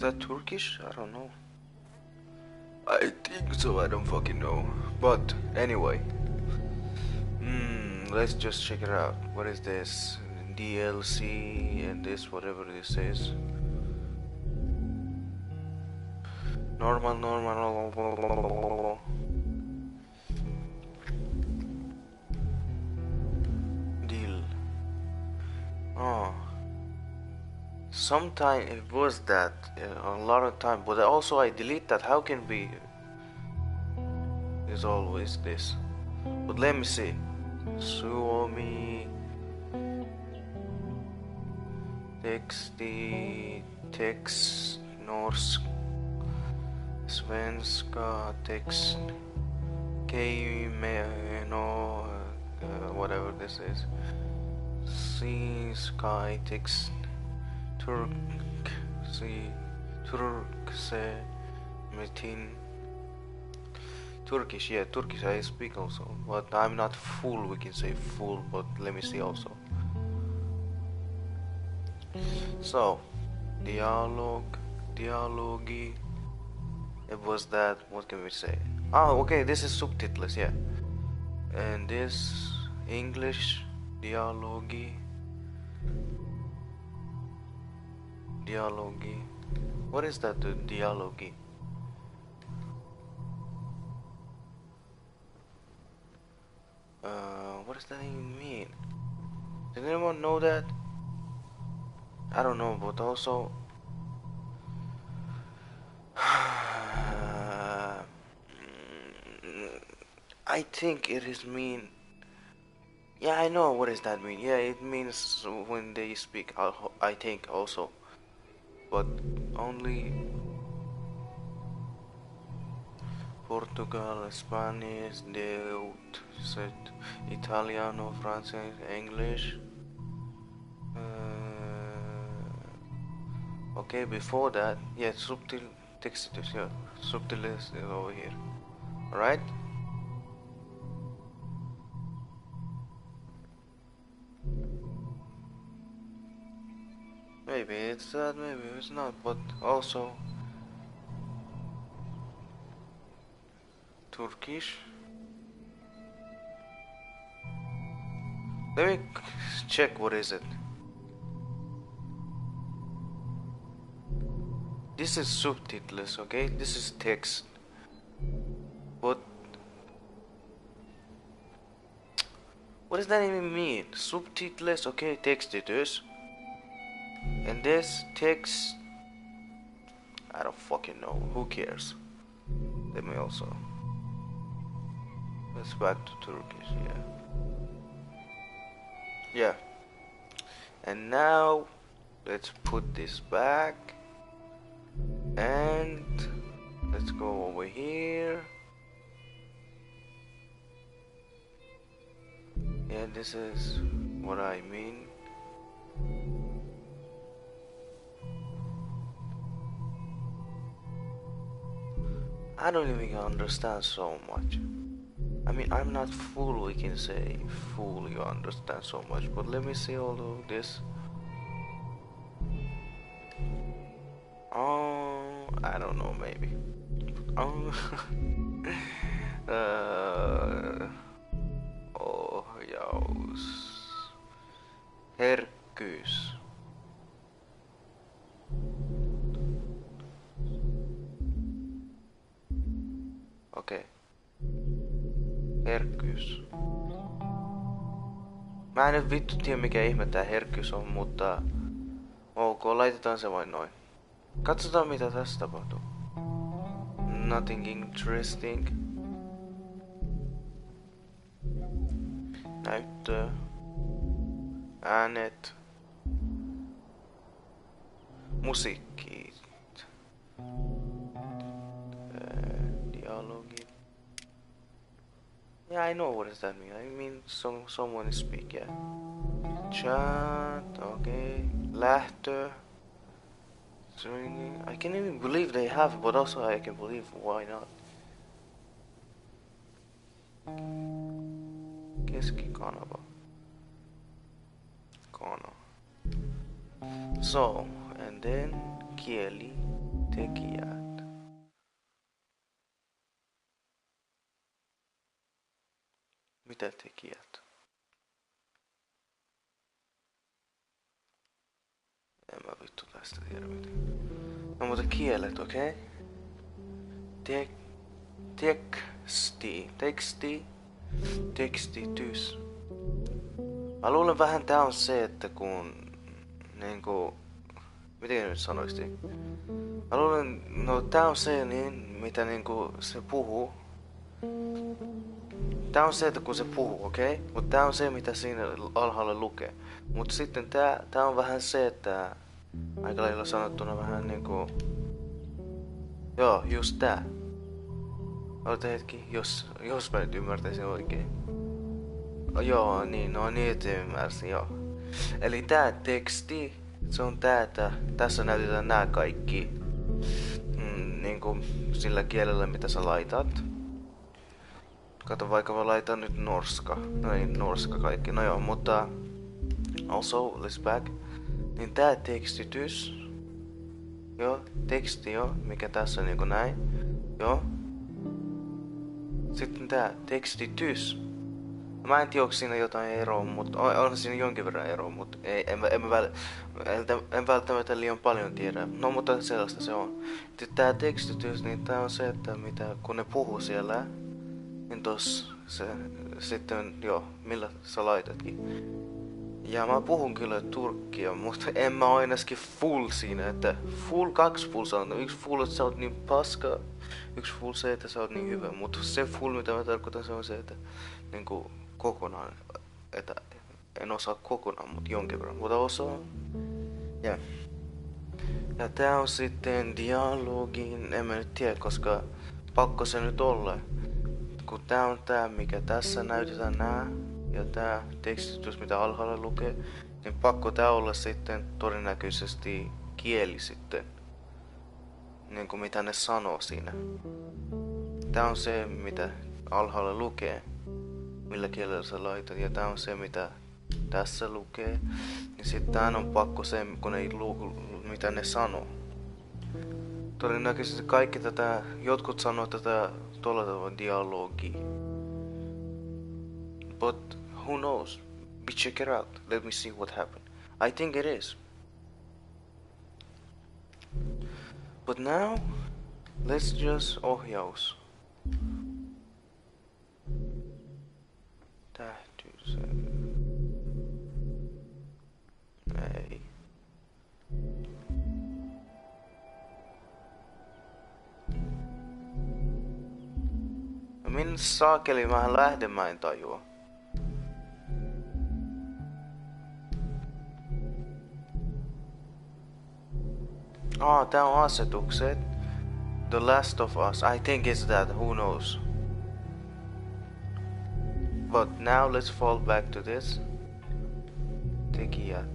that Turkish? I don't know. I think so, I don't fucking know. But anyway. Let's just check it out. What is this? DLC and this, whatever this is. Normal. Deal. Oh. Sometime it was that a lot of time, but also I delete that. How can be? It's always this. But let me see. Suomi, text, norsk, svenska, text, whatever this is. Sea, sky, text, Turkse, metin. Turkish, yeah, Turkish I speak also, but I'm not full, we can say full, but let me see also. So, dialogi, it was that, what can we say? Oh, okay, this is subtitles, yeah. And this, English, dialogi, what is that, the dialogi? What does that even mean? Does anyone know that? I don't know, but also I think it is mean. Yeah, I know what does that mean. Yeah, it means when they speak. I think also, but only Portugal, Spanish, Deut, Italiano, French, English. Okay, before that, yeah, subtle text is here. Subtle is over here. Alright? Maybe it's that, maybe it's not, but also Turkish. Let me check what is it. This is subtitles, okay? This is text. What does that even mean? Subtitles, okay, text it is. And this text, I don't fucking know. Who cares? Let me also. Let's back to Turkish, yeah. Yeah. And now let's put this back. And let's go over here. Yeah, this is what I mean. I don't even understand so much. I mean, I'm not fool, we can say. Fool, you understand so much. But let me see all of this. Oh, I don't know, maybe. Oh, ohjaus. Herkkyys. Okei. Herkkyys. Mä en nyt vittu tiedä mikä ihme tää herkkyys on, mutta ok, laitetaan se vain noin. Katsotaan mitä tässä tapahtuu. Nothing interesting. Näyttö. Äänet. Musiikki. Dialogi. Yeah, I know what does that mean. I mean someone speak, yeah. Chat, okay. Lähtö. I can't even believe they have, but also I can believe why not. Keskikanava. Kana. So, and then kieli. tekijät. Mitä tekijät? En mä vittu tästä tiedä mitään. No mutta kielet, okei? Tekstitys. Mä luulen vähän tää on se, että kun niinku... Miten nyt sanoisin? Mä luulen, no tää on se niin, mitä niinku se puhuu. Tää on se, että kun se puhuu, okei? Mut tää on se, mitä siinä alhaalla lukee. Mut sitten tää on vähän se, että... Aika lailla sanottuna vähän niinku... Joo, just tää. Ota hetki, jos mä nyt ymmärtäisin oikein. Joo, niin, no niin, että ymmärsin, joo. Eli tää teksti, se on tää, että tässä näytetään nää kaikki niinku sillä kielellä, mitä sä laitat. Kato, vaikka mä laitan nyt norska. No niin, norska kaikki. No joo, mutta... Also, let's back. Niin tää tekstitys. Joo, teksti joo, mikä tässä on niinku näin. Joo. Sitten tää tekstitys. Mä en tiedä, onko siinä jotain eroa, mutta on siinä jonkin verran eroa, mutta en välttämättä liian paljon tiedä. No, mutta sellaista se on. Tää tekstitys, niin tää on se, että mitä, kun ne puhuu siellä, niin tossa se sitten, joo, millä sä laitatkin. Ja mä puhun kyllä turkkia, mutta en mä ainakin full siinä, että kaksi full sanoo. Yksi full, että sä oot niin paska, yksi full se, että sä oot niin hyvä. Mutta se full, mitä mä tarkoitan, se on se, että niinku kokonaan, että en osaa kokonaan, mutta jonkin verran, mutta osaan. Yeah. Ja tää on sitten dialogin, en mä nyt tiedä, koska pakko se nyt olla. Kun tää on tää, mikä tässä näytetään nää, ja tää tekstitys, mitä alhaalla lukee, niin pakko tää olla sitten todennäköisesti kieli sitten. Niin kuin mitä ne sanoo siinä. Tää on se, mitä alhaalla lukee, millä kielellä sä laitat, ja tää on se, mitä tässä lukee. Niin sit tää on pakko se, kun ei mitä ne sanoo. Todennäköisesti kaikki tätä, jotkut sanoo tätä tuolla tavalla dialogia. But who knows? We check it out. Let me see what happened. I think it is. But now, let's just ohjaus. Tähtyys. Ei. Minne saakeli mä lähden, mä en tajua. Tää on asetukset. The Last of Us. I think it's that. Who knows? But now let's fall back to this. Tekijät.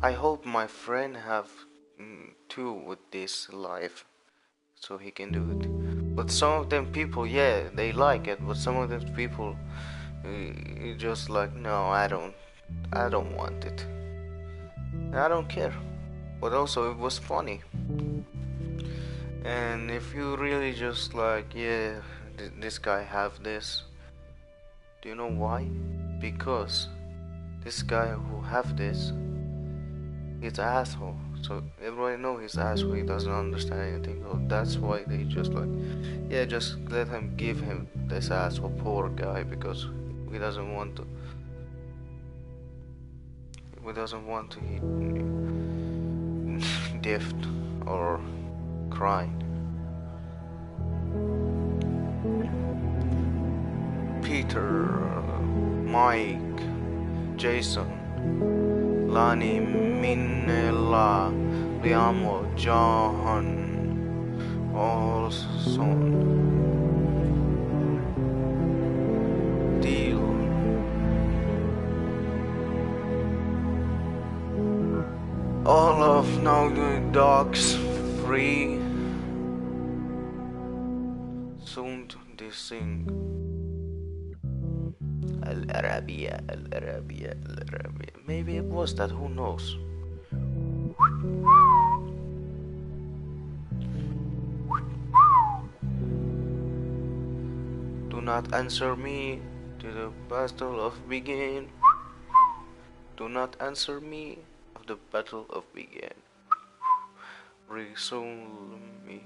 I hope my friend have too with this life, so he can do it. But some of them people, yeah, they like it. But some of them people, just like, no, I don't want it. I don't care. But also it was funny. And if you really just like, yeah, this guy have this, do you know why? Because this guy who have this, he's an asshole. So everybody know he's an asshole. He doesn't understand anything. So that's why they just like, yeah, just let him give him this asshole, poor guy, because he doesn't want to. He doesn't want to eat gift or crying. Peter, Mike, Jason, Lani, Minella, Liamo, John, Olson, Deal, all of now the dogs free. Soon they sing Al-Arabiya. Maybe it was that, who knows? Do not answer me to the battle of begin. Do not answer me of the battle of begin. Resolve me.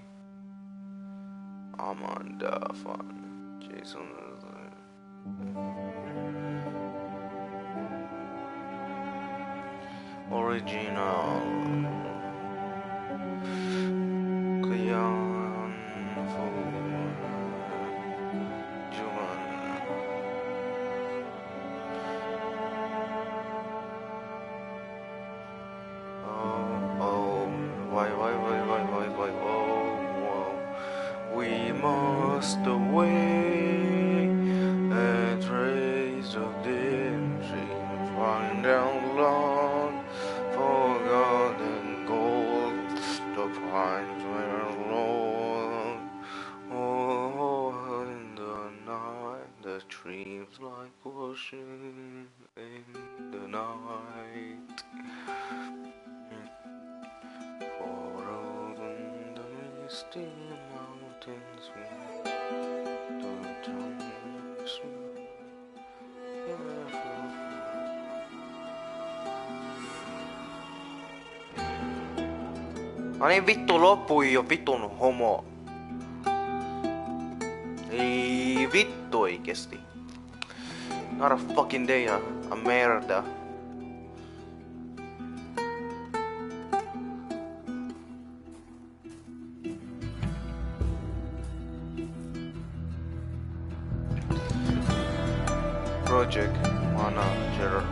Amanda Fan. Jason. Original Qiyam Juman. Why, we must away and trace of danger, find out long forgotten gold, the pines were long. Oh, in the night, the trees like ocean in the night. For over the misty mountains, the times no niin, vittu loppui jo, vitun homo. Ei vittu oikeesti. Not a fucking day, a merda. Project manager.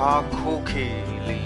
Hakukili.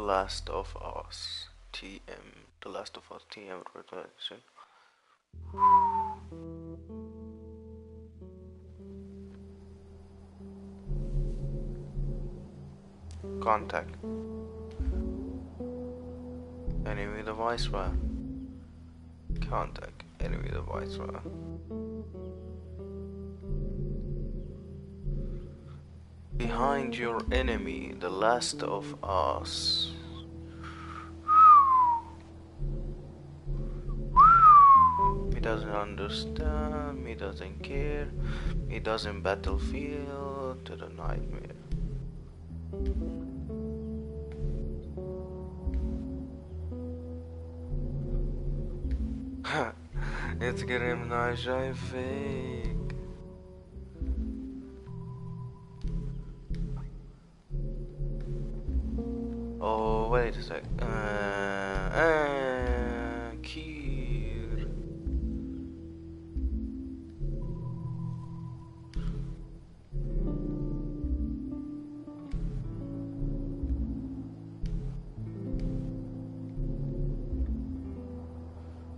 Last of Us TM. The Last of Us TM rotation. Contact. Enemy device file. Contact. Enemy device file. Behind your enemy, the Last of Us. He doesn't understand, he doesn't care, he doesn't battlefield to the nightmare. اتقربنا شايفك. Oh, wait a sec. Kier.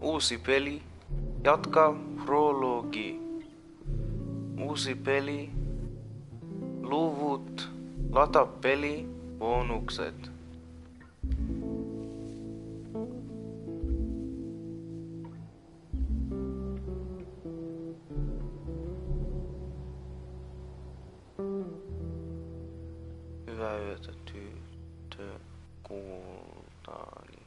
Uusi peli. Jatka prologi. Uusi peli. Luvut. Lata peli. Bonukset. Hyvää yötä tyttö kultaani.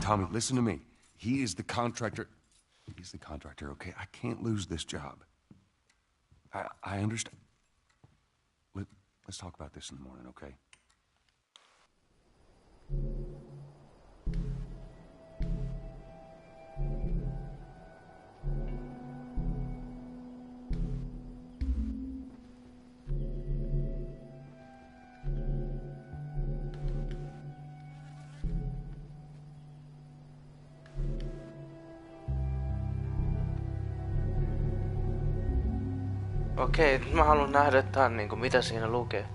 Tommy, listen to me. He is the contractor. He's the contractor, okay? I can't lose this job. I understand. Let's talk about this in the morning, okay? Okei, mä haluan nähdä tän niinku mitä siinä lukee.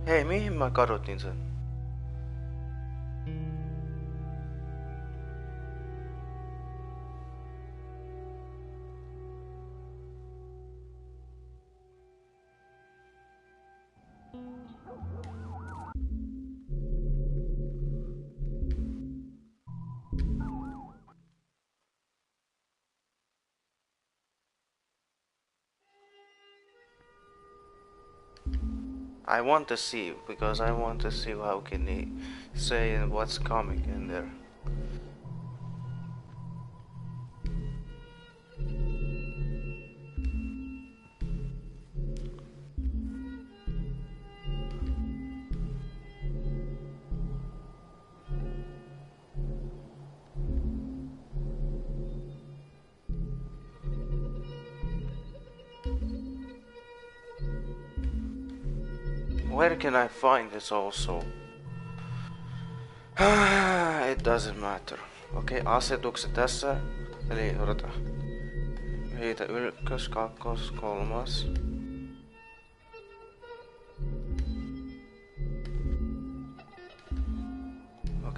Hei, mihin mä kadotin sen? I want to see, because I want to see how can he say what's coming in there. Where can I find this also? It doesn't matter. Okei, asetukset tässä. Eli odota. Heitä ykkös, kakkos, kolmas.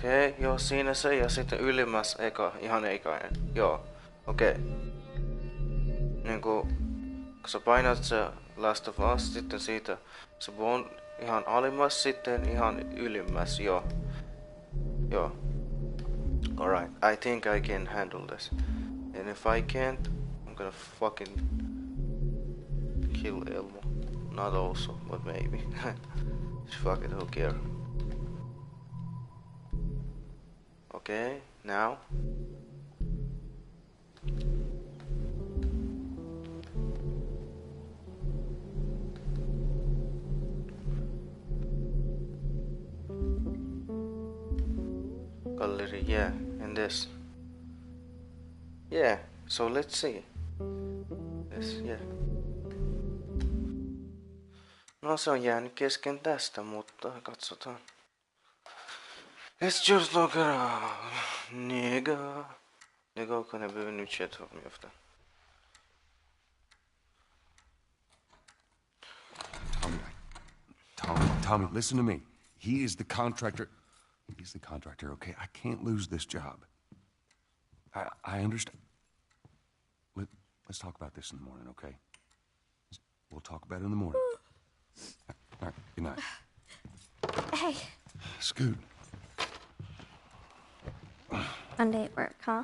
Okei, joo, siinä se ja sitten ylimmäs ihan ekainen. Joo, okei. Niinku, kun sä painat se Last of Us, sitten siitä se on ihan alimmas, sitten ihan ylimmäs, joo. Joo. Alright, I think I can handle this. And if I can't, I'm gonna fucking kill Elmo. Not also, but maybe. Fuck it, who cares? Okay, now. Gallery, yeah, and this. Yeah, so let's see. This, yeah. No se on jäänyt kesken tästä, mutta katsotaan. Let's just look around. Nigga. Nigga kan jag behöva nu chatta för mig ofta. Tommy, listen to me. He is the contractor. He's the contractor, okay? I can't lose this job. I understand. Let's talk about this in the morning, okay? We'll talk about it in the morning. All right, good night. Hey. Scoot. Monday at work, huh?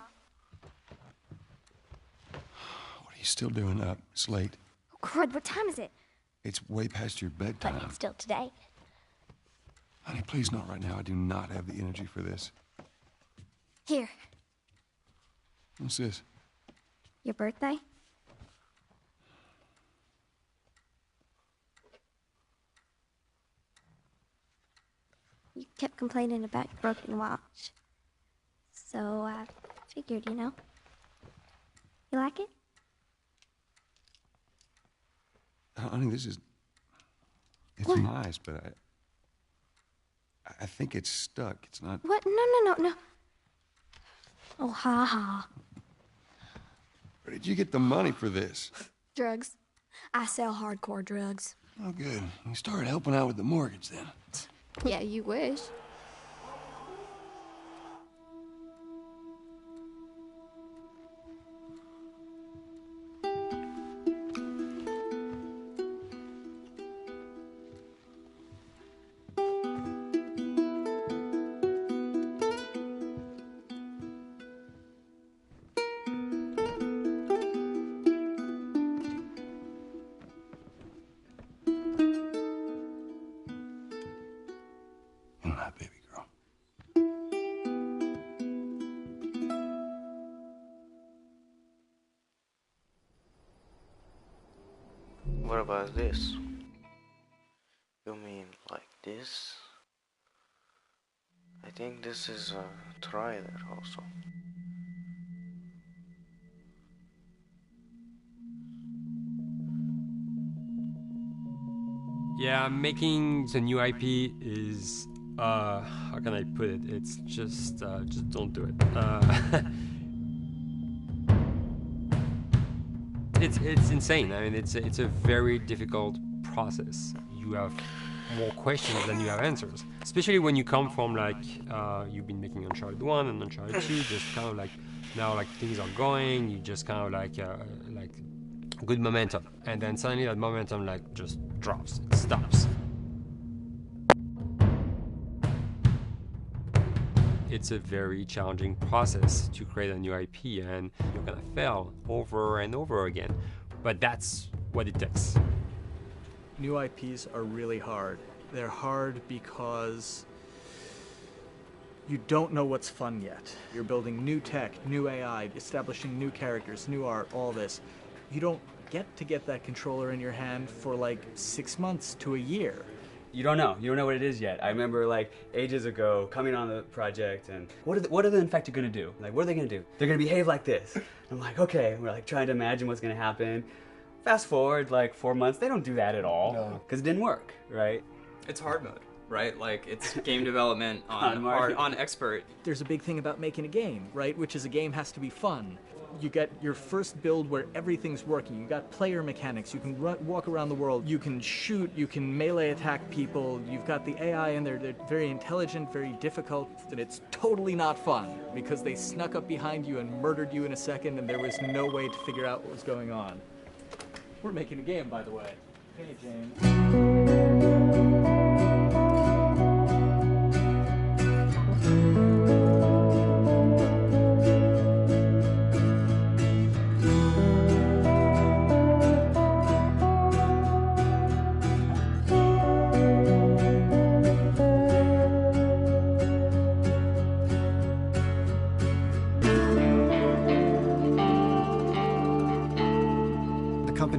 What are you still doing up? It's late. Oh, crud, what time is it? It's way past your bedtime. But it's still today. Honey, please not right now. I do not have the energy for this. Here. What's this? Your birthday? You kept complaining about your broken watch. So I figured, you know. You like it? Honey, this is... It's What? nice, but I think it's stuck. It's not... What? No. Oh, ha ha. Where did you get the money for this? Drugs. I sell hardcore drugs. Oh, good. You started helping out with the mortgage then. Yeah, you wish. My baby girl. What about this? You mean like this? I think this is a trailer also. Yeah, making the new IP is how can I put it? It's just don't do it. It's insane. I mean, it's a very difficult process. You have more questions than you have answers, especially when you come from like you've been making Uncharted 1 and Uncharted 2, just kind of like now like things are going, you just kind of like good momentum, and then suddenly that momentum like just drops, it stops. It's a very challenging process to create a new IP, and you're gonna fail over and over again, but that's what it takes. New IPs are really hard. They're hard because you don't know what's fun yet. You're building new tech, new AI, establishing new characters, new art, all this. You don't get that controller in your hand for like 6 months to a year. You don't know what it is yet. I remember like ages ago coming on the project and what are the infected gonna do? Like, what are they gonna do? They're gonna behave like this. I'm like, okay, we're like trying to imagine what's gonna happen. Fast forward like 4 months, they don't do that at all because it didn't work, right? It's hard mode, right? Like it's game development on hard, on expert. There's a big thing about making a game, right? Which is a game has to be fun. You get your first build where everything's working. You got player mechanics. You can walk around the world. You can shoot. You can melee attack people. You've got the AI in there. They're very intelligent, very difficult, and it's totally not fun because they snuck up behind you and murdered you in a second, and there was no way to figure out what was going on. We're making a game, by the way. Hey, James.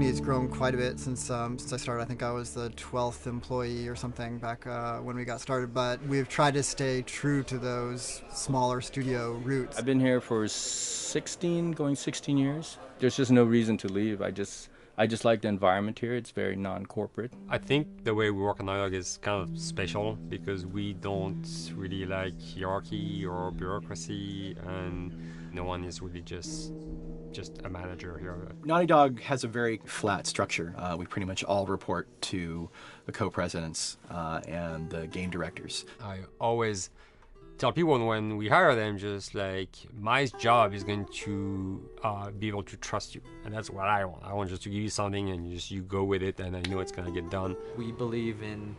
It's grown quite a bit since I started. I think I was the 12th employee or something back when we got started, but we've tried to stay true to those smaller studio roots. I've been here for 16 years. There's just no reason to leave. I just like the environment here. It's very non-corporate. I think the way we work on Dialogue is kind of special because we don't really like hierarchy or bureaucracy, and no one is really just a manager here. Naughty Dog has a very flat structure. We pretty much all report to the co-presidents and the game directors. I always tell people when we hire them, just like, my job is going to be able to trust you, and that's what I want. I want just to give you something and you go with it, and I know it's going to get done. We believe in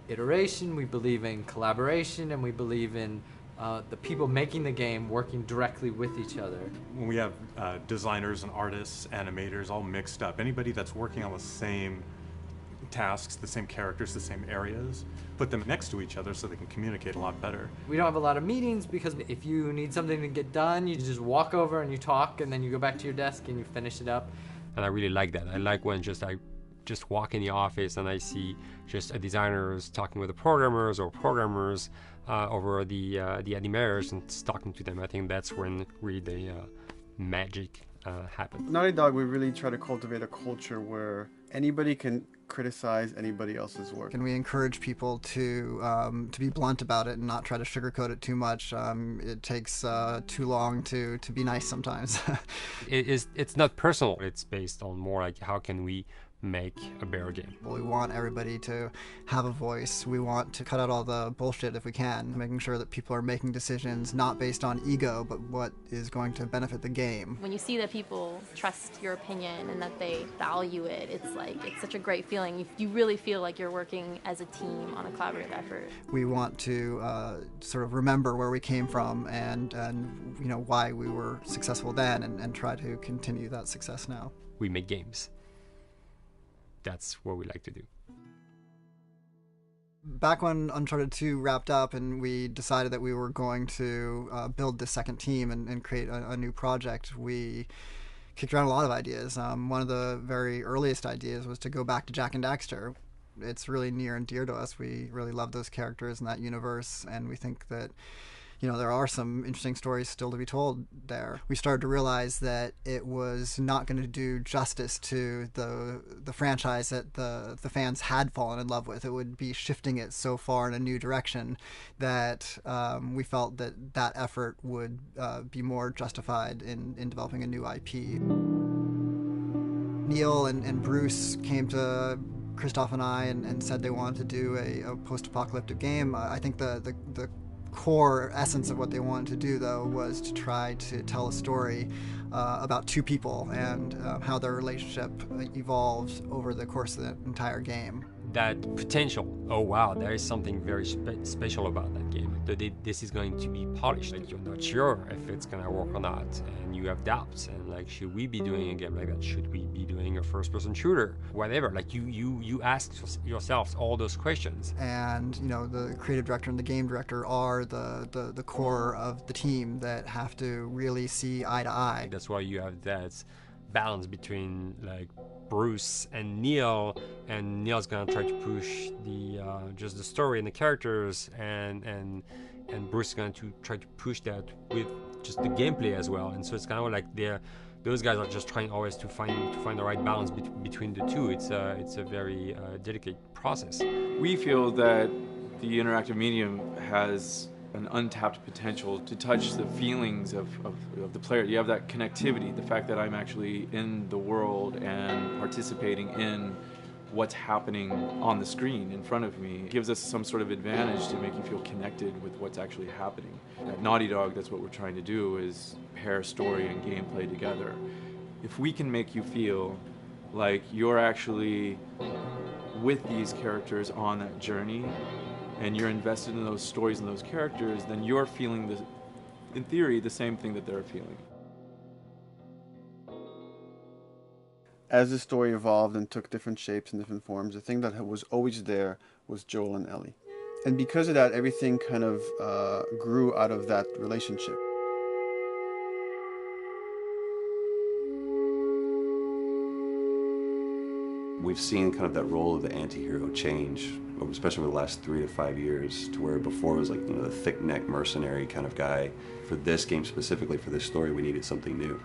iteration, we believe in collaboration, and we believe in the people making the game working directly with each other. When we have designers and artists, animators all mixed up, anybody that's working on the same tasks, the same characters, the same areas, put them next to each other so they can communicate a lot better. We don't have a lot of meetings because if you need something to get done, you just walk over and you talk, and then you go back to your desk and you finish it up. And I really like that. I like when I just walk in the office and I see just designers talking with the programmers or programmers over the animators and talking to them. I think that's when really the magic happens. Naughty Dog, we really try to cultivate a culture where anybody can criticize anybody else's work. And we encourage people to be blunt about it and not try to sugarcoat it too much. It takes too long to be nice sometimes. It's not personal. It's based on more like how can we make a better game. We want everybody to have a voice. We want to cut out all the bullshit if we can, making sure that people are making decisions not based on ego, but what is going to benefit the game. When you see that people trust your opinion and that they value it, it's such a great feeling. You really feel like you're working as a team on a collaborative effort. We want to sort of remember where we came from and you know why we were successful then, and try to continue that success now. We make games. That's what we like to do. Back when Uncharted 2 wrapped up and we decided that we were going to build this second team and create a new project, we kicked around a lot of ideas. One of the very earliest ideas was to go back to Jak and Daxter. It's really near and dear to us. We really love those characters in that universe, and we think that there are some interesting stories still to be told there. We started to realize that it was not going to do justice to the franchise that the fans had fallen in love with. It would be shifting it so far in a new direction that we felt that effort would be more justified in developing a new IP. Neil and Bruce came to Christoph and I and said they wanted to do a post-apocalyptic game. I think the core essence of what they wanted to do, though, was to try to tell a story about two people and how their relationship evolves over the course of the entire game. That potential, oh wow, there is something very special about that game. This is going to be polished. Like, you're not sure if it's gonna work or not, and you have doubts. And like, should we be doing a game like that? Should we be doing a first-person shooter? Whatever. Like, you ask yourselves all those questions. And the creative director and the game director are the core of the team that have to really see eye to eye. That's why you have that balance between like Bruce and Neil, and Neil's gonna try to push just the story and the characters, and Bruce is going to try to push that with just the gameplay as well. And so it's kind of like those guys are just trying always to find the right balance between the two. It's a very delicate process. We feel that the interactive medium has an untapped potential to touch the feelings of the player. You have that connectivity, the fact that I'm actually in the world and participating in what's happening on the screen in front of me gives us some sort of advantage to make you feel connected with what's actually happening. At Naughty Dog, that's what we're trying to do, is pair story and gameplay together. If we can make you feel like you're actually with these characters on that journey and you're invested in those stories and those characters, then you're feeling, in theory, the same thing that they're feeling. As the story evolved and took different shapes and different forms, the thing that was always there was Joel and Ellie. And because of that, everything kind of grew out of that relationship. We've seen kind of that role of the anti-hero change, especially over the last 3 to 5 years, to where before it was like, you know, the thick-neck mercenary kind of guy. For this game specifically, for this story, we needed something new.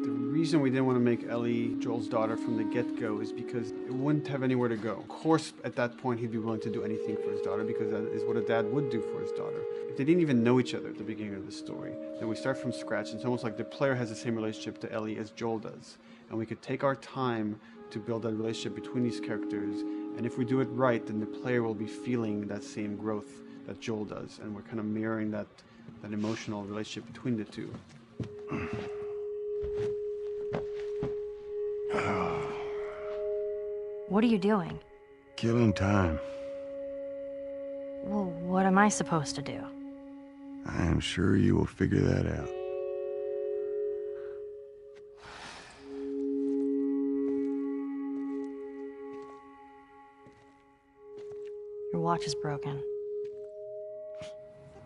The reason we didn't want to make Ellie Joel's daughter from the get-go is because it wouldn't have anywhere to go. Of course, at that point, he'd be willing to do anything for his daughter because that is what a dad would do for his daughter. They didn't even know each other at the beginning of the story. Then we start from scratch. It's almost like the player has the same relationship to Ellie as Joel does. And we could take our time to build that relationship between these characters. And if we do it right, then the player will be feeling that same growth that Joel does. And we're kind of mirroring that emotional relationship between the two. What are you doing? Killing time. Well, what am I supposed to do? I am sure you will figure that out. Your watch is broken.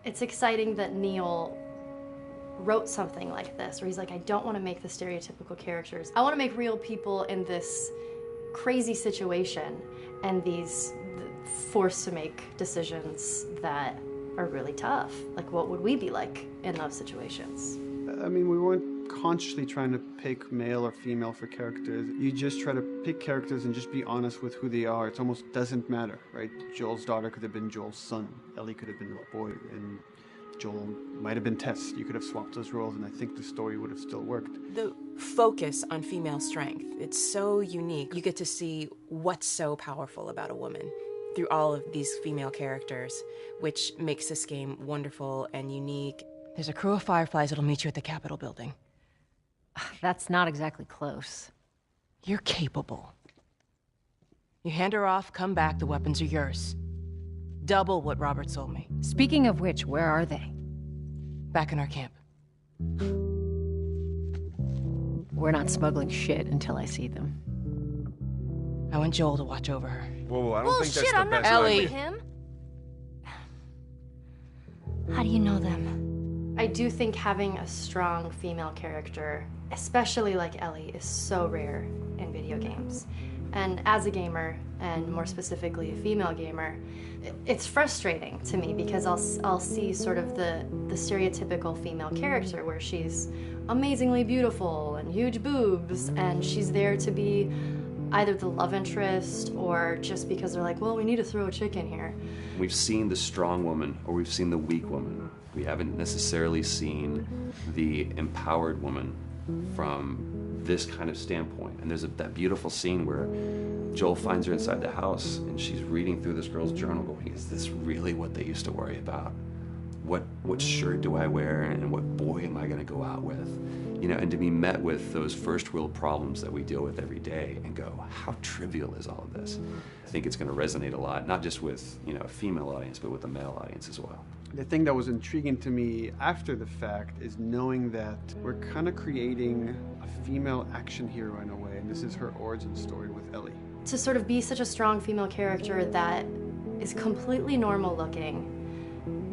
It's exciting that Neil wrote something like this, where he's like, I don't want to make the stereotypical characters. I want to make real people in this crazy situation and these forced to make decisions that are really tough. Like, what would we be like in those situations? I mean, we weren't consciously trying to pick male or female for characters. You just try to pick characters and just be honest with who they are. It almost doesn't matter, right? Joel's daughter could have been Joel's son. Ellie could have been a boy, and Joel might have been Tess. You could have swapped those roles, and I think the story would have still worked. The focus on female strength, it's so unique. You get to see what's so powerful about a woman through all of these female characters, which makes this game wonderful and unique. There's a crew of fireflies that'll meet you at the Capitol building. That's not exactly close. You're capable. You hand her off, come back, the weapons are yours. Double what Robert sold me. Speaking of which, where are they? Back in our camp. We're not smuggling shit until I see them. I want Joel to watch over her. Whoa, I don't Well, think that's shit, the I'm not best sure Ellie. with him. How do you know them? I do think having a strong female character, especially like Ellie, is so rare in video games. And as a gamer, and more specifically a female gamer, it's frustrating to me because I'll see sort of the stereotypical female character where she's amazingly beautiful and huge boobs, and she's there to be either the love interest or just because they're like, well, we need to throw a chick in here. We've seen the strong woman or we've seen the weak woman. We haven't necessarily seen the empowered woman from this kind of standpoint. And there's that beautiful scene where Joel finds her inside the house and she's reading through this girl's journal going, is this really what they used to worry about? What shirt do I wear and what boy am I gonna go out with? You know, and to be met with those first world problems that we deal with every day and go, how trivial is all of this? I think it's gonna resonate a lot, not just with, you know, a female audience, but with a male audience as well. The thing that was intriguing to me after the fact is knowing that we're kind of creating a female action hero in a way, and this is her origin story with Ellie. To sort of be such a strong female character that is completely normal looking,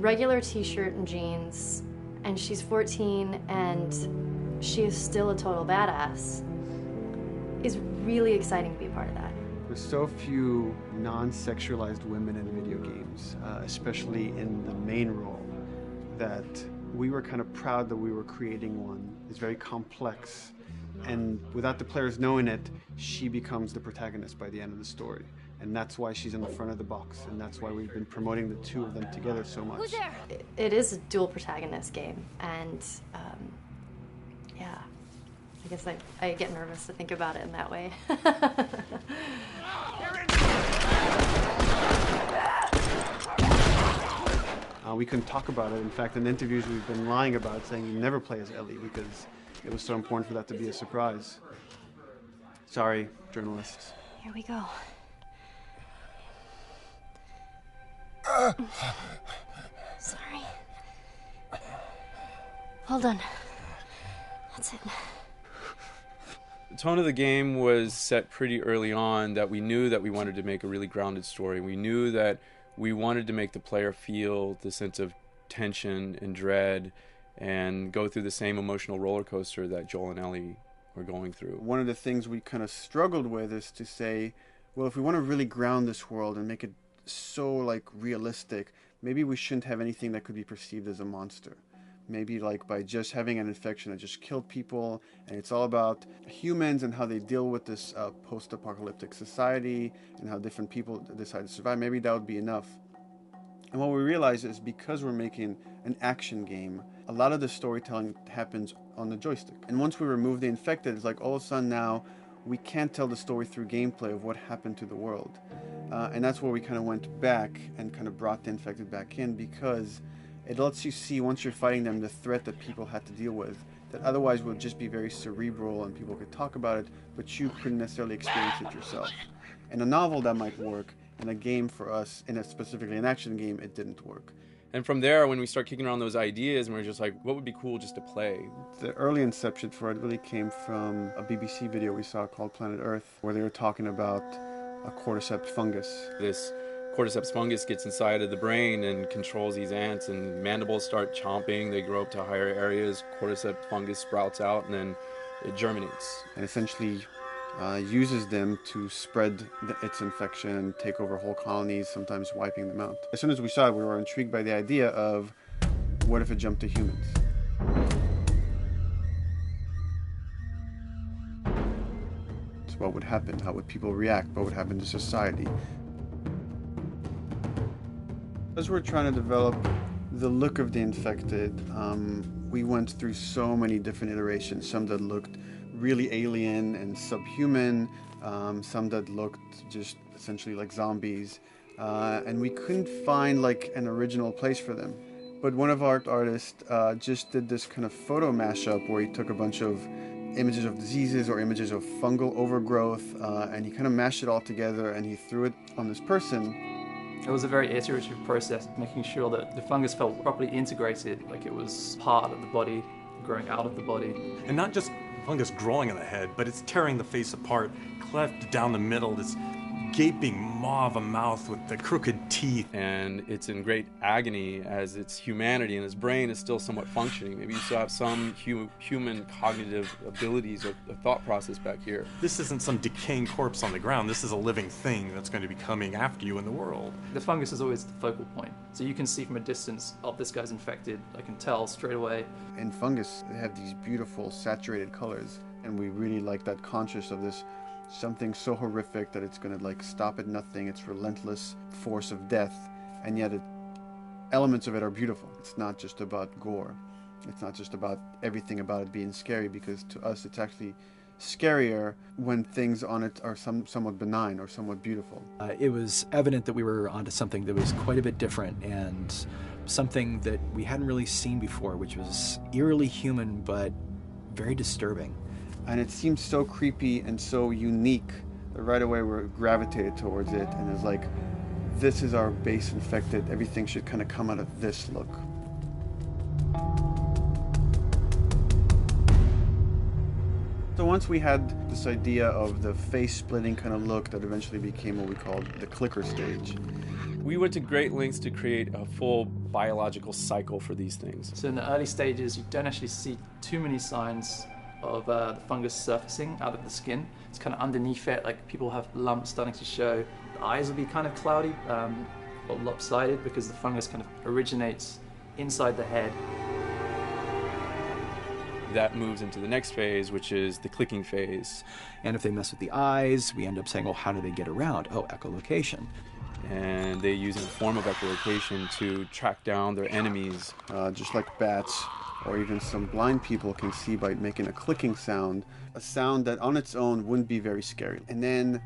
regular t-shirt and jeans, and she's 14 and she is still a total badass, is really exciting to be a part of that. There's so few non-sexualized women in video games, especially in the main role, that we were kind of proud that we were creating one. It's very complex. And without the players knowing it, she becomes the protagonist by the end of the story. And that's why she's in the front of the box, and that's why we've been promoting the two of them together so much. Who's there? It is a dual protagonist game, and yeah, I guess I get nervous to think about it in that way. We couldn't talk about it. In fact, in interviews we've been lying about it, saying you never play as Ellie because it was so important for that to be a surprise. Sorry, journalists. Here we go. Sorry. Hold on. That's it. The tone of the game was set pretty early on that we knew that we wanted to make a really grounded story. We knew that we wanted to make the player feel the sense of tension and dread and go through the same emotional roller coaster that Joel and Ellie were going through. One of the things we kind of struggled with is to say, well, if we want to really ground this world and make it so like realistic, maybe we shouldn't have anything that could be perceived as a monster. Maybe like by just having an infection that just killed people, and it's all about humans and how they deal with this post-apocalyptic society and how different people decide to survive. Maybe that would be enough. And what we realize is because we're making an action game, a lot of the storytelling happens on the joystick. And once we remove the infected, it's like all of a sudden now we can't tell the story through gameplay of what happened to the world. And that's where we kind of went back and kind of brought the infected back in, because it lets you see, once you're fighting them, the threat that people had to deal with, that otherwise would just be very cerebral and people could talk about it, but you couldn't necessarily experience it yourself. In a novel, that might work. In a game for us, specifically an action game, it didn't work. And from there, when we start kicking around those ideas, and we're just like, what would be cool just to play? The early inception for it really came from a BBC video we saw called Planet Earth, where they were talking about a cordyceps fungus. This cordyceps fungus gets inside of the brain and controls these ants, and mandibles start chomping, they grow up to higher areas, cordyceps fungus sprouts out, and then it germinates. And essentially uses them to spread its infection and take over whole colonies, sometimes wiping them out. As soon as we saw it, we were intrigued by the idea of, what if it jumped to humans? So what would happen? How would people react? What would happen to society? As we're trying to develop the look of the infected, we went through so many different iterations, some that looked really alien and subhuman, some that looked just essentially like zombies, and we couldn't find like an original place for them. But one of our artists just did this kind of photo mashup where he took a bunch of images of diseases or images of fungal overgrowth, and he kind of mashed it all together and he threw it on this person. It was a very iterative process, making sure that the fungus felt properly integrated, like it was part of the body, growing out of the body. And not just fungus growing in the head, but it's tearing the face apart, cleft down the middle, this gaping maw of a mouth with the crooked teeth. And it's in great agony as its humanity and its brain is still somewhat functioning. Maybe you still have some human cognitive abilities or thought process back here. This isn't some decaying corpse on the ground. This is a living thing that's going to be coming after you in the world. The fungus is always the focal point. So you can see from a distance, oh, this guy's infected. I can tell straight away. In fungus, they have these beautiful saturated colors, and we really like that conscious of this something so horrific that it's going to like stop at nothing. It's relentless force of death, and yet elements of it are beautiful. It's not just about gore. It's not just about everything about it being scary, because to us it's actually scarier when things on it are somewhat benign or somewhat beautiful. It was evident that we were onto something that was quite a bit different and something that we hadn't really seen before, which was eerily human but very disturbing. And it seemed so creepy and so unique that right away we gravitated towards it, and it's like, this is our base infected. Everything should kind of come out of this look. So once we had this idea of the face-splitting kind of look that eventually became what we called the clicker stage. We went to great lengths to create a full biological cycle for these things. So in the early stages, you don't actually see too many signs of the fungus surfacing out of the skin. It's kind of underneath it, like people have lumps starting to show. The eyes will be kind of cloudy or lopsided because the fungus kind of originates inside the head. That moves into the next phase, which is the clicking phase. And if they mess with the eyes, we end up saying, well, how do they get around? Oh, echolocation. And they use a form of echolocation to track down their enemies. Just like bats, or even some blind people can see by making a clicking sound, a sound that on its own wouldn't be very scary. And then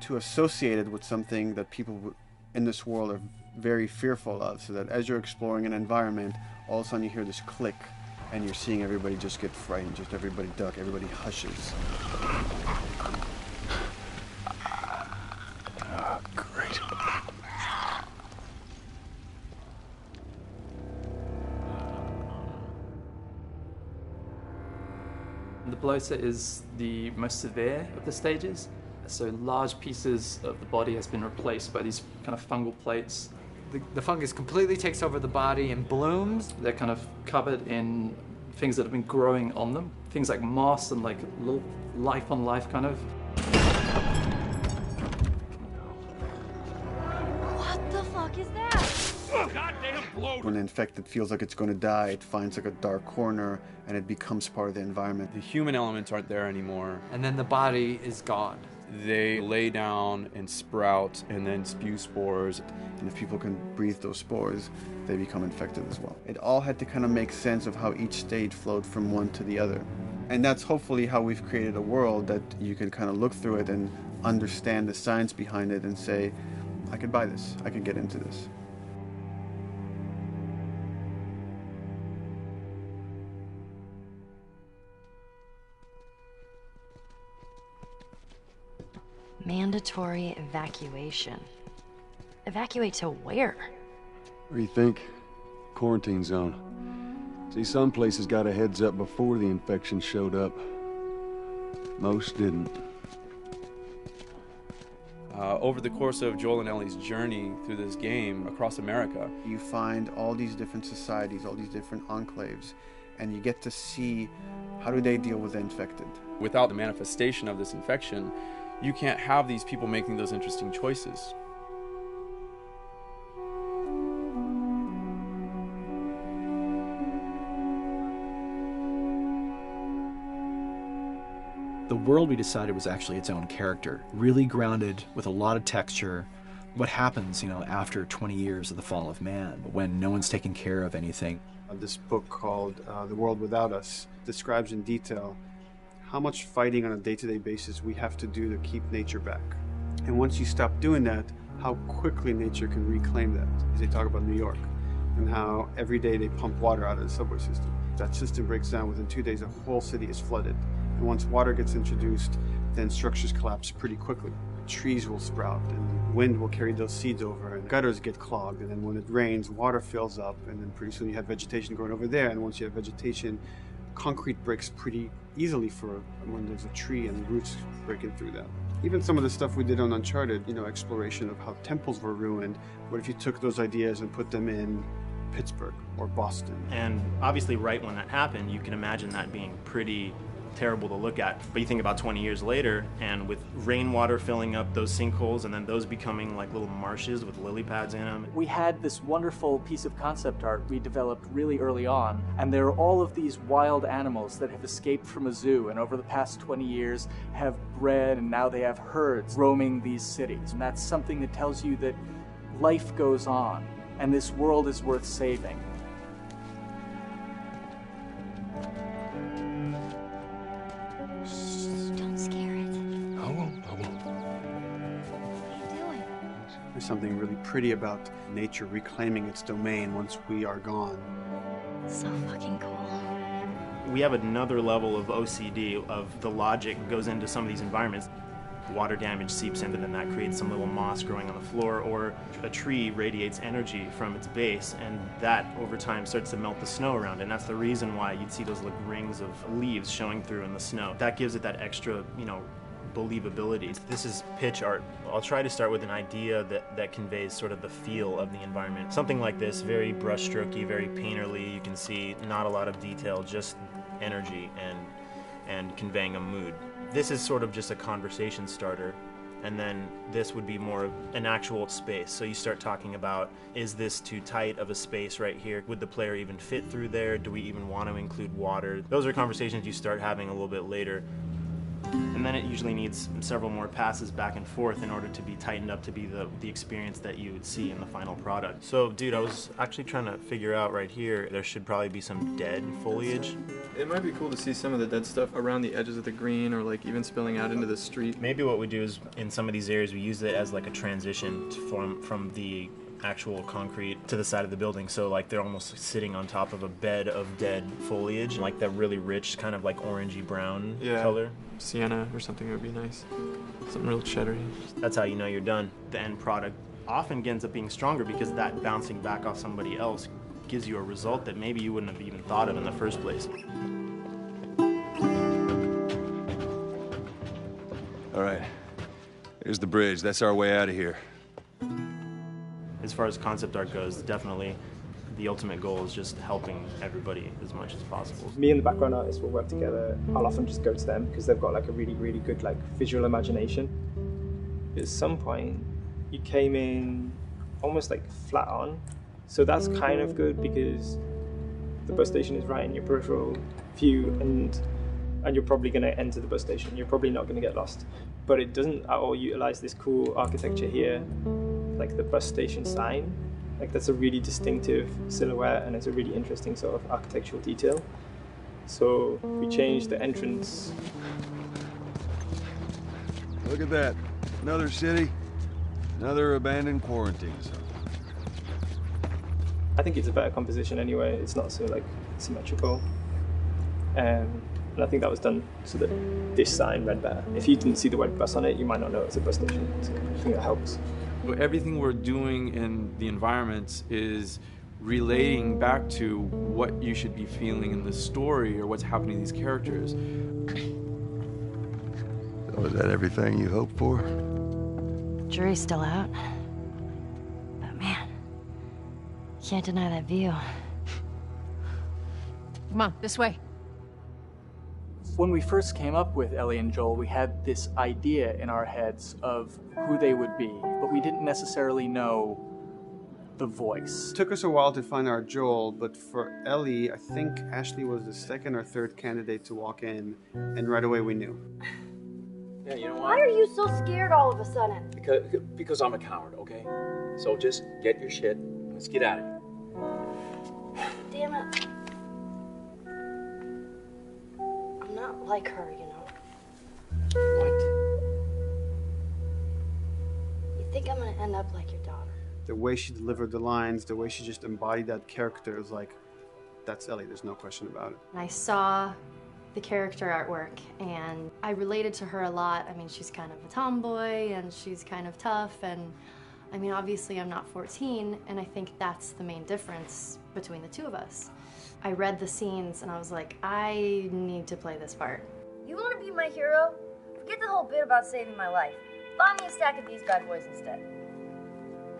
to associate it with something that people in this world are very fearful of, so that as you're exploring an environment, all of a sudden you hear this click, and you're seeing everybody just get frightened, just everybody duck, everybody hushes. Great. The bloater is the most severe of the stages. So large pieces of the body has been replaced by these kind of fungal plates. The fungus completely takes over the body and blooms. They're kind of covered in things that have been growing on them. Things like moss and like little life on life kind of. What the fuck is that? Goddamn bloater! When the infected feels like it's going to die, it finds like a dark corner and it becomes part of the environment. The human elements aren't there anymore. And then the body is gone. They lay down and sprout and then spew spores. And if people can breathe those spores, they become infected as well. It all had to kind of make sense of how each stage flowed from one to the other. And that's hopefully how we've created a world that you can kind of look through it and understand the science behind it and say, I can buy this, I can get into this. Mandatory evacuation. Evacuate to where? What do you think? Quarantine zone. See, some places got a heads up before the infection showed up. Most didn't. Over the course of Joel and Ellie's journey through this game across America, you find all these different societies, all these different enclaves, and you get to see how do they deal with the infected. Without the manifestation of this infection, you can't have these people making those interesting choices. The world we decided was actually its own character, really grounded with a lot of texture. What happens, after 20 years of the fall of man, when no one's taking care of anything. This book called The World Without Us describes in detail how much fighting on a day-to-day basis we have to do to keep nature back. And once you stop doing that, how quickly nature can reclaim that. They talk about New York and how every day they pump water out of the subway system. That system breaks down within 2 days, the whole city is flooded. And once water gets introduced, then structures collapse pretty quickly. Trees will sprout and wind will carry those seeds over and gutters get clogged. And then when it rains, water fills up and then pretty soon you have vegetation growing over there. And once you have vegetation, concrete breaks pretty easily for when there's a tree and roots breaking through that. Even some of the stuff we did on Uncharted, exploration of how temples were ruined. What if you took those ideas and put them in Pittsburgh or Boston? And obviously right when that happened, you can imagine that being pretty terrible to look at. But you think about 20 years later, and with rainwater filling up those sinkholes and then those becoming like little marshes with lily pads in them. We had this wonderful piece of concept art we developed really early on, and there are all of these wild animals that have escaped from a zoo and over the past 20 years have bred, and now they have herds roaming these cities. And that's something that tells you that life goes on and this world is worth saving. There's something really pretty about nature reclaiming its domain once we are gone. So fucking cool. We have another level of OCD of the logic goes into some of these environments. Water damage seeps in, and then that creates some little moss growing on the floor, or a tree radiates energy from its base, and that over time starts to melt the snow around it. And that's the reason why you'd see those like rings of leaves showing through in the snow. That gives it that extra, believability. This is pitch art. I'll try to start with an idea that conveys sort of the feel of the environment. Something like this, very brushstrokey, very painterly. You can see not a lot of detail, just energy and conveying a mood. This is sort of just a conversation starter and then this would be more of an actual space. So you start talking about, is this too tight of a space right here? Would the player even fit through there? Do we even want to include water? Those are conversations you start having a little bit later. And then it usually needs several more passes back and forth in order to be tightened up to be the experience that you would see in the final product. So, dude, I was actually trying to figure out right here, there should probably be some dead foliage. It might be cool to see some of the dead stuff around the edges of the green, or like even spilling out into the street. Maybe what we do is, in some of these areas, we use it as like a transition from the actual concrete to the side of the building. So like they're almost sitting on top of a bed of dead foliage, like that really rich kind of like orangey brown color. Sienna or something would be nice. Something real cheddary. That's how you know you're done. The end product often ends up being stronger because that bouncing back off somebody else gives you a result that maybe you wouldn't have even thought of in the first place. All right, here's the bridge. That's our way out of here. As far as concept art goes, definitely the ultimate goal is just helping everybody as much as possible. Me and the background artist will work together. I'll often just go to them because they've got like a really, really good like visual imagination. At some point, you came in almost like flat on. So that's kind of good because the bus station is right in your peripheral view and you're probably going to enter the bus station. You're probably not going to get lost. But it doesn't at all utilize this cool architecture here, like the bus station sign. Like that's a really distinctive silhouette and it's a really interesting sort of architectural detail. So we changed the entrance. Look at that. Another city, another abandoned quarantine zone. I think it's a better composition anyway. It's not so like symmetrical. And I think that was done so that this sign read better. If you didn't see the word bus on it, you might not know it's a bus station. So I think that helps. Everything we're doing in the environments is relating back to what you should be feeling in the story or what's happening to these characters. So is that everything you hoped for? Jury's still out. But man, can't deny that view. Come on, this way. When we first came up with Ellie and Joel, we had this idea in our heads of who they would be, but we didn't necessarily know the voice. It took us a while to find our Joel, but for Ellie, I think Ashley was the second or third candidate to walk in, and right away we knew. Yeah, you know Why are you so scared all of a sudden? Because I'm a coward, okay? So just get your shit and let's get out of here. Damn it. I'm not like her, you know. You think I'm gonna end up like your daughter? The way she delivered the lines, the way she just embodied that character is like, that's Ellie, there's no question about it. I saw the character artwork and I related to her a lot. I mean, she's kind of a tomboy and she's kind of tough, and I mean, obviously I'm not 14, and I think that's the main difference between the two of us. I read the scenes and I was like, I need to play this part. You wanna be my hero? Forget the whole bit about saving my life. Buy me a stack of these bad boys instead.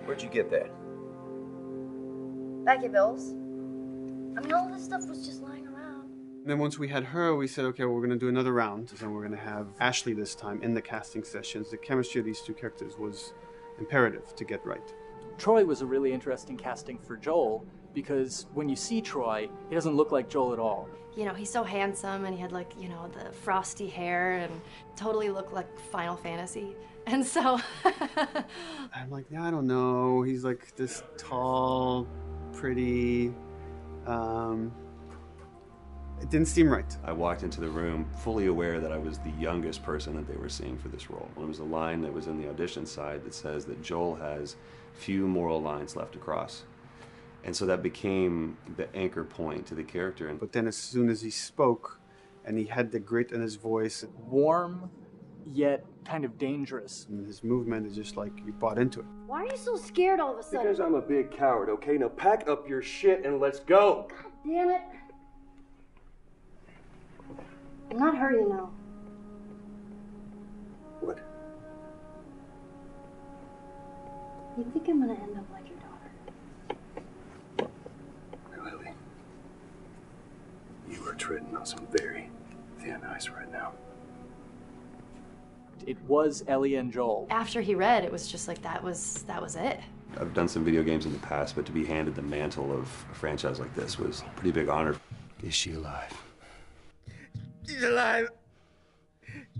Where'd you get that? Back at Bill's. I mean, all this stuff was just lying around. And then once we had her, we said, okay, well, we're going to do another round, and we're going to have Ashley this time in the casting sessions. The chemistry of these two characters was imperative to get right. Troy was a really interesting casting for Joel because when you see Troy, he doesn't look like Joel at all. You know, he's so handsome and he had like, you know, the frosty hair and totally looked like Final Fantasy. And so I'm like, yeah, I don't know. He's like this tall, pretty. It didn't seem right. I walked into the room fully aware that I was the youngest person that they were seeing for this role. There was a line that was in the audition side that says that Joel has few moral lines left to cross. And so that became the anchor point to the character. But then as soon as he spoke and he had the grit in his voice, warm, yet kind of dangerous. And his movement is just like you bought into it. Why are you so scared all of a sudden? Because I'm a big coward, okay? Now pack up your shit and let's go. God damn it. I'm not her, you know. What? You think I'm gonna end up like your daughter? Lily, you are treading on some very thin ice right now. It was Ellie and Joel. After he read, it was just like that was it. I've done some video games in the past, but to be handed the mantle of a franchise like this was a pretty big honor. Is she alive? She's alive.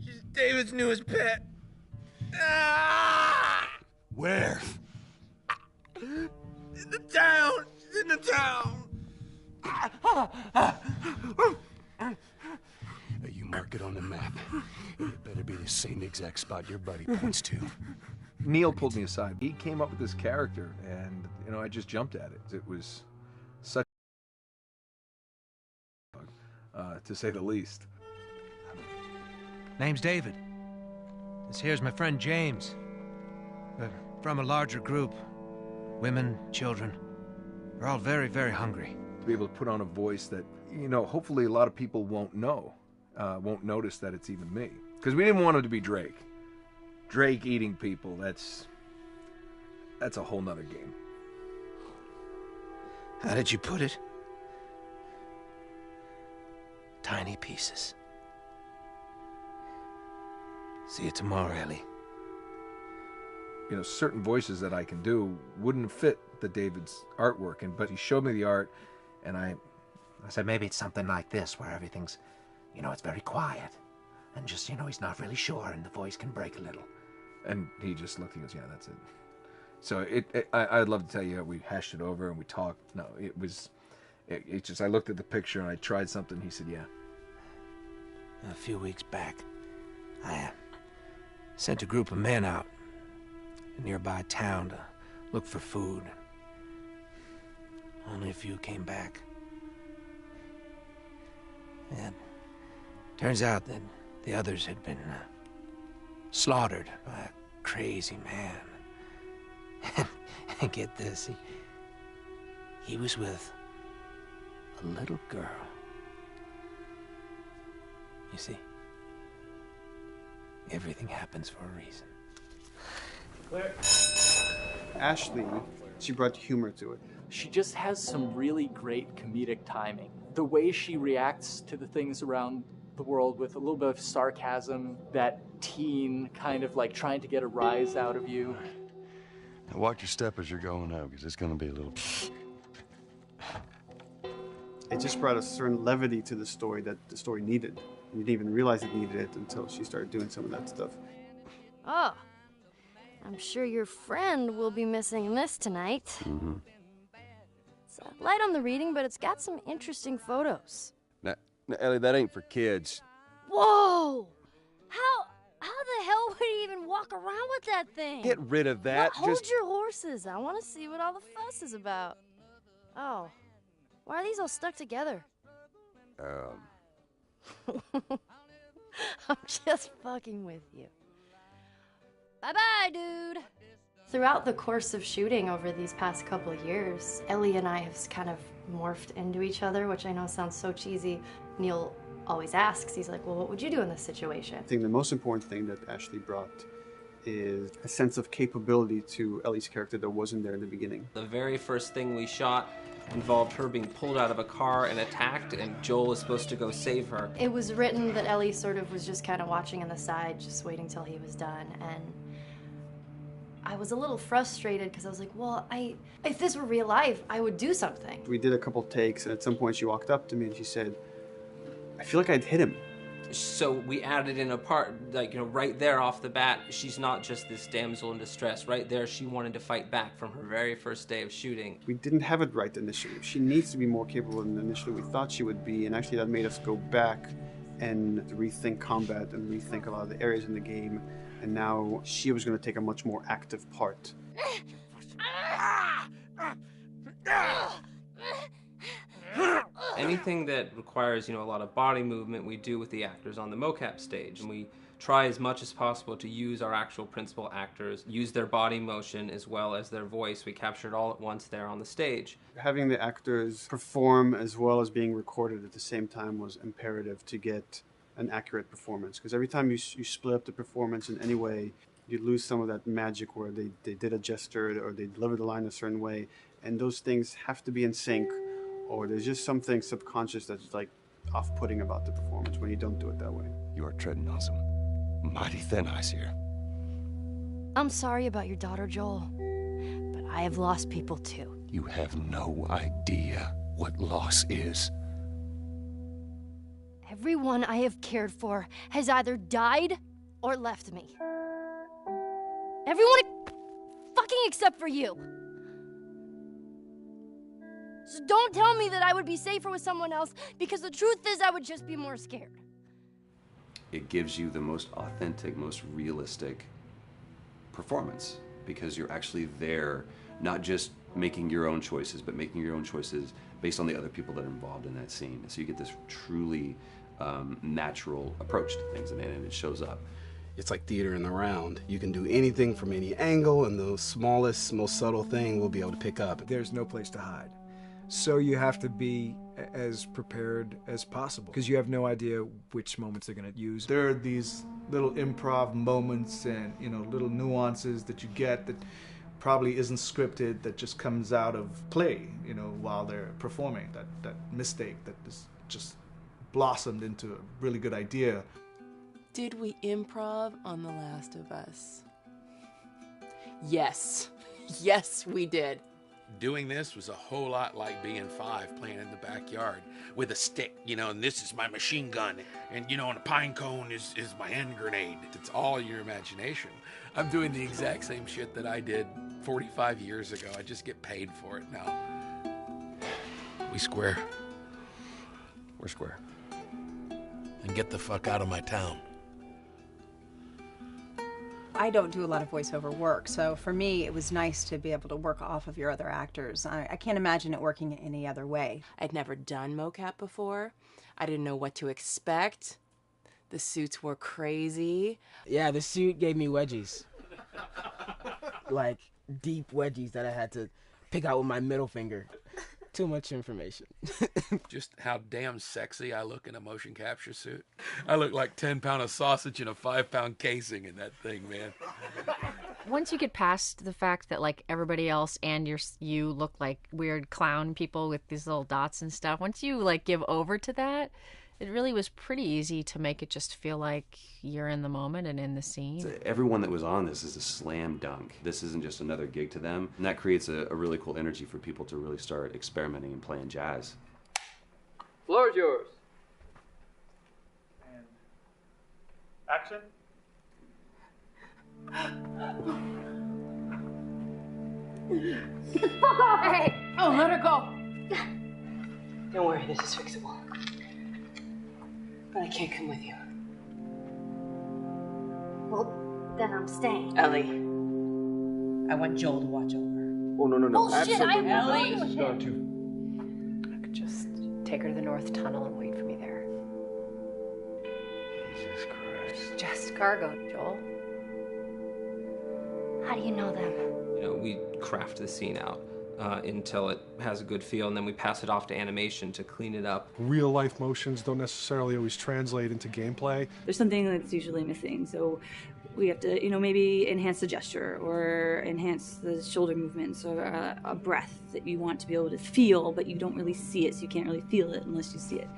She's David's newest pet. Ah! Where? In the town. She's in the town. You mark it on the map. It better be the same exact spot your buddy points to. Neil pulled me aside. He came up with this character, and I just jumped at it. It was such, to say the least. Name's David. This here's my friend James. We're from a larger group. Women, children. We're all very, very hungry. To be able to put on a voice that, hopefully a lot of people won't know, won't notice that it's even me. Because we didn't want it to be Drake. Drake eating people, that's a whole nother game. How did you put it? Tiny pieces. See you tomorrow, Ellie. Certain voices that I can do wouldn't fit the David's artwork, but he showed me the art, and I said maybe it's something like this, where everything's, it's very quiet. And just, he's not really sure, and the voice can break a little. And he just looked and goes, yeah, that's it. So I'd love to tell you we hashed it over and we talked. No, it just, I looked at the picture and I tried something. He said, yeah. A few weeks back, I sent a group of men out a nearby town to look for food. Only a few came back. And turns out that the others had been slaughtered by a crazy man. And get this, he was with a little girl. You see, everything happens for a reason. Ashley, she brought humor to it. She just has some really great comedic timing. The way she reacts to the things around the world with a little bit of sarcasm, that teen kind of like trying to get a rise out of you. Now watch your step as you're going out, because it's going to be a little... It just brought a certain levity to the story that the story needed. You didn't even realize it needed it until she started doing some of that stuff. Oh, I'm sure your friend will be missing this tonight. Mm-hmm. It's light on the reading, but it's got some interesting photos. Now, Ellie, that ain't for kids. Whoa! How the hell would he even walk around with that thing? Get rid of that. Hold your horses. I want to see what all the fuss is about. Oh, why are these all stuck together? I'm just fucking with you. Bye-bye, dude. Throughout the course of shooting over these past couple of years, Ellie and I have kind of morphed into each other, which I know sounds so cheesy. Neil always asks, he's like, well, what would you do in this situation? I think the most important thing that Ashley brought is a sense of capability to Ellie's character that wasn't there in the beginning. The very first thing we shot involved her being pulled out of a car and attacked, and Joel is supposed to go save her. It was written that Ellie sort of was just kind of watching on the side, just waiting till he was done, and I was a little frustrated because I was like, well, if this were real life, I would do something. We did a couple takes, and at some point she walked up to me and she said, I feel like I'd hit him. So we added in a part, right there off the bat, she's not just this damsel in distress. Right there, she wanted to fight back from her very first day of shooting. We didn't have it right initially. She needs to be more capable than initially we thought she would be, and actually that made us go back and rethink combat and rethink a lot of the areas in the game, and now she was going to take a much more active part. Anything that requires, a lot of body movement, we do with the actors on the mocap stage. And we try as much as possible to use our actual principal actors, use their body motion as well as their voice. We capture it all at once there on the stage. Having the actors perform as well as being recorded at the same time was imperative to get an accurate performance. Because every time you split up the performance in any way, you lose some of that magic where they did a gesture or they delivered the line a certain way. And those things have to be in sync, or there's just something subconscious that's like off-putting about the performance when you don't do it that way. You are treading on some Mighty thin ice here. I'm sorry about your daughter, Joel, but I have lost people too. You have no idea what loss is. Everyone I have cared for has either died or left me. Everyone fucking except for you. So don't tell me that I would be safer with someone else, because the truth is I would just be more scared. It gives you the most authentic, most realistic performance, because you're actually there, not just making your own choices, but making your own choices based on the other people that are involved in that scene. So you get this truly natural approach to things, and it shows up. It's like theater in the round. You can do anything from any angle, and the smallest, most subtle thing we'll be able to pick up. There's no place to hide. So you have to be as prepared as possible, because you have no idea which moments they're going to use. There are these little improv moments and, you know, little nuances that you get that probably isn't scripted, that just comes out of play, you know, while they're performing. That mistake that is just blossomed into a really good idea. Did we improv on The Last of Us? Yes. Yes, we did. Doing this was a whole lot like being 5 playing in the backyard with a stick, you know, and this is my machine gun, and, you know, and a pine cone is my hand grenade. It's all your imagination. I'm doing the exact same shit that I did 45 years ago. I just get paid for it now. We square. We're square. And get the fuck out of my town. I don't do a lot of voiceover work, so for me it was nice to be able to work off of your other actors. I can't imagine it working any other way. I'd never done mocap before. I didn't know what to expect. The suits were crazy. Yeah, the suit gave me wedgies. Like, deep wedgies that I had to pick out with my middle finger. Too much information. Just how damn sexy I look in a motion capture suit. I look like 10-pound of sausage in a 5-pound casing in that thing, man. Once you get past the fact that like everybody else and you look like weird clown people with these little dots and stuff, once you like give over to that, it really was pretty easy to make it just feel like you're in the moment and in the scene. Everyone that was on this is a slam dunk. This isn't just another gig to them. And that creates a really cool energy for people to really start experimenting and playing jazz. Floor is yours. And action. Get the fuck off! Hey! Oh, let her go! Don't worry, this is fixable. But I can't come with you. Well, then I'm staying. Ellie, I want Joel to watch over. Oh, no. Bullshit, I'm not Ellie. going with him. I could just take her to the North Tunnel and wait for me there. Jesus Christ. Just cargo, Joel. How do you know them? You know, we craft the scene out until it has a good feel, and then we pass it off to animation to clean it up. Real life motions don't necessarily always translate into gameplay. There's something that's usually missing, so we have to, you know, maybe enhance the gesture or enhance the shoulder movements or a breath that you want to be able to feel, but you don't really see it, so you can't really feel it unless you see it.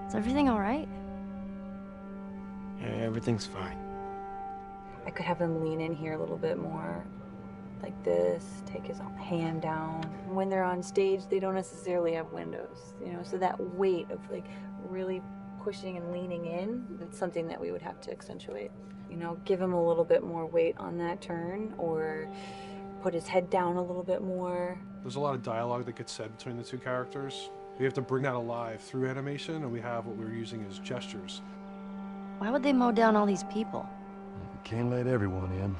Is everything all right? Yeah, everything's fine. I could have him lean in here a little bit more, like this, take his hand down. When they're on stage, they don't necessarily have windows, you know, so that weight of like really pushing and leaning in, it's something that we would have to accentuate. You know, give him a little bit more weight on that turn, or put his head down a little bit more. There's a lot of dialogue that gets said between the two characters. We have to bring that alive through animation, and we have what we're using as gestures. Why would they mow down all these people? Can't let everyone in.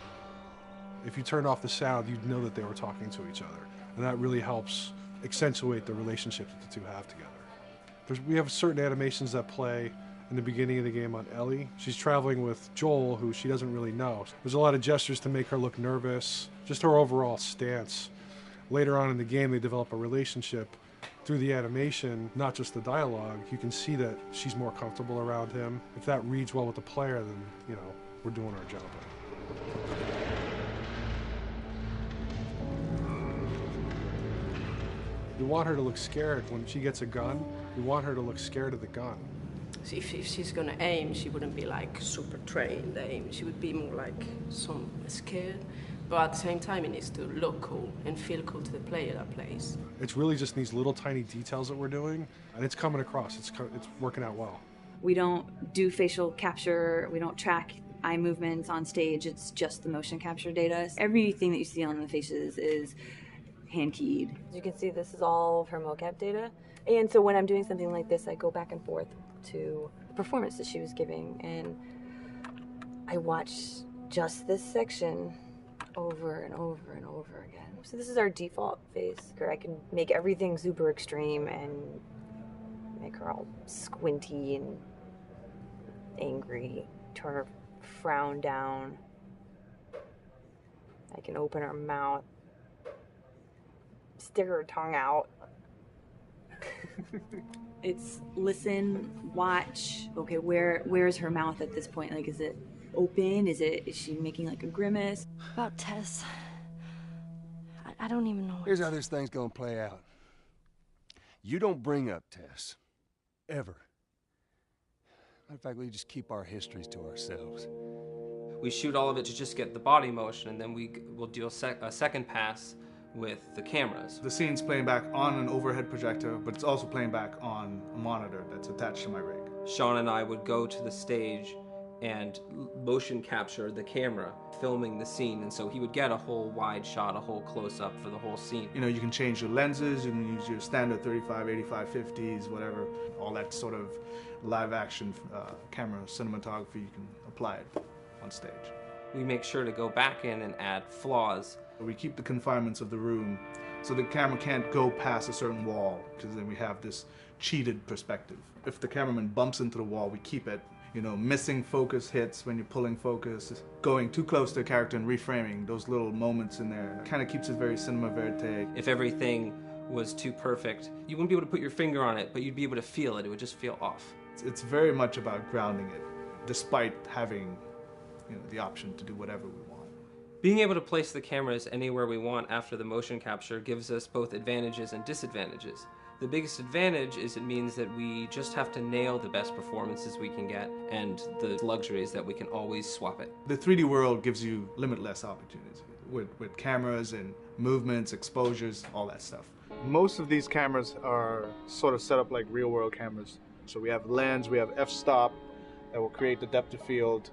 If you turned off the sound, you'd know that they were talking to each other. And that really helps accentuate the relationship that the two have together. We have certain animations that play in the beginning of the game on Ellie. She's traveling with Joel, who she doesn't really know. There's a lot of gestures to make her look nervous, just her overall stance. Later on in the game, they develop a relationship through the animation, not just the dialogue. You can see that she's more comfortable around him. If that reads well with the player, then, you know, we're doing our job. We want her to look scared when she gets a gun. We want her to look scared of the gun. So if she's gonna aim, she wouldn't be like super trained aim. She would be more like some scared. But at the same time, it needs to look cool and feel cool to the player that plays. It's really just these little tiny details that we're doing, and it's coming across. It's working out well. We don't do facial capture. We don't track eye movements on stage. It's just the motion capture data. Everything that you see on the faces is hand-keyed. As you can see, this is all of her mocap data. And so when I'm doing something like this, I go back and forth to the performance that she was giving, and I watch just this section over and over and over again. So this is our default face, where I can make everything super extreme and make her all squinty and angry, turn her frown down. I can open her mouth, stick her tongue out. It's listen, watch. Okay, where's her mouth at this point? Like, is it open? Is she making like a grimace? About Tess. I don't even know. Here's how this thing's gonna play out. You don't bring up Tess. Ever. Matter of fact, we just keep our histories to ourselves. We shoot all of it to just get the body motion, and then we'll do a second pass with the cameras. The scene's playing back on an overhead projector, but it's also playing back on a monitor that's attached to my rig. Sean and I would go to the stage and motion capture the camera, filming the scene, and so he would get a whole wide shot, a whole close-up for the whole scene. You know, you can change your lenses, you can use your standard 35, 85, 50s, whatever. All that sort of live-action camera cinematography, you can apply it on stage. We make sure to go back in and add flaws. We keep the confinements of the room, so the camera can't go past a certain wall, because then we have this cheated perspective. If the cameraman bumps into the wall, we keep it. You know, missing focus hits when you're pulling focus, going too close to a character and reframing, those little moments in there, kind of keeps it very cinema verite. If everything was too perfect, you wouldn't be able to put your finger on it, but you'd be able to feel it. It would just feel off. It's very much about grounding it, despite having, you know, the option to do whatever we want. Being able to place the cameras anywhere we want after the motion capture gives us both advantages and disadvantages. The biggest advantage is it means that we just have to nail the best performances we can get, and the luxury is that we can always swap it. The 3D world gives you limitless opportunities with cameras and movements, exposures, all that stuff. Most of these cameras are sort of set up like real world cameras. So we have lens, we have f-stop that will create the depth of field.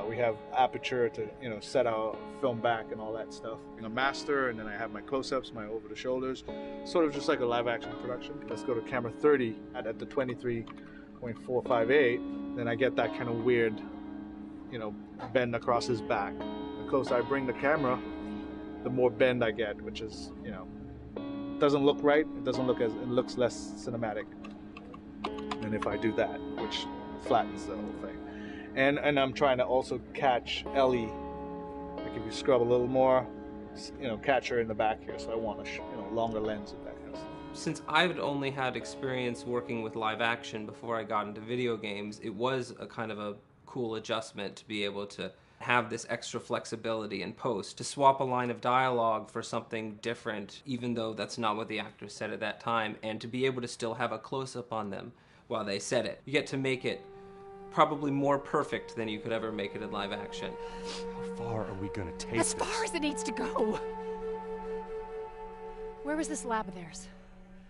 We have aperture to, you know, set our film back and all that stuff. A master, and then I have my close-ups, my over-the-shoulders, sort of just like a live-action production. Let's go to camera 30 at the 23.458. Then I get that kind of weird, you know, bend across his back. The closer I bring the camera, the more bend I get, which is, you know, doesn't look right. It doesn't look it looks less cinematic than if I do that, which flattens the whole thing. And I'm trying to also catch Ellie. Like if you scrub a little more, you know, catch her in the back here. So I want a longer lens and that kind of stuff. Since I've only had experience working with live action before I got into video games, it was a kind of a cool adjustment to be able to have this extra flexibility in post, to swap a line of dialogue for something different, even though that's not what the actor said at that time, and to be able to still have a close-up on them while they said it. You get to make it probably more perfect than you could ever make it in live action. How far are we gonna take As far as it needs to go. Where was this lab of theirs?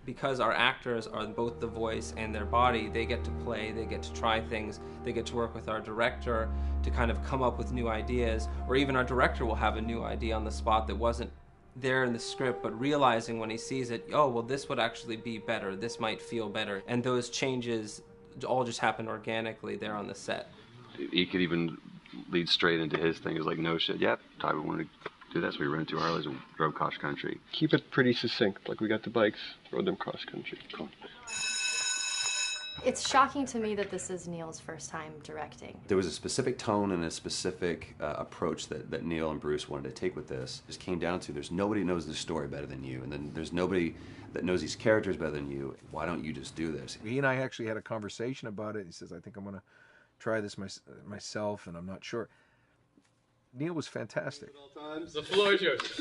Because our actors are both the voice and their body, they get to play, they get to try things, they get to work with our director to kind of come up with new ideas, or even our director will have a new idea on the spot that wasn't there in the script, but realizing when he sees it, oh, well, this would actually be better, this might feel better. And those changes all just happen organically there on the set. He could even lead straight into his thing. It's like, no shit, yep, Ty, we wanted to do that, so we rented 2 Harleys and drove cross country. Keep it pretty succinct, like we got the bikes, rode them cross country. Cool. It's shocking to me that this is Neil's first time directing. There was a specific tone and a specific approach that Neil and Bruce wanted to take with this. It just came down to there's nobody who knows this story better than you, and then there's nobody that knows these characters better than you. Why don't you just do this? He and I actually had a conversation about it. He says, I think I'm going to try this myself, and I'm not sure. Neil was fantastic. The floor is yours.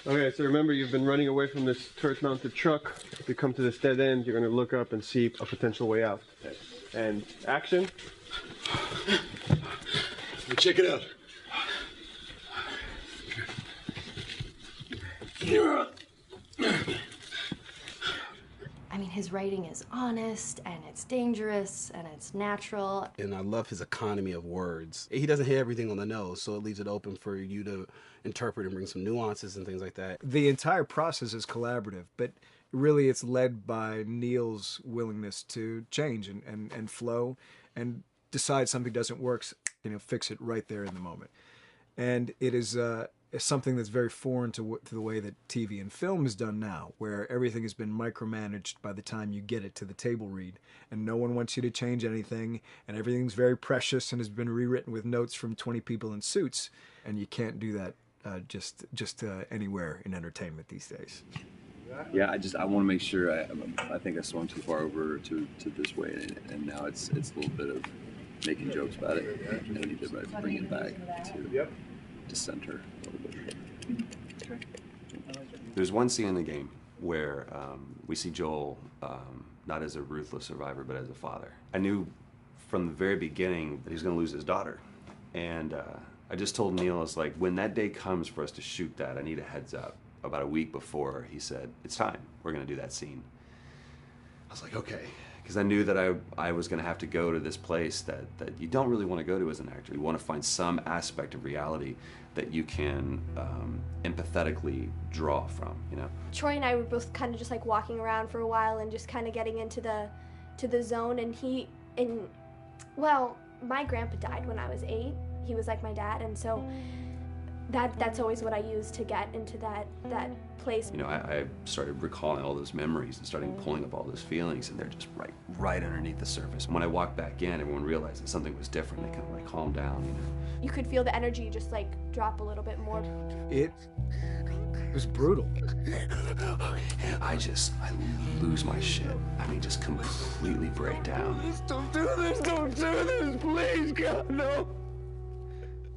Okay, so remember, you've been running away from this turret-mounted truck. If you come to this dead end, you're going to look up and see a potential way out. And action. Check it out. I mean, his writing is honest, and it's dangerous, and it's natural. And I love his economy of words. He doesn't hit everything on the nose, so it leaves it open for you to interpret and bring some nuances and things like that. The entire process is collaborative, but really it's led by Neil's willingness to change and flow and decide something doesn't work, fix it right there in the moment. And it is something that's very foreign to the way that TV and film is done now, where everything has been micromanaged by the time you get it to the table read, and no one wants you to change anything, and everything's very precious and has been rewritten with notes from 20 people in suits, and you can't do that just anywhere in entertainment these days. Yeah, I want to make sure. I think I swung too far over to this way, and now it's a little bit of making jokes about it, and I need to bring it back to center a little bit. There's one scene in the game where we see Joel not as a ruthless survivor, but as a father. I knew from the very beginning that he was going to lose his daughter, and I just told Neil, I was like, when that day comes for us to shoot that, I need a heads up. About a week before, he said, it's time, we're going to do that scene. I was like, okay, because I knew that I was going to have to go to this place that you don't really want to go to as an actor. You want to find some aspect of reality that you can empathetically draw from, Troy and I were both kind of just like walking around for a while and just kind of getting into the zone, and well, my grandpa died when I was 8. He was like my dad, and so that's always what I use to get into that place. I started recalling all those memories and starting pulling up all those feelings, and they're just right underneath the surface. When I walked back in, everyone realized that something was different. They kind of like calmed down, You could feel the energy just like drop a little bit more. It was brutal. I lose my shit. I mean, just completely break down. Don't do this, please, God, no.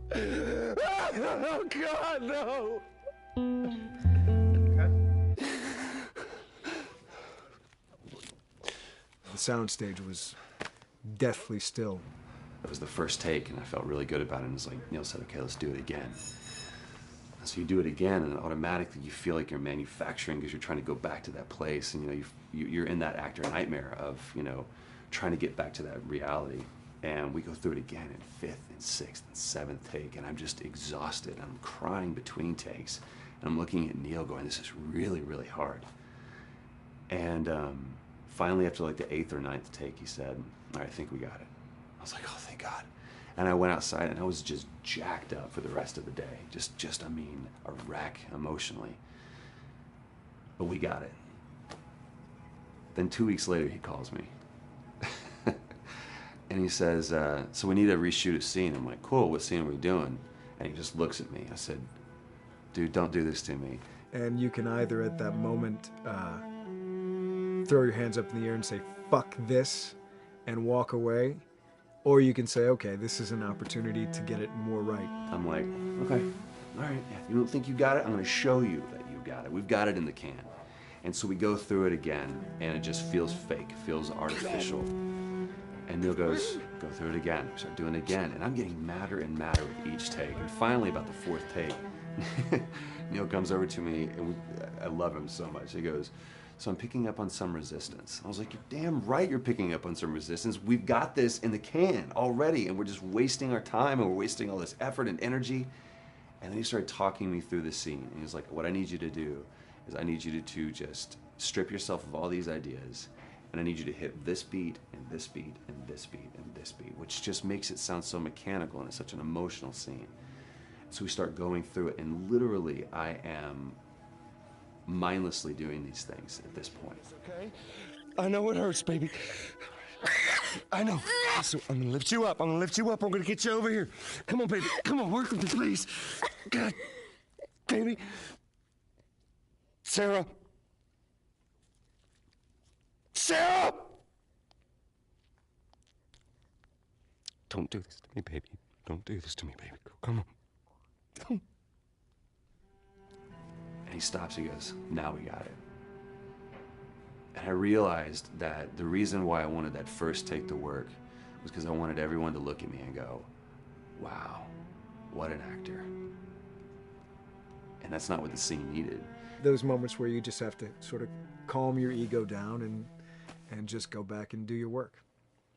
Oh, God, no! The soundstage was deathly still. It was the first take, and I felt really good about it. And it was like, Neil said, okay, let's do it again. So you do it again, and automatically you feel like you're manufacturing because you're trying to go back to that place, and you're in that actor nightmare of trying to get back to that reality. And we go through it again in 5th and 6th and 7th take, and I'm just exhausted. I'm crying between takes, and I'm looking at Neil going, this is really, really hard. And finally, after like the 8th or 9th take, he said, all right, I think we got it. I was like, oh, thank God. And I went outside, and I was just jacked up for the rest of the day. Just I mean, a wreck emotionally. But we got it. Then 2 weeks later, he calls me. And he says, so we need to reshoot a scene. I'm like, cool, what scene are we doing? And he just looks at me. I said, dude, don't do this to me. And you can either at that moment throw your hands up in the air and say, fuck this, and walk away. Or you can say, okay, this is an opportunity to get it more right. I'm like, okay, all right. If you don't think you got it, I'm going to show you that you got it. We've got it in the can. And so we go through it again, and it just feels fake, feels artificial. And Neil goes, go through it again. We start doing it again. And I'm getting madder and madder with each take. And finally, about the 4th take, Neil comes over to me, and I love him so much. He goes, so I'm picking up on some resistance. I was like, you're damn right you're picking up on some resistance. We've got this in the can already, and we're just wasting our time, and we're wasting all this effort and energy. And then he started talking me through the scene. And he was like, what I need you to do is I need you to just strip yourself of all these ideas, and I need you to hit this beat, and this beat, and this beat, and this beat, which just makes it sound so mechanical, and it's such an emotional scene. So we start going through it, and literally I am mindlessly doing these things at this point. Okay? I know it hurts, baby. I know. So I'm gonna lift you up. I'm gonna get you over here. Come on, baby. Come on, work with me, please. God, baby. Sarah. Sarah! Don't do this to me, baby. Don't do this to me, baby. Come on. And he stops, he goes, now we got it. And I realized that the reason why I wanted that first take to work was because I wanted everyone to look at me and go, wow, what an actor. And that's not what the scene needed. Those moments where you just have to sort of calm your ego down and just go back and do your work.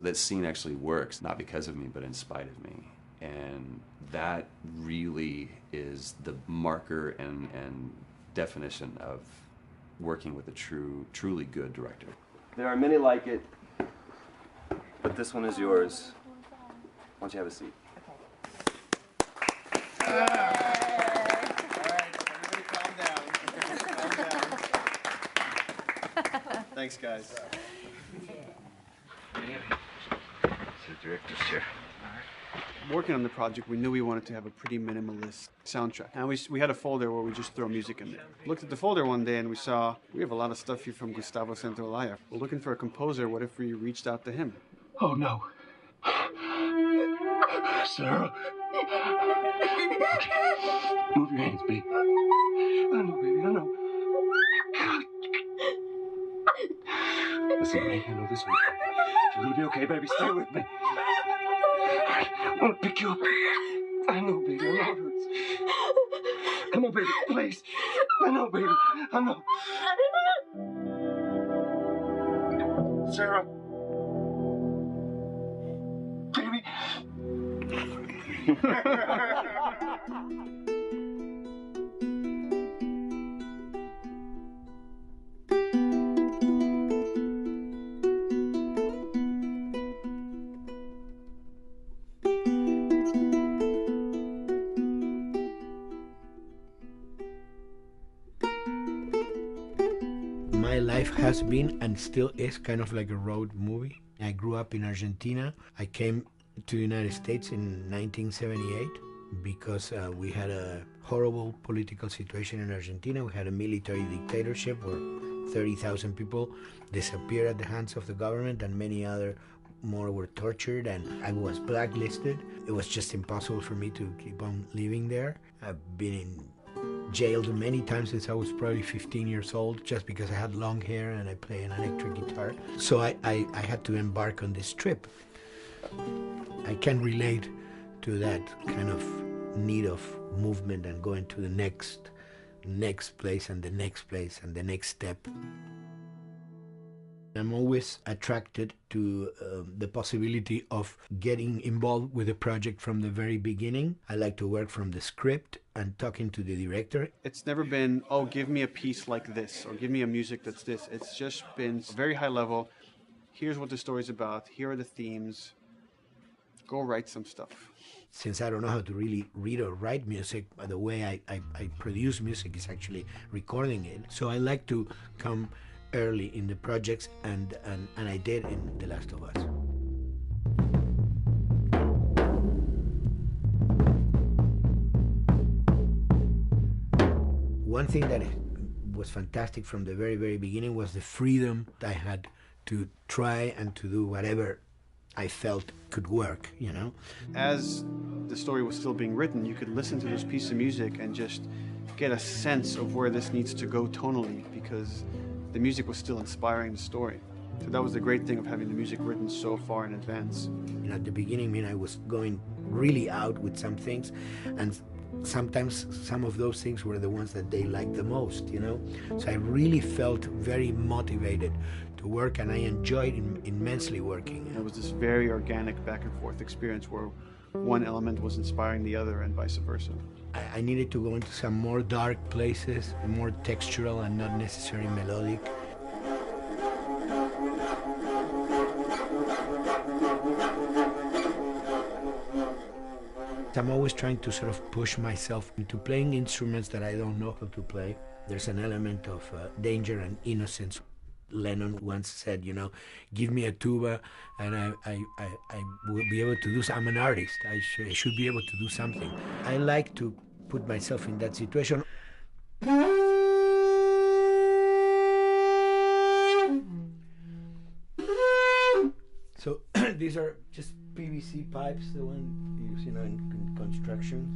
That scene actually works, not because of me, but in spite of me. And that really is the marker and definition of working with a truly good director. There are many like it, but this one is yours. Why don't you have a seat? Thanks, guys. The director's chair. Working on the project, we knew we wanted to have a pretty minimalist soundtrack. And we had a folder where we just throw music in there. Looked at the folder one day and we saw, we have a lot of stuff here from Gustavo Santaolalla. We're looking for a composer. What if we reached out to him? Oh, no. Sarah. Move your hands, baby. I know, baby, I know. Listen, baby, I know this one. You're gonna be okay, baby. Stay with me. I want to pick you up. I know, baby. I know it hurts. Come on, baby, please. I know, baby. I know. Sarah. Baby. My life has been and still is kind of like a road movie. I grew up in Argentina. I came to the United States in 1978 because we had a horrible political situation in Argentina. We had a military dictatorship where 30,000 people disappeared at the hands of the government and many other more were tortured, and I was blacklisted. It was just impossible for me to keep on living there. I've been in jailed many times since I was probably 15 years old just because I had long hair and I play an electric guitar. So I had to embark on this trip. I can relate to that kind of need of movement and going to the next place and the next place and the next step. I'm always attracted to the possibility of getting involved with a project from the very beginning. I like to work from the script and talking to the director. It's never been, oh, give me a piece like this or give me a music that's this. It's just been very high level. Here's what the story's about. Here are the themes. Go write some stuff. Since I don't know how to really read or write music, the way I produce music is actually recording it. So I like to come early in the projects, and I did in The Last of Us. One thing that was fantastic from the very, very beginning was the freedom I had to try and to do whatever I felt could work, you know? As the story was still being written, you could listen to this piece of music and just get a sense of where this needs to go tonally, because the music was still inspiring the story. So that was the great thing of having the music written so far in advance. You know, at the beginning, I was going really out with some things, and sometimes some of those things were the ones that they liked the most, you know? So I really felt very motivated to work, and I enjoyed immensely working. It was this very organic back and forth experience where one element was inspiring the other and vice versa. I needed to go into some more dark places, more textural and not necessarily melodic. I'm always trying to sort of push myself into playing instruments that I don't know how to play. There's an element of danger and innocence. Lennon once said, you know, give me a tuba and I will be able to do something. I'm an artist. I should be able to do something. I like to put myself in that situation. So these are just PVC pipes, the one you use, you know, in construction.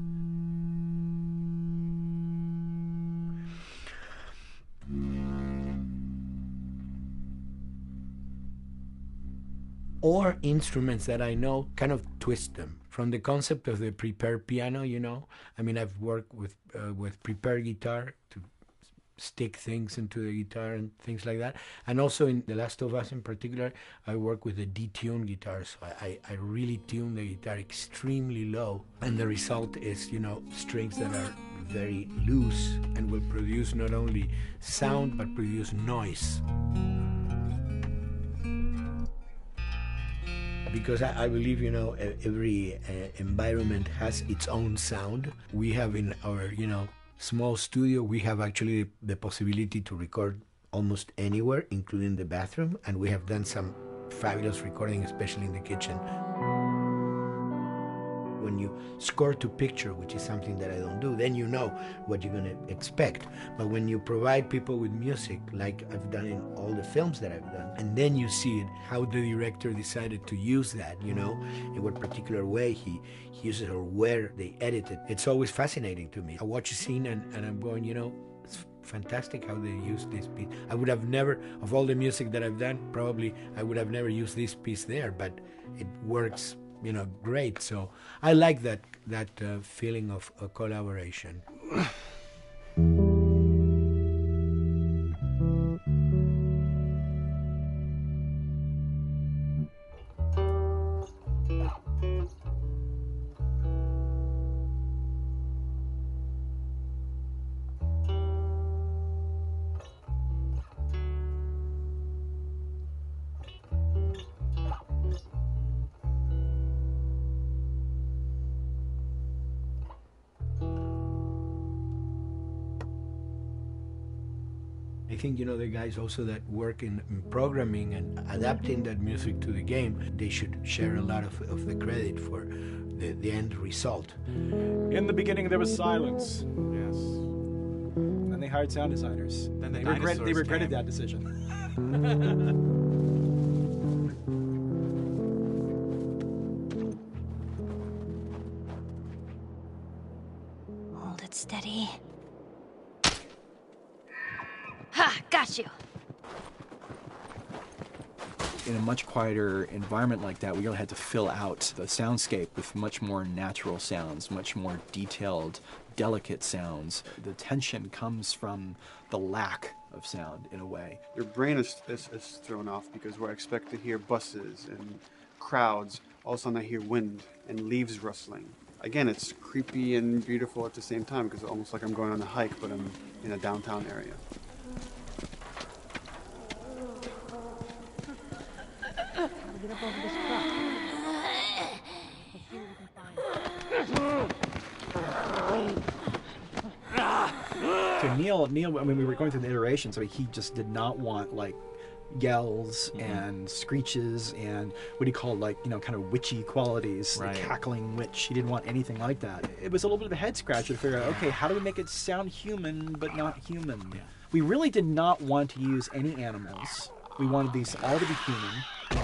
Or instruments that I know, kind of twist them. From the concept of the prepared piano, you know, I mean, I've worked with prepared guitar to stick things into the guitar and things like that. And also in The Last of Us in particular, I work with a detuned guitar. So I really tune the guitar extremely low. And the result is, you know, strings that are very loose and will produce not only sound, but produce noise. Because I believe, you know, every environment has its own sound. We have in our, you know, small studio, we have actually the possibility to record almost anywhere, including the bathroom, and we have done some fabulous recording, especially in the kitchen. When you score to picture, which is something that I don't do, then you know what you're going to expect. But when you provide people with music, like I've done in all the films that I've done, and then you see it, how the director decided to use that, you know, in what particular way he uses it or where they edit it. It's always fascinating to me. I watch a scene and I'm going, you know, it's fantastic how they use this piece. I would have never, of all the music that I've done, probably I would have never used this piece there, but it works, you know, great. So I like that feeling of collaboration. I think, you know, the guys also that work in programming and adapting that music to the game, they should share a lot of the credit for the end result. In the beginning, there was silence. Yes. Then they hired sound designers. Then they regretted that decision. Hold it steady. Ha! Got you! In a much quieter environment like that, we really had to fill out the soundscape with much more natural sounds, much more detailed, delicate sounds. The tension comes from the lack of sound, in a way. Your brain is thrown off because we're expected to hear buses and crowds. All of a sudden I hear wind and leaves rustling. Again, it's creepy and beautiful at the same time because it's almost like I'm going on a hike, but I'm in a downtown area. Get up over this truck. So Neil, I mean, we were going through the iterations, so he just did not want, like, yells and screeches and what he called, like, you know, kind of witchy qualities, like cackling witch. He didn't want anything like that. It was a little bit of a head scratcher to figure out, okay, how do we make it sound human but not human? Yeah. We really did not want to use any animals. We wanted these all to be human.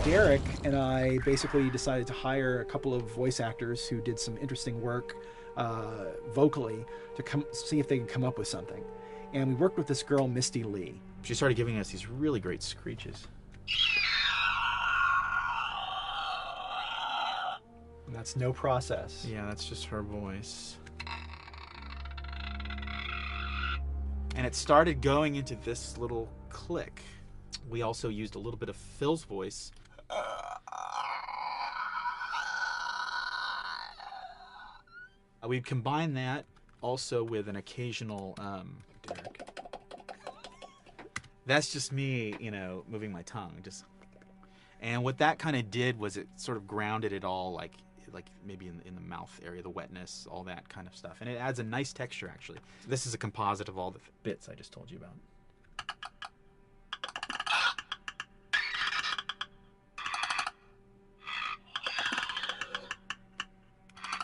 Derek and I basically decided to hire a couple of voice actors who did some interesting work vocally to see if they could come up with something. And we worked with this girl, Misty Lee. She started giving us these really great screeches. And that's no process. Yeah, that's just her voice. And it started going into this little click. We also used a little bit of Phil's voice. We'd combine that also with an occasional Derek. That's just me, you know, moving my tongue. And what that kind of did was it sort of grounded it all, like maybe in the mouth area, the wetness, all that kind of stuff. And it adds a nice texture, actually. This is a composite of all the bits I just told you about.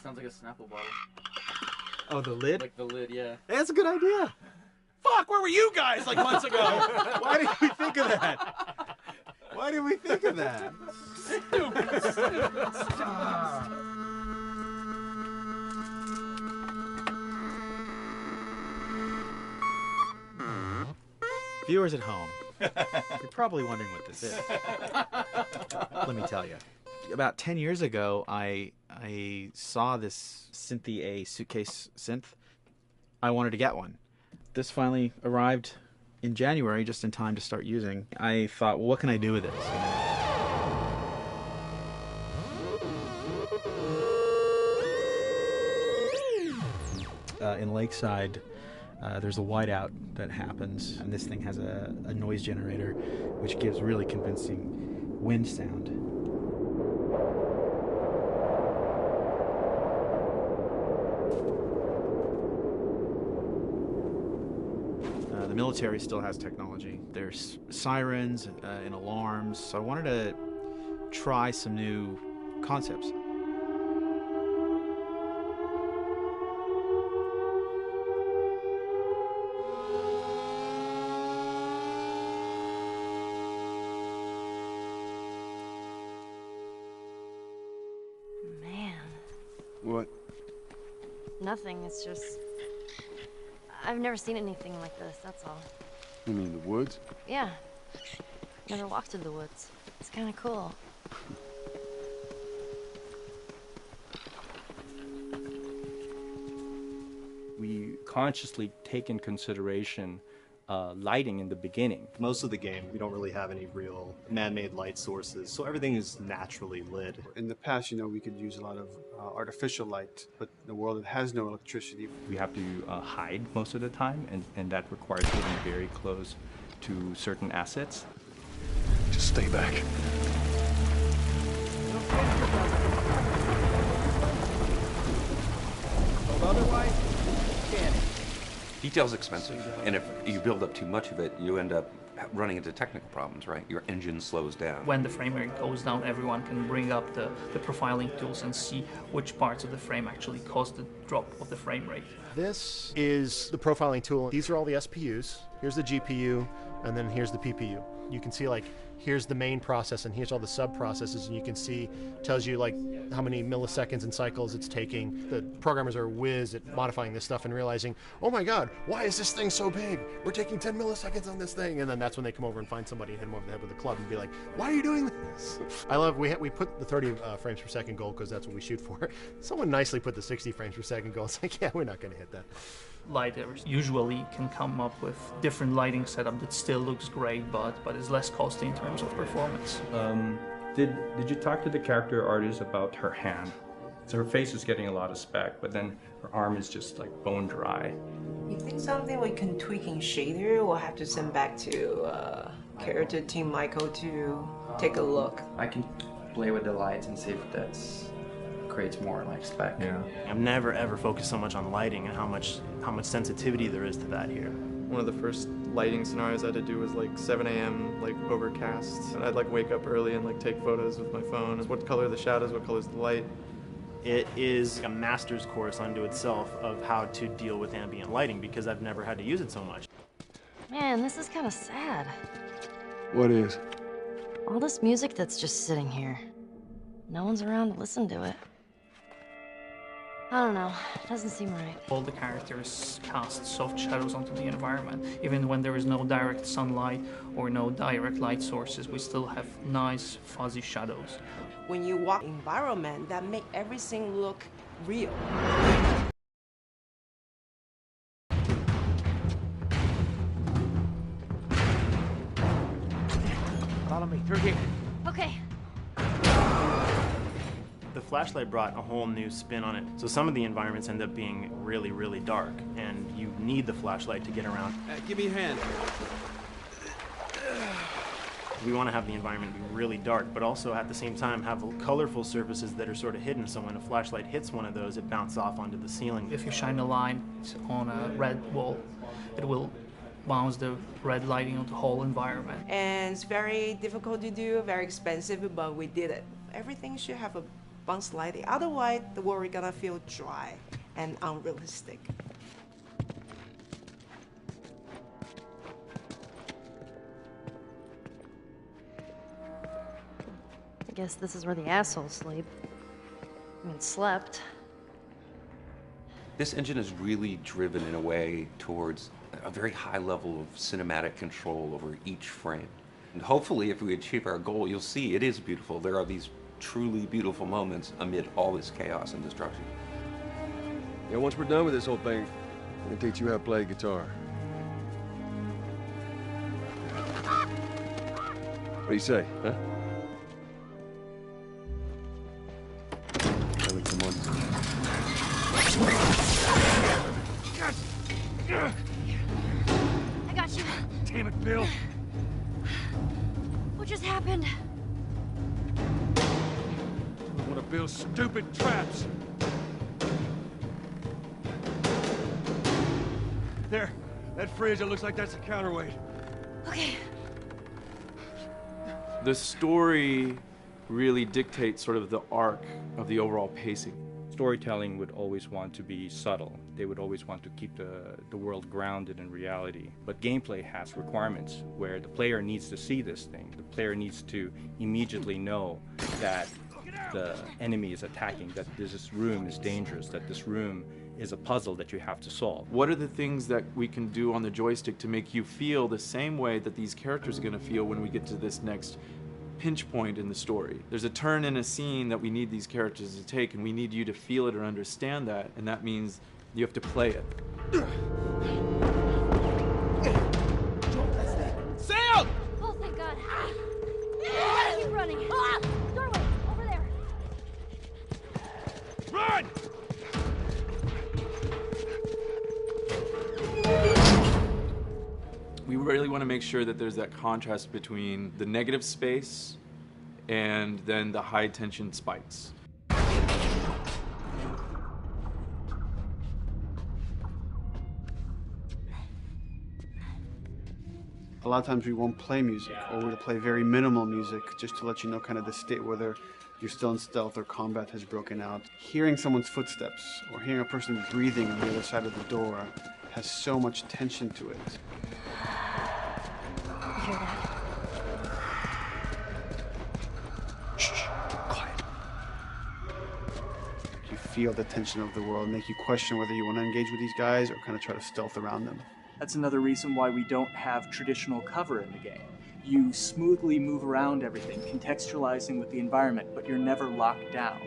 Sounds like a Snapple bottle. Oh, the lid? Like the lid, yeah. That's a good idea. Fuck, where were you guys like months ago? Why did we think of that? Why did we think of that? Stupid. Viewers at home, you're probably wondering what this is. Let me tell you. About 10 years ago, I saw this Synthi A suitcase synth. I wanted to get one. This finally arrived in January, just in time to start using. I thought, well, what can I do with this? In Lakeside, there's a whiteout that happens, and this thing has a noise generator, which gives really convincing wind sound. The military still has technology. There's sirens and alarms, so I wanted to try some new concepts. What? Nothing, it's just... I've never seen anything like this, that's all. You mean the woods? Yeah. Never walked through the woods. It's kind of cool. We consciously take in consideration lighting in the beginning. Most of the game, we don't really have any real man-made light sources, so everything is naturally lit. In the past, you know, we could use a lot of artificial light, but in a world that has no electricity, We have to hide most of the time, and that requires getting very close to certain assets. Just stay back. Otherwise, can't. Detail's expensive, and if you build up too much of it, you end up running into technical problems, right? Your engine slows down. When the frame rate goes down, everyone can bring up the profiling tools and see which parts of the frame actually cause the drop of the frame rate. This is the profiling tool. These are all the SPUs. Here's the GPU, and then here's the PPU. You can see, like, here's the main process, and here's all the sub-processes, and you can see, tells you, like, how many milliseconds and cycles it's taking. The programmers are whiz at modifying this stuff and realizing, oh my god, why is this thing so big? We're taking 10 milliseconds on this thing. And then that's when they come over and find somebody and hit them over the head with a club and be like, why are you doing this? I love, we put the 30 frames per second goal because that's what we shoot for. Someone nicely put the 60 frames per second goal. It's like, yeah, we're not going to hit that. Lighters usually can come up with different lighting setup that still looks great, but is less costly in terms of performance. Did you talk to the character artist about her hand? So her face is getting a lot of spec, but then her arm is just like bone dry. You think something we can tweak in shader? We'll have to send back to character team Michael to take a look. I can play with the lights and see if that's creates more like spec. Yeah. I've never ever focused so much on lighting and how much sensitivity there is to that here. One of the first lighting scenarios I had to do was like 7 a.m. like overcast, and I'd like wake up early and like take photos with my phone. What color are the shadows? What color is the light? It is a master's course unto itself of how to deal with ambient lighting because I've never had to use it so much. Man, this is kind of sad. What is? All this music that's just sitting here. No one's around to listen to it. I don't know, it doesn't seem right. All the characters cast soft shadows onto the environment. Even when there is no direct sunlight or no direct light sources, we still have nice fuzzy shadows. When you walk environment, that make everything look real. Follow me, through here. Okay. The flashlight brought a whole new spin on it. So some of the environments end up being really, really dark, and you need the flashlight to get around. Give me your hand. We want to have the environment be really dark, but also at the same time have colorful surfaces that are sort of hidden, so when a flashlight hits one of those, it bounces off onto the ceiling. If you shine a line on a red wall, it will bounce the red lighting on the whole environment. And it's very difficult to do, very expensive, but we did it. Everything should have a bounce lighting. Otherwise, the world is gonna feel dry and unrealistic. I guess this is where the assholes sleep. I mean, slept. This engine is really driven in a way towards a very high level of cinematic control over each frame. And hopefully, if we achieve our goal, you'll see it is beautiful. There are these truly beautiful moments amid all this chaos and destruction. Yeah, once we're done with this whole thing, I'm gonna teach you how to play guitar. What do you say, huh? Come on. I got you. Damn it, Bill. What just happened? One of Bill's stupid traps. There, that fridge, it looks like that's a counterweight. Okay. The story really dictates sort of the arc of the overall pacing. Storytelling would always want to be subtle. They would always want to keep the world grounded in reality. But gameplay has requirements where the player needs to see this thing. The player needs to immediately know that the enemy is attacking, that this room is dangerous, that this room is a puzzle that you have to solve. What are the things that we can do on the joystick to make you feel the same way that these characters are going to feel when we get to this next pinch point in the story? There's a turn in a scene that we need these characters to take, and we need you to feel it or understand that, and that means you have to play it. Sam! Oh, thank God. Gotta keep running. Doorway, over there. Run! We really want to make sure that there's that contrast between the negative space and then the high tension spikes. A lot of times we won't play music, or we'll play very minimal music just to let you know kind of the state, whether you're still in stealth or combat has broken out. Hearing someone's footsteps or hearing a person breathing on the other side of the door has so much tension to it. You hear that? Shh, quiet. You feel the tension of the world, make you question whether you want to engage with these guys or kind of try to stealth around them. That's another reason why we don't have traditional cover in the game. You smoothly move around everything, contextualizing with the environment, but you're never locked down.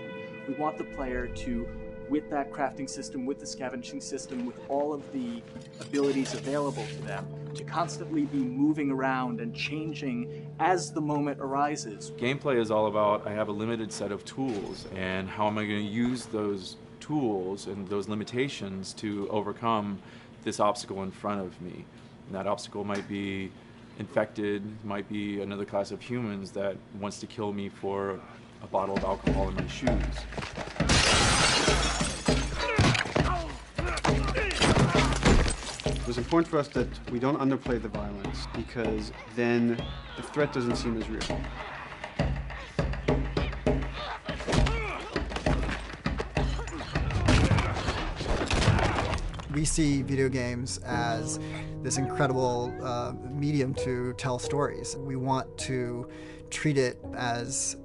We want the player to, with that crafting system, with the scavenging system, with all of the abilities available to them, to constantly be moving around and changing as the moment arises. Gameplay is all about, I have a limited set of tools, and how am I going to use those tools and those limitations to overcome this obstacle in front of me. And that obstacle might be infected, might be another class of humans that wants to kill me for a bottle of alcohol in my shoes. It was important for us that we don't underplay the violence, because then the threat doesn't seem as real. We see video games as this incredible medium to tell stories. We want to treat it as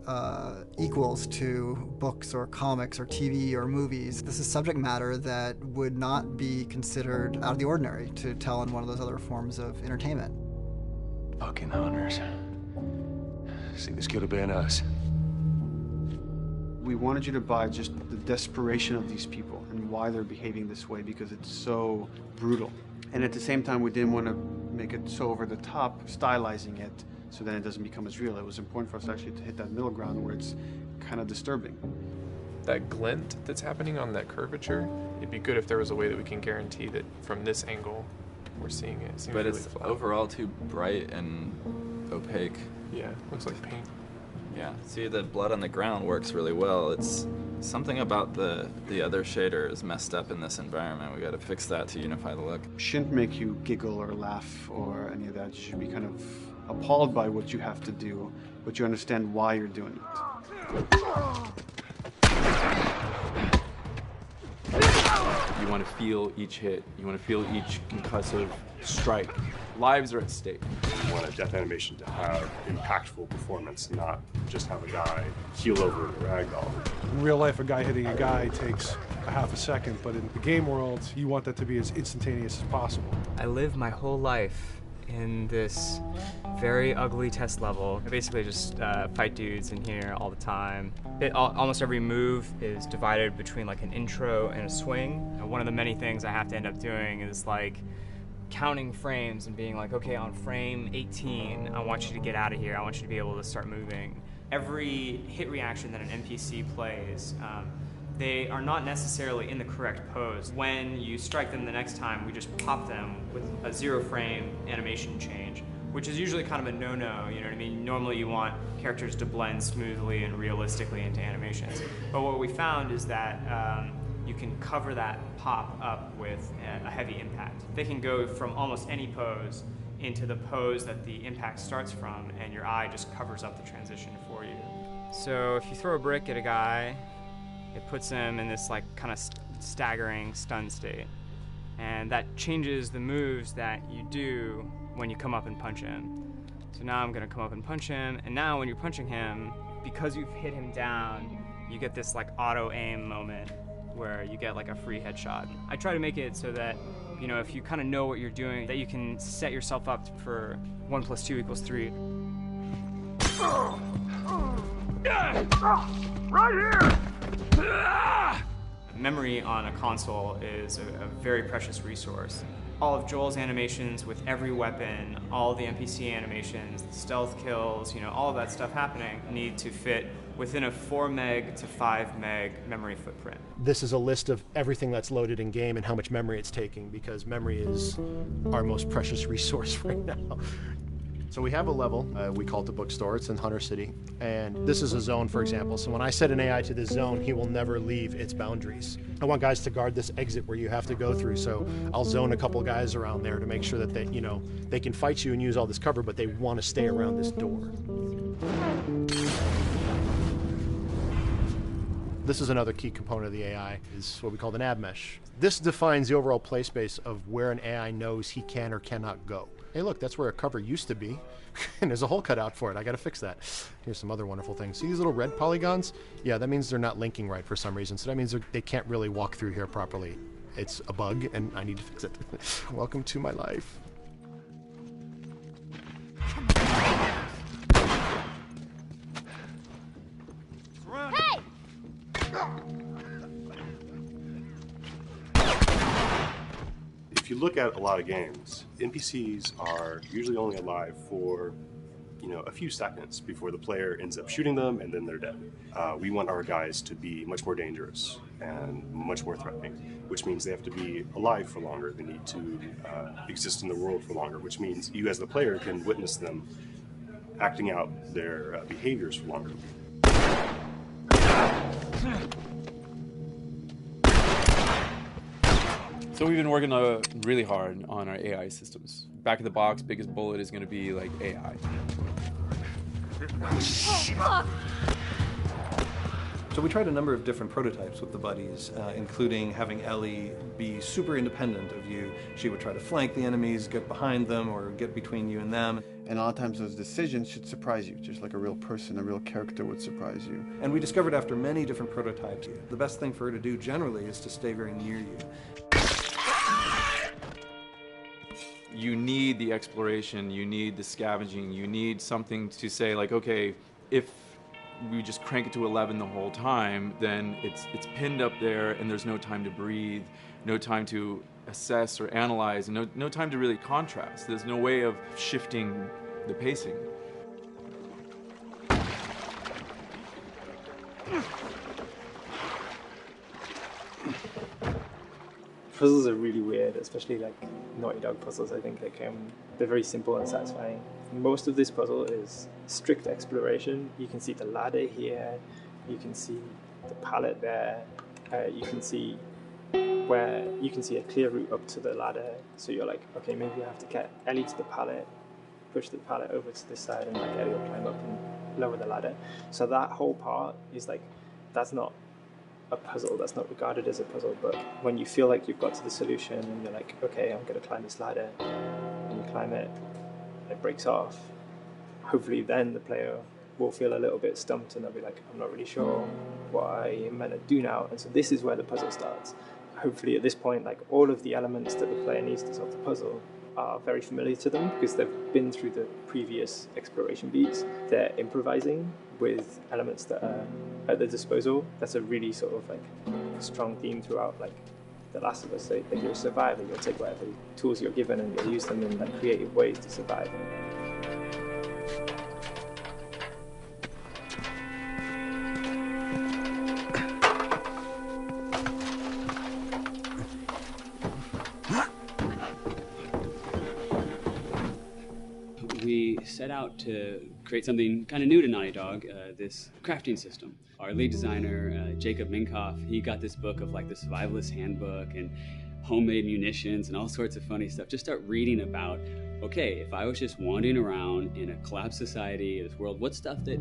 equals to books or comics or TV or movies. This is subject matter that would not be considered out of the ordinary to tell in one of those other forms of entertainment. Fucking hunters. See, this could have been us. We wanted you to buy just the desperation of these people and why they're behaving this way, because it's so brutal. And at the same time, we didn't want to make it so over the top, stylizing it, so then it doesn't become as real. It was important for us actually to hit that middle ground where it's kind of disturbing. That glint that's happening on that curvature, it'd be good if there was a way that we can guarantee that from this angle, we're seeing it. It seems but really it's flat. Overall too bright and opaque. Yeah, looks like paint. Yeah, see, the blood on the ground works really well. It's something about the other shader is messed up in this environment. We got to fix that to unify the look. Shouldn't make you giggle or laugh or any of that. You should be kind of appalled by what you have to do, but you understand why you're doing it. You want to feel each hit. You want to feel each concussive strike. Lives are at stake. We want a death animation to have impactful performance, not just have a guy keel over in a ragdoll. In real life, a guy hitting a guy takes a half a second, but in the game world, you want that to be as instantaneous as possible. I live my whole life in this very ugly test level. I basically just fight dudes in here all the time. Almost every move is divided between like an intro and a swing. And one of the many things I have to end up doing is like counting frames and being like, okay, on frame 18, I want you to get out of here. I want you to be able to start moving. Every hit reaction that an NPC plays, they are not necessarily in the correct pose. When you strike them the next time, we just pop them with a 0-frame animation change, which is usually kind of a no-no, you know what I mean? Normally you want characters to blend smoothly and realistically into animations. But what we found is that you can cover that pop up with a heavy impact. They can go from almost any pose into the pose that the impact starts from, and your eye just covers up the transition for you. So if you throw a brick at a guy, it puts him in this like kind of staggering stun state. And that changes the moves that you do when you come up and punch him. So now I'm gonna come up and punch him, and now when you're punching him, because you've hit him down, you get this like auto aim moment where you get like a free headshot. I try to make it so that, you know, if you kind of know what you're doing, that you can set yourself up for 1 + 2 = 3. Right here! Memory on a console is a very precious resource. All of Joel's animations with every weapon, all the NPC animations, the stealth kills, you know, all of that stuff happening need to fit within a 4 meg to 5 meg memory footprint. This is a list of everything that's loaded in game and how much memory it's taking, because memory is our most precious resource right now. So we have a level, we call it the bookstore, it's in Hunter City, and this is a zone, for example. So when I set an AI to this zone, he will never leave its boundaries. I want guys to guard this exit where you have to go through, so I'll zone a couple guys around there to make sure that they, you know, they can fight you and use all this cover, but they want to stay around this door. This is another key component of the AI, is what we call the nav mesh. This defines the overall play space of where an AI knows he can or cannot go. Hey look, that's where a cover used to be, and there's a hole cut out for it. I gotta fix that. Here's some other wonderful things. See these little red polygons? Yeah, that means they're not linking right for some reason, so that means they can't really walk through here properly. It's a bug, and I need to fix it. Welcome to my life. Hey! If you look at a lot of games, NPCs are usually only alive for, you know, a few seconds before the player ends up shooting them and then they're dead. We want our guys to be much more dangerous and much more threatening, which means they have to be alive for longer. They need to exist in the world for longer, which means you as the player can witness them acting out their behaviors for longer. So we've been working really hard on our AI systems. Back of the box, biggest bullet is going to be like AI. So we tried a number of different prototypes with the buddies, including having Ellie be super independent of you. She would try to flank the enemies, get behind them, or get between you and them. And a lot of times those decisions should surprise you, just like a real person, a real character would surprise you. And we discovered after many different prototypes, the best thing for her to do generally is to stay very near you. You need the exploration, you need the scavenging, you need something to say like, okay, if we just crank it to 11 the whole time, then it's pinned up there and there's no time to breathe, no time to assess or analyze, and no time to really contrast. There's no way of shifting the pacing. Puzzles are really weird, especially like Naughty Dog puzzles. I think they're very simple and satisfying. Most of this puzzle is strict exploration. You can see the ladder here, you can see the pallet there, you can see a clear route up to the ladder. So you're like, okay, maybe I have to get Ellie to the pallet, push the pallet over to this side, and like Ellie will climb up and lower the ladder. So that whole part is like, that's not a puzzle, that's not regarded as a puzzle, but when you feel like you've got to the solution and you're like, okay, I'm going to climb this ladder, and you climb it, and it breaks off, hopefully then the player will feel a little bit stumped and they'll be like, I'm not really sure what I meant to do now. And so this is where the puzzle starts. Hopefully at this point, like all of the elements that the player needs to solve the puzzle are very familiar to them because they've been through the previous exploration beats. They're improvising with elements that are at their disposal. That's a really sort of like strong theme throughout like The Last of Us. So if you're a survivor, you'll take whatever tools you're given and you'll use them in like creative ways to survive. We set out to create something kind of new to Naughty Dog, this crafting system. Our lead designer, Jacob Minkoff, he got this book of like the survivalist handbook and homemade munitions and all sorts of funny stuff. Just start reading about, okay, if I was just wandering around in a collapsed society, this world, what stuff that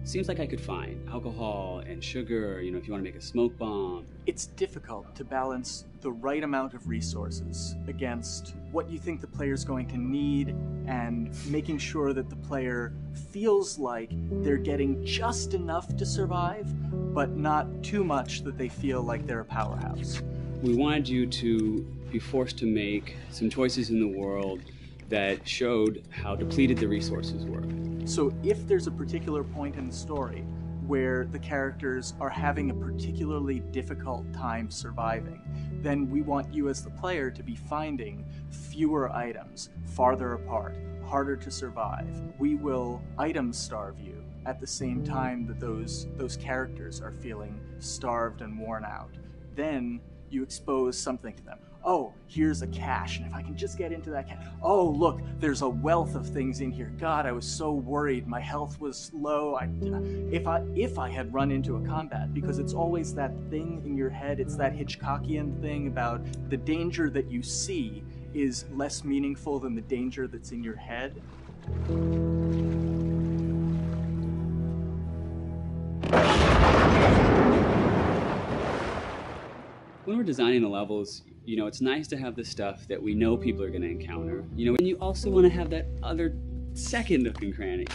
seems like I could find? Alcohol and sugar, you know, if you want to make a smoke bomb. It's difficult to balance the right amount of resources against what you think the player's going to need and making sure that the player feels like they're getting just enough to survive, but not too much that they feel like they're a powerhouse. We wanted you to be forced to make some choices in the world that showed how depleted the resources were. So if there's a particular point in the story where the characters are having a particularly difficult time surviving, then we want you as the player to be finding fewer items, farther apart, harder to survive. We will item starve you at the same time that those characters are feeling starved and worn out. Then you expose something to them. Oh, here's a cache, and if I can just get into that cache. Oh, look, there's a wealth of things in here. God, I was so worried. My health was low. If I had run into a combat, because it's always that thing in your head, it's that Hitchcockian thing about the danger that you see is less meaningful than the danger that's in your head. When we're designing the levels, you know, it's nice to have the stuff that we know people are going to encounter. You know, and you also want to have that other second nook and cranny.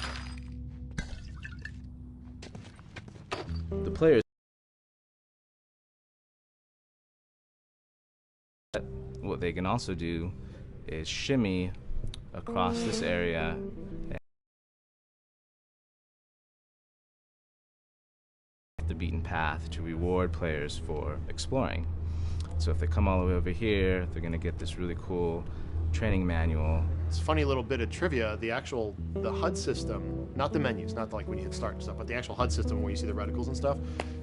The players. What they can also do is shimmy across this area. The beaten path to reward players for exploring. So if they come all the way over here, they're going to get this really cool training manual. It's a funny little bit of trivia. The HUD system, not the menus, not like when you hit start and stuff, but the actual HUD system where you see the reticles and stuff,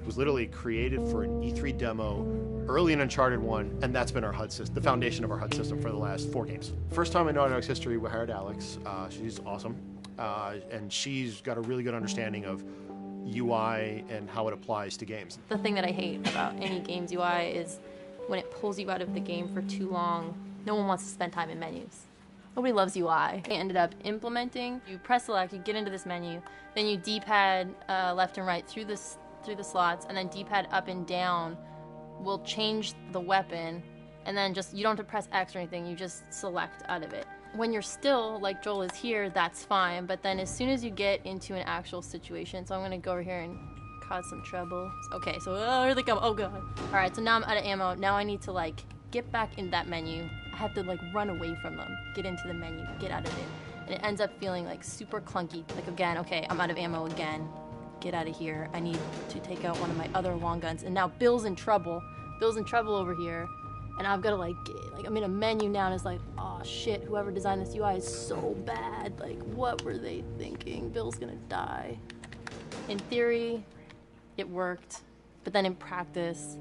was literally created for an E3 demo early in Uncharted 1, and that's been our HUD system, the foundation of our HUD system for the last 4 games. First time in Naughty Dog's history, we hired Alex. She's awesome, and she's got a really good understanding of UI and how it applies to games. The thing that I hate about any game's UI is when it pulls you out of the game for too long. No one wants to spend time in menus. Nobody loves UI. I ended up implementing, you press select, you get into this menu, then you D-pad left and right through the slots, and then D-pad up and down will change the weapon, and then just, you don't have to press X or anything, you just select out of it. When you're still, like Joel is here, that's fine, but then as soon as you get into an actual situation, so I'm gonna go over here and cause some trouble. Okay, so here they come, oh god. All right, so now I'm out of ammo. Now I need to like get back in that menu. I have to like run away from them, get into the menu, get out of it. And it ends up feeling like super clunky. Like again, okay, I'm out of ammo again. Get out of here. I need to take out one of my other long guns. And now Bill's in trouble. Bill's in trouble over here. And I've got to like I'm in a menu now and it's like, oh shit, whoever designed this UI is so bad. Like, what were they thinking? Bill's gonna die. In theory, it worked, but then in practice,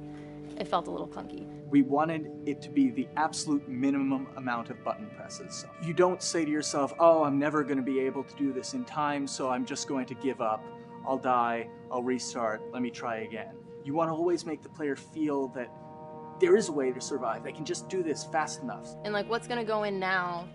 it felt a little clunky. We wanted it to be the absolute minimum amount of button presses. You don't say to yourself, oh, I'm never going to be able to do this in time, so I'm just going to give up. I'll die, I'll restart, let me try again. You want to always make the player feel that there is a way to survive. They can just do this fast enough. And like what's going to go in now,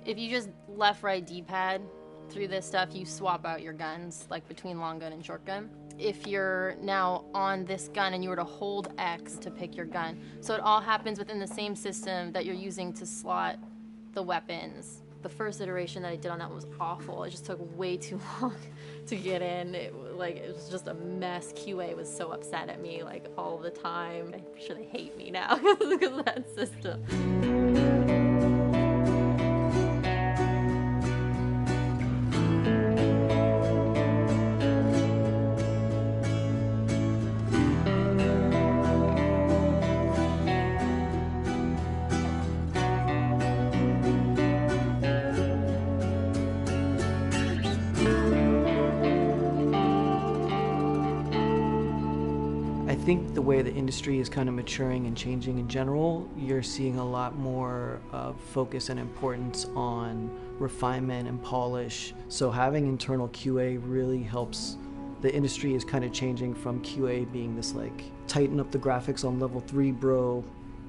if you just left, right, D-pad through this stuff, you swap out your guns, like between long gun and short gun. If you're now on this gun and you were to hold X to pick your gun. So it all happens within the same system that you're using to slot the weapons The first iteration that I did on that was awful. It just took way too long to get in. It was just a mess. QA was so upset at me like all the time. I'm sure they hate me now because of that system. I think the way the industry is kind of maturing and changing in general, you're seeing a lot more focus and importance on refinement and polish. So having internal QA really helps. The industry is kind of changing from QA being this like tighten up the graphics on level 3 bro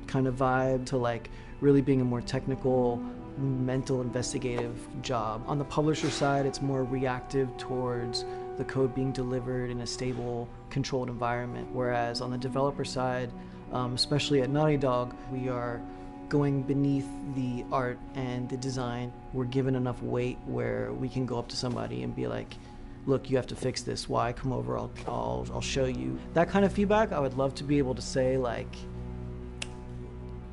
kind of vibe to like really being a more technical, mental, investigative job. On the publisher side, it's more reactive towards the code being delivered in a stable, controlled environment. Whereas on the developer side, especially at Naughty Dog, we are going beneath the art and the design. We're given enough weight where we can go up to somebody and be like, look, you have to fix this. Why? Come over, I'll show you. That kind of feedback, I would love to be able to say like,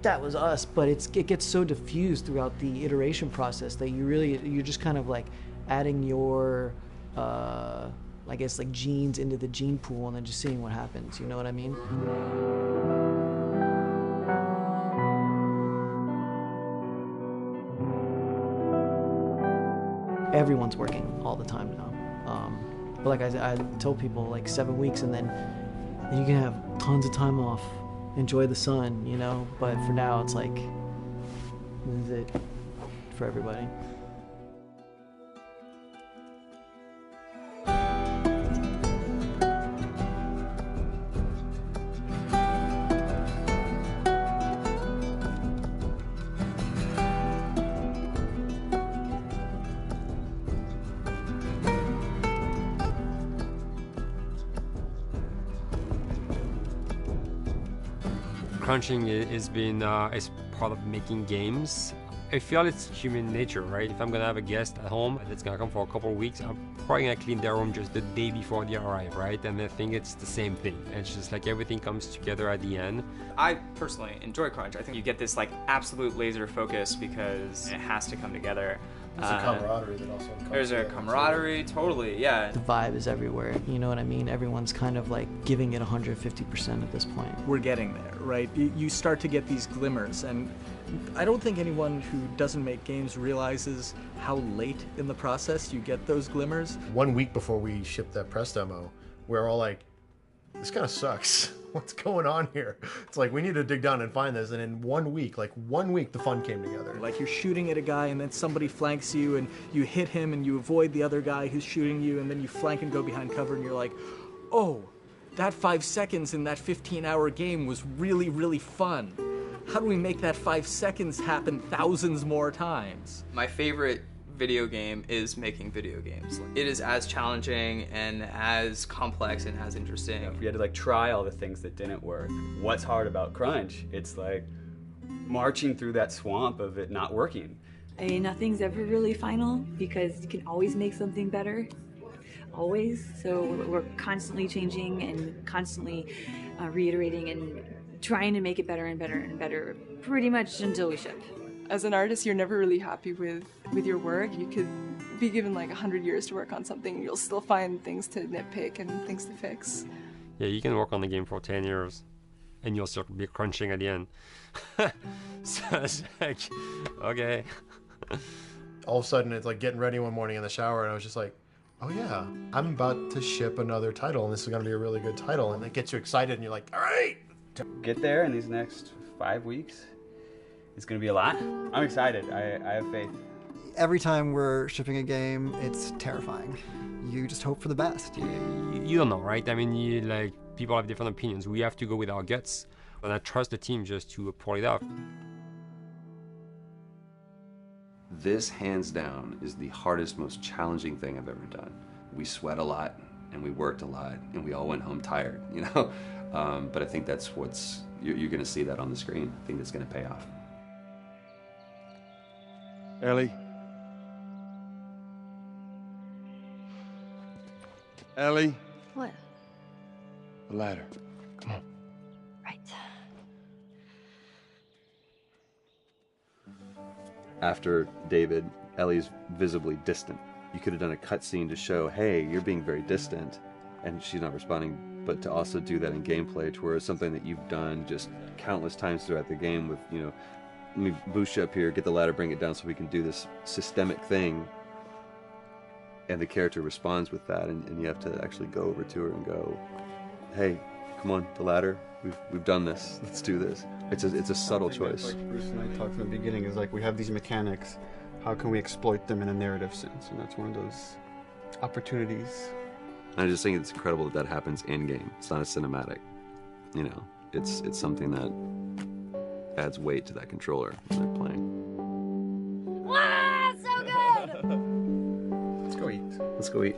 that was us, but it gets so diffused throughout the iteration process that you're just kind of like adding your I guess like genes into the gene pool and then just seeing what happens, you know what I mean? Everyone's working all the time now. But like I tell people, like 7 weeks and then you can have tons of time off, enjoy the sun, you know? But for now it's like, this is it for everybody. Crunching has been is part of making games. I feel it's human nature, right? If I'm gonna have a guest at home that's gonna come for a couple of weeks, I'm probably gonna clean their room just the day before they arrive, right? And I think it's the same thing. It's just like everything comes together at the end. I personally enjoy crunch. I think you get this like absolute laser focus because it has to come together. There's a camaraderie that also comes There's a camaraderie, totally, yeah. The vibe is everywhere, you know what I mean? Everyone's kind of like giving it 150% at this point. We're getting there, right? You start to get these glimmers, and I don't think anyone who doesn't make games realizes how late in the process you get those glimmers. 1 week before we shipped that press demo, we're all like, this kind of sucks. What's going on here? It's like, we need to dig down and find this. And in 1 week, the fun came together. Like you're shooting at a guy and then somebody flanks you and you hit him and you avoid the other guy who's shooting you and then you flank and go behind cover and you're like, oh, that 5 seconds in that 15-hour game was really, really fun. How do we make that 5 seconds happen thousands more times? My favorite video game is making video games. It is as challenging and as complex and as interesting. If we had to like try all the things that didn't work, what's hard about crunch? It's like marching through that swamp of it not working. I mean, nothing's ever really final because you can always make something better, always. So we're constantly changing and constantly reiterating and trying to make it better and better and better pretty much until we ship. As an artist, you're never really happy with your work. You could be given like 100 years to work on something, you'll still find things to nitpick and things to fix. Yeah, you can work on the game for 10 years and you'll still be crunching at the end. So it's like, okay. All of a sudden, it's like getting ready one morning in the shower and I was just like, oh yeah, I'm about to ship another title and this is gonna be a really good title. And it gets you excited and you're like, all right. To get there in these next 5 weeks, it's going to be a lot. I'm excited. I have faith. Every time we're shipping a game, it's terrifying. You just hope for the best. You don't know, right? I mean, like, people have different opinions. We have to go with our guts. And I trust the team just to pull it off. This, hands down, is the hardest, most challenging thing I've ever done. We sweat a lot, and we worked a lot, and we all went home tired, you know? But I think that's you're going to see that on the screen. I think that's going to pay off. Ellie, Ellie, What? the ladder. Come on. Right. After David, Ellie's visibly distant. You could have done a cutscene to show, hey, you're being very distant, and she's not responding, but to also do that in gameplay to where it's something that you've done just countless times throughout the game with, you know, let me boost you up here, get the ladder, bring it down so we can do this systemic thing. And the character responds with that, and you have to actually go over to her and go, hey, come on, the ladder, we've done this, let's do this. It's a subtle choice. Like Bruce and I talked in the beginning, is like we have these mechanics, how can we exploit them in a narrative sense? And that's one of those opportunities. I just think it's incredible that that happens in-game. It's not a cinematic, you know, it's something that adds weight to that controller when they're playing. Wow, so good! Let's go eat. Let's go eat.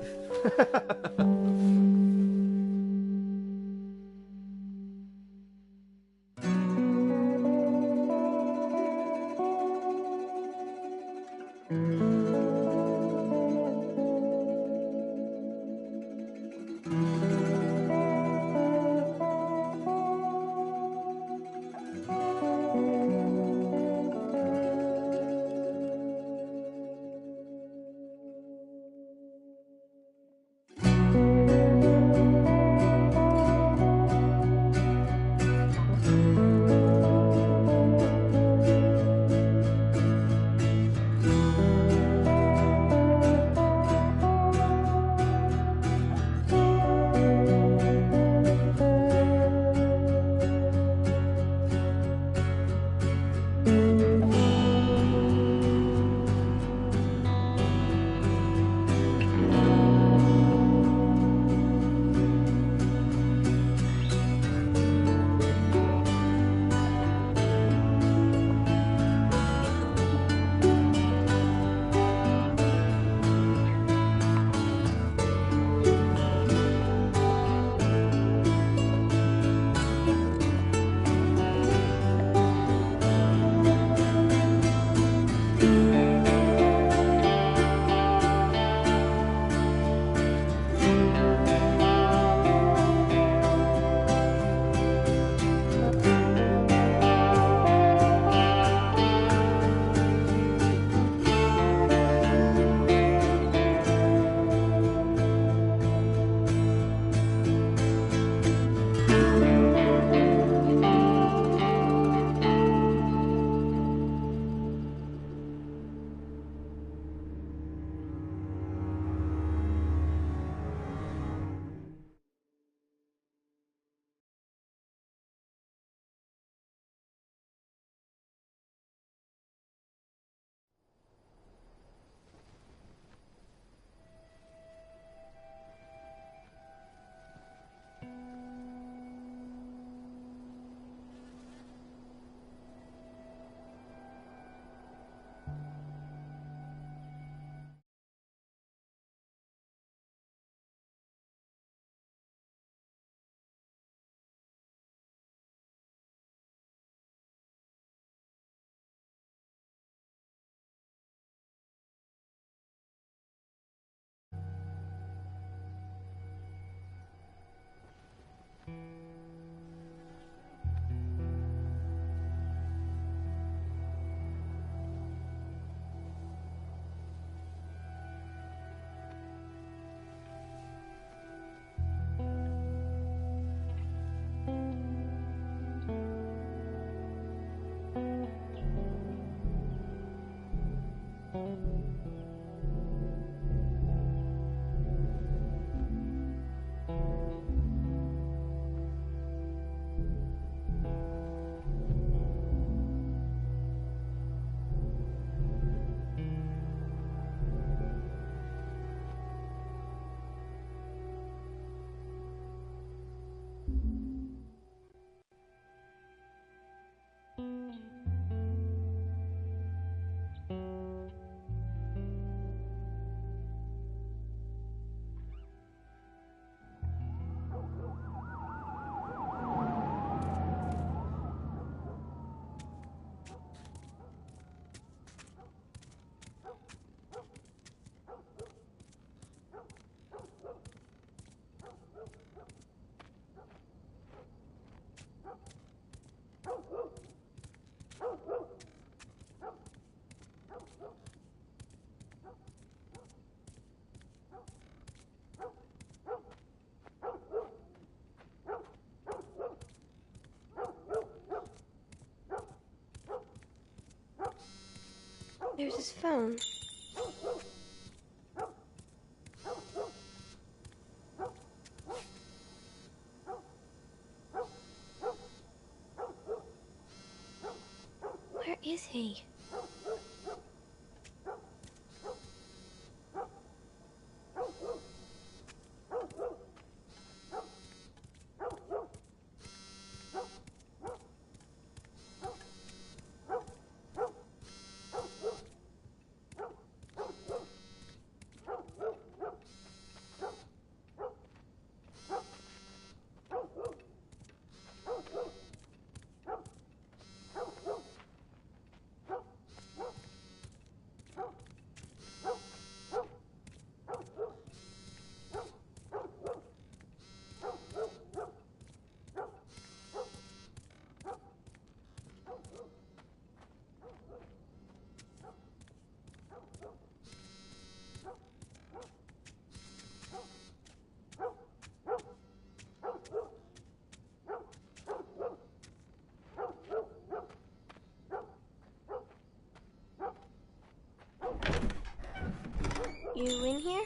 There's his phone. Where is he? You in here?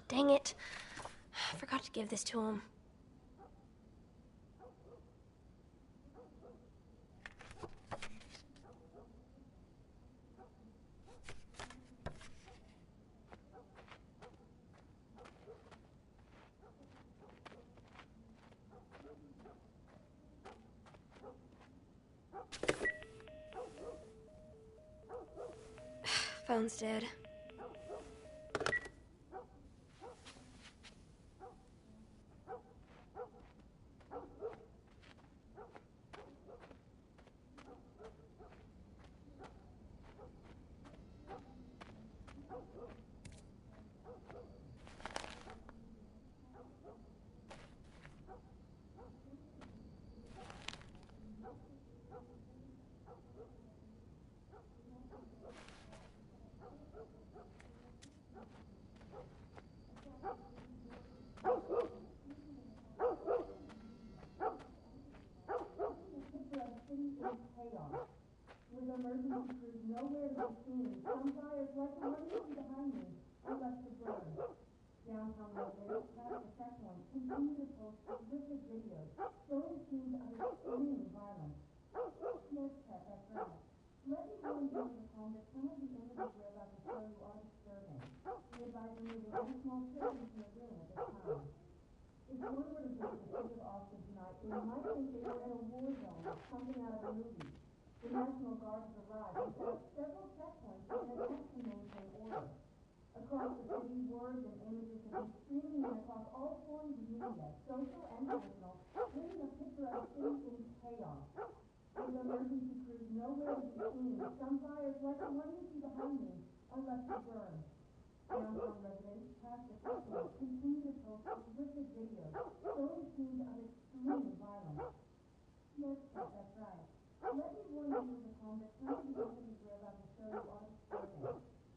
Dang it. I forgot to give this to him. Phone's dead.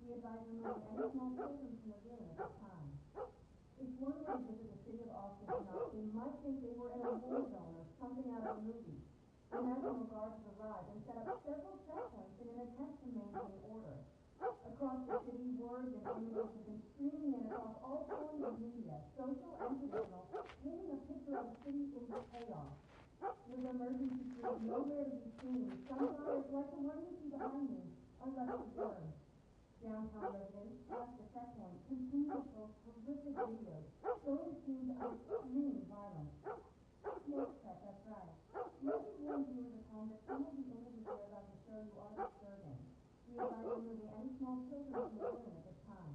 We advise removing any small children from the room at this time. If one were to visit the city of Austin tonight, they might think they were in a war zone or something out of a movie. The National Guard has arrived and set up several checkpoints in an attempt to maintain order. Across the city, words and images have been streaming in across all forms of media, social and traditional, painting a picture of the city in chaos. With emergency crews nowhere to be seen, some fires like the one you see behind me are left to burn. Downtown residents past the checkpoint continue to post horrific videos showing scenes of extreme violence. Yes, Pet, that's right. Let me warn viewers at home that some of the images we're about to show you are disturbing. We advise removing any small children from the room at this time.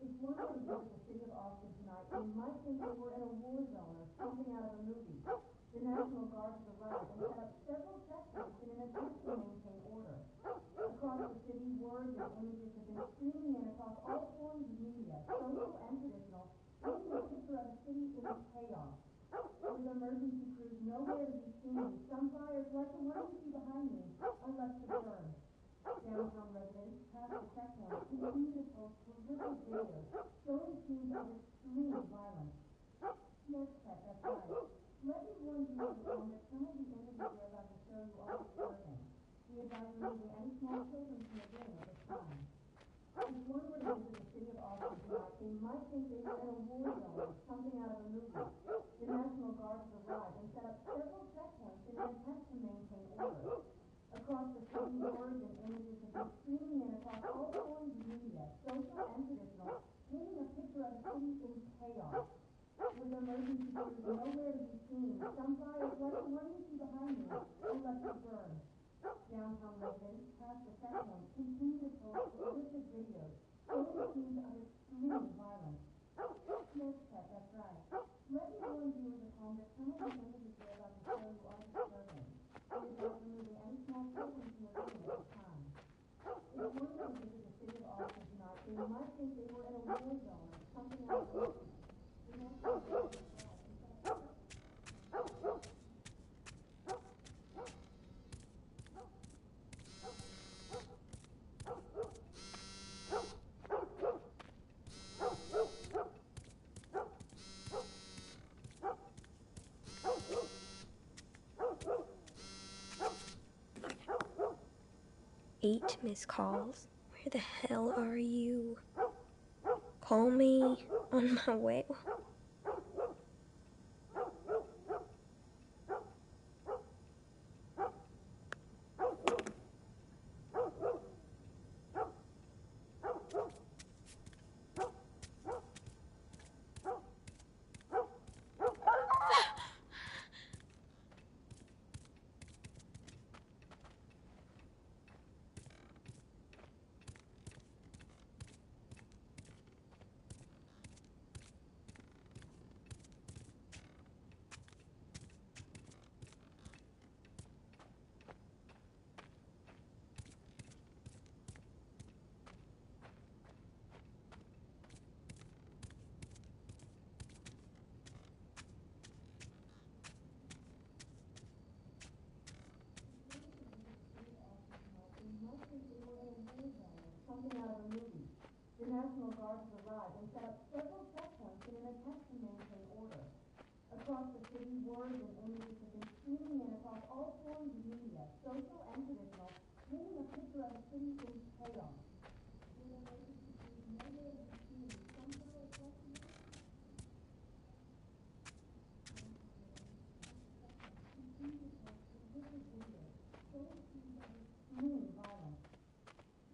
If one were to visit the city of Austin tonight, they might think they were in a war zone or something out of a movie. The National Guard has arrived and set up several checkpoints in an attempt to maintain order. Across the city, words and images have been streaming in across all forms of media, social and traditional, painting a picture of the city in chaos. With emergency crews nowhere to be seen, some fires, like the one you see behind me, are left to burn. Downtown residents past the checkpoint continue to post horrific videos showing scenes of extreme violence. Yes, Pet, that's right. Let me warn you at home that some of the images we're about to show you are disturbing. We advise removing any small children from the room at this time. If one were to visit the city of Austin tonight, they might think they were in a war zone or something out of a movie. The National Guard has arrived and set up several checkpoints in an attempt to maintain order. Across the city, words and images have been streaming in across all forms of media, social and traditional, painting a picture of the city in chaos. With emergency crews nowhere to be seen, some fires, like the one you see behind me, are left to burn. Downtown residents past the checkpoint continue to post horrific videos showing scenes of extreme violence. Yes, Pet, that's right. Let me warn viewers at home that some of the images we're about to show you are disturbing. We advise removing any small children from the room at this time. If one were to visit the city of Austin tonight, they might think they were in a war zone or something out of a movie. The National Guard has arrived and set up Eight missed calls. Where the hell are you? Call me on my way. something out of a movie. The National Guard has arrived and set up several checkpoints in an attempt to maintain order. Across the city, words and images have been streaming in across all forms of media, social and traditional, painting a picture of a city in chaos. With emergency crews nowhere to be seen, some fires like the continue to post horrific videos showing scenes of extreme violence.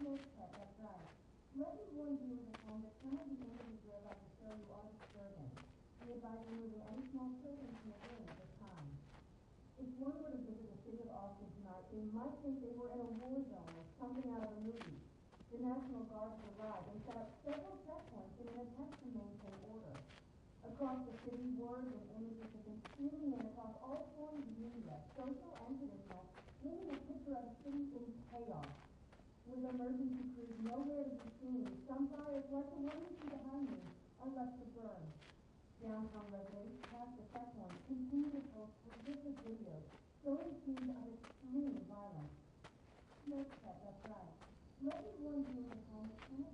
Yes, Pet, that's right. Let me warn viewers at home that some of the images we're about to show you are disturbing. We advise removing any small children from the room at this time. If one were to visit the city of Austin tonight, they might think they were in a war zone or something out of a movie. The National Guard has arrived and set up several checkpoints in an attempt to maintain order. Across the city, words and images have been streaming in across all forms of media, social and traditional, painting a picture of a city in chaos. With emergency crews nowhere to be seen, some fires, like the one you see behind me, are left to burn. Downtown residents past the checkpoint continue to post horrific videos showing scenes of extreme violence. Yes, Pet, that's right. Let me warn viewers at home that some of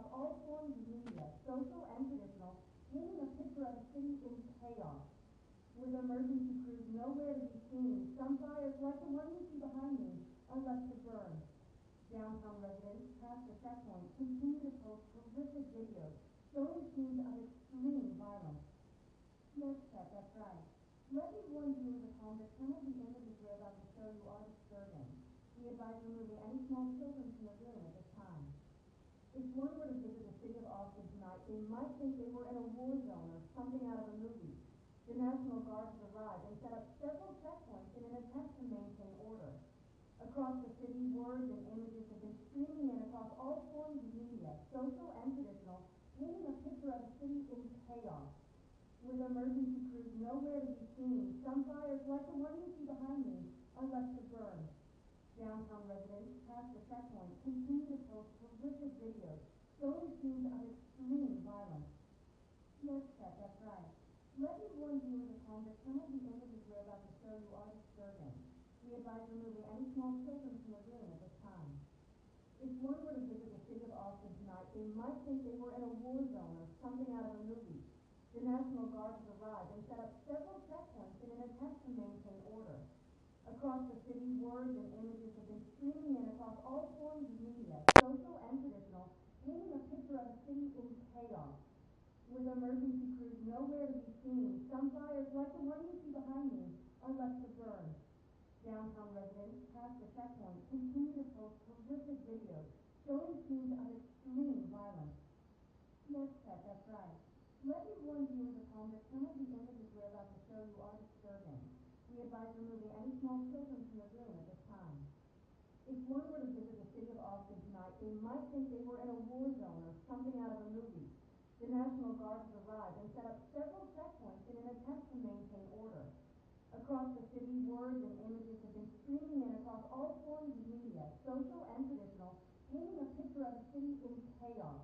across all forms of media, social and traditional, painting a picture of a city in chaos. With emergency crews nowhere to be seen, some fires, like the one you see behind me, are left to burn. Downtown residents, past the checkpoint, continue to post horrific videos showing scenes of extreme violence. Yes, Chet, that's right. Let me warn viewers at home that some of the images we're about to show you are disturbing. We advise removing any small children from the room at this time. If one were to visit the city of Austin tonight, they might think they were in a war zone or something out of a movie. The National Guard has arrived and set up several checkpoints in an attempt to maintain order. Across the city, words and images have been streaming in across all forms of media, social and traditional, painting a picture of a city in chaos. With emergency crews nowhere to be seen, some fires, like the one you see behind me, are left to burn. Downtown residents, past the checkpoint, continue to post horrific videos showing scenes of extreme violence. Yes, Chet, that's right. Let me warn viewers at home that some of the images we're about to show you are disturbing. We advise removing any small children from the room at this time. If one were to visit the city of Austin tonight, they might think they were in a war zone or something out of a movie. The National Guard has arrived and set up several checkpoints in an attempt to maintain order. Across the city, words and images have been streaming in across all forms of media, social and traditional, painting a picture of a city in chaos. With emergency crews nowhere to be seen, some fires, like the one you see behind me, are left to burn. Downtown residents, past the checkpoint, continue to post horrific videos showing scenes of extreme violence. Yes, Chet, that's right. Let me warn viewers at home that some of the images we're about to show you are disturbing. We advise removing any small children from the room at this time. If one were to visit the city of Austin tonight, they might think they were in a war zone or something out of a movie. The National Guard has arrived and set up several checkpoints in an attempt to maintain order. Across the city, words and images have been streaming in across all forms of media, social and traditional, painting a picture of a city in chaos.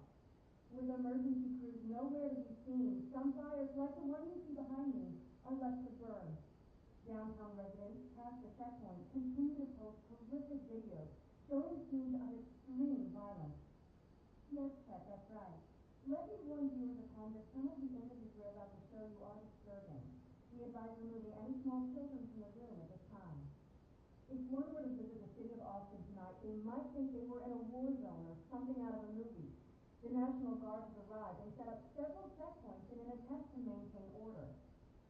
With emergency crews nowhere to be seen, some fires, like the one you see behind me, are left to burn. Downtown residents, past the checkpoint, continue to post horrific videos showing scenes of extreme violence. Yes, Chet, that's right. Let me warn viewers at home that some of the images we're about to show you are disturbing. We advise removing any small children from the room at this time. If one were to visit the city of Austin tonight, they might think they were in a war zone or something out of a movie. The National Guard has arrived and set up several checkpoints in an attempt to maintain order.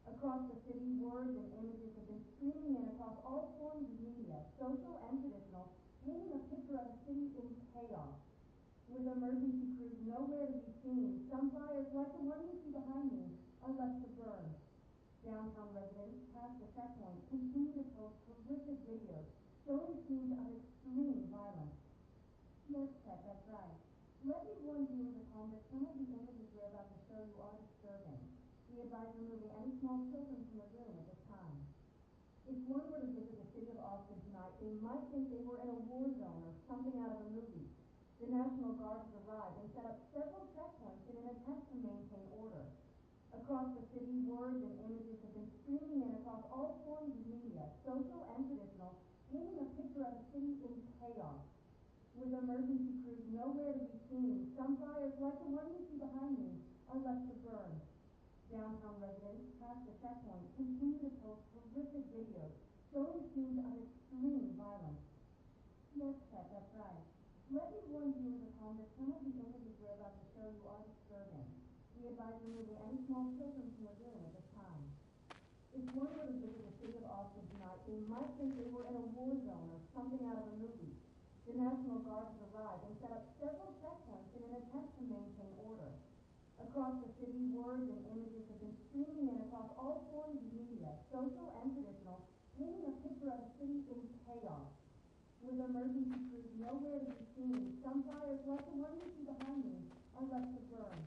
Across the city, words and images have been streaming in across all forms of media, social and traditional, painting a picture of a city in chaos. With emergency crews nowhere to be seen, some fires, like the one you see behind me, are left to burn. Downtown residents, past the checkpoint, continue to post horrific videos showing scenes of extreme violence. Yes, Chet, that's right. Let me warn viewers at home that some of the images we're about to show you are disturbing. We advise removing any small children from the room at this time. If one were to visit the city of Austin tonight, they might think they were in a war zone or something out of a movie. The National Guard has arrived and set up several checkpoints in an attempt to maintain order. Across the city, words and images have been streaming in across all forms of media, social and traditional, painting a picture of a city in chaos. With emergency crews nowhere to be seen, some fires, like the one you see behind me, are left to burn. Downtown residents, past the checkpoint, continue to post horrific videos showing scenes of extreme violence. Yes, Chet, that's right. Let me warn viewers at home that some of the images we're about to show you are disturbing. We advise removing any small children from the room at this time. If one were to visit the city of Austin tonight, they might think they were in a war zone or something out of a movie. The National Guard has arrived and set up several checkpoints in an attempt to maintain order. Across the city, words and images have been streaming in across all forms of media, social and traditional, painting a picture of a city in chaos. With emergency crews nowhere to be seen, some fires, like the one you see behind me, are left to burn.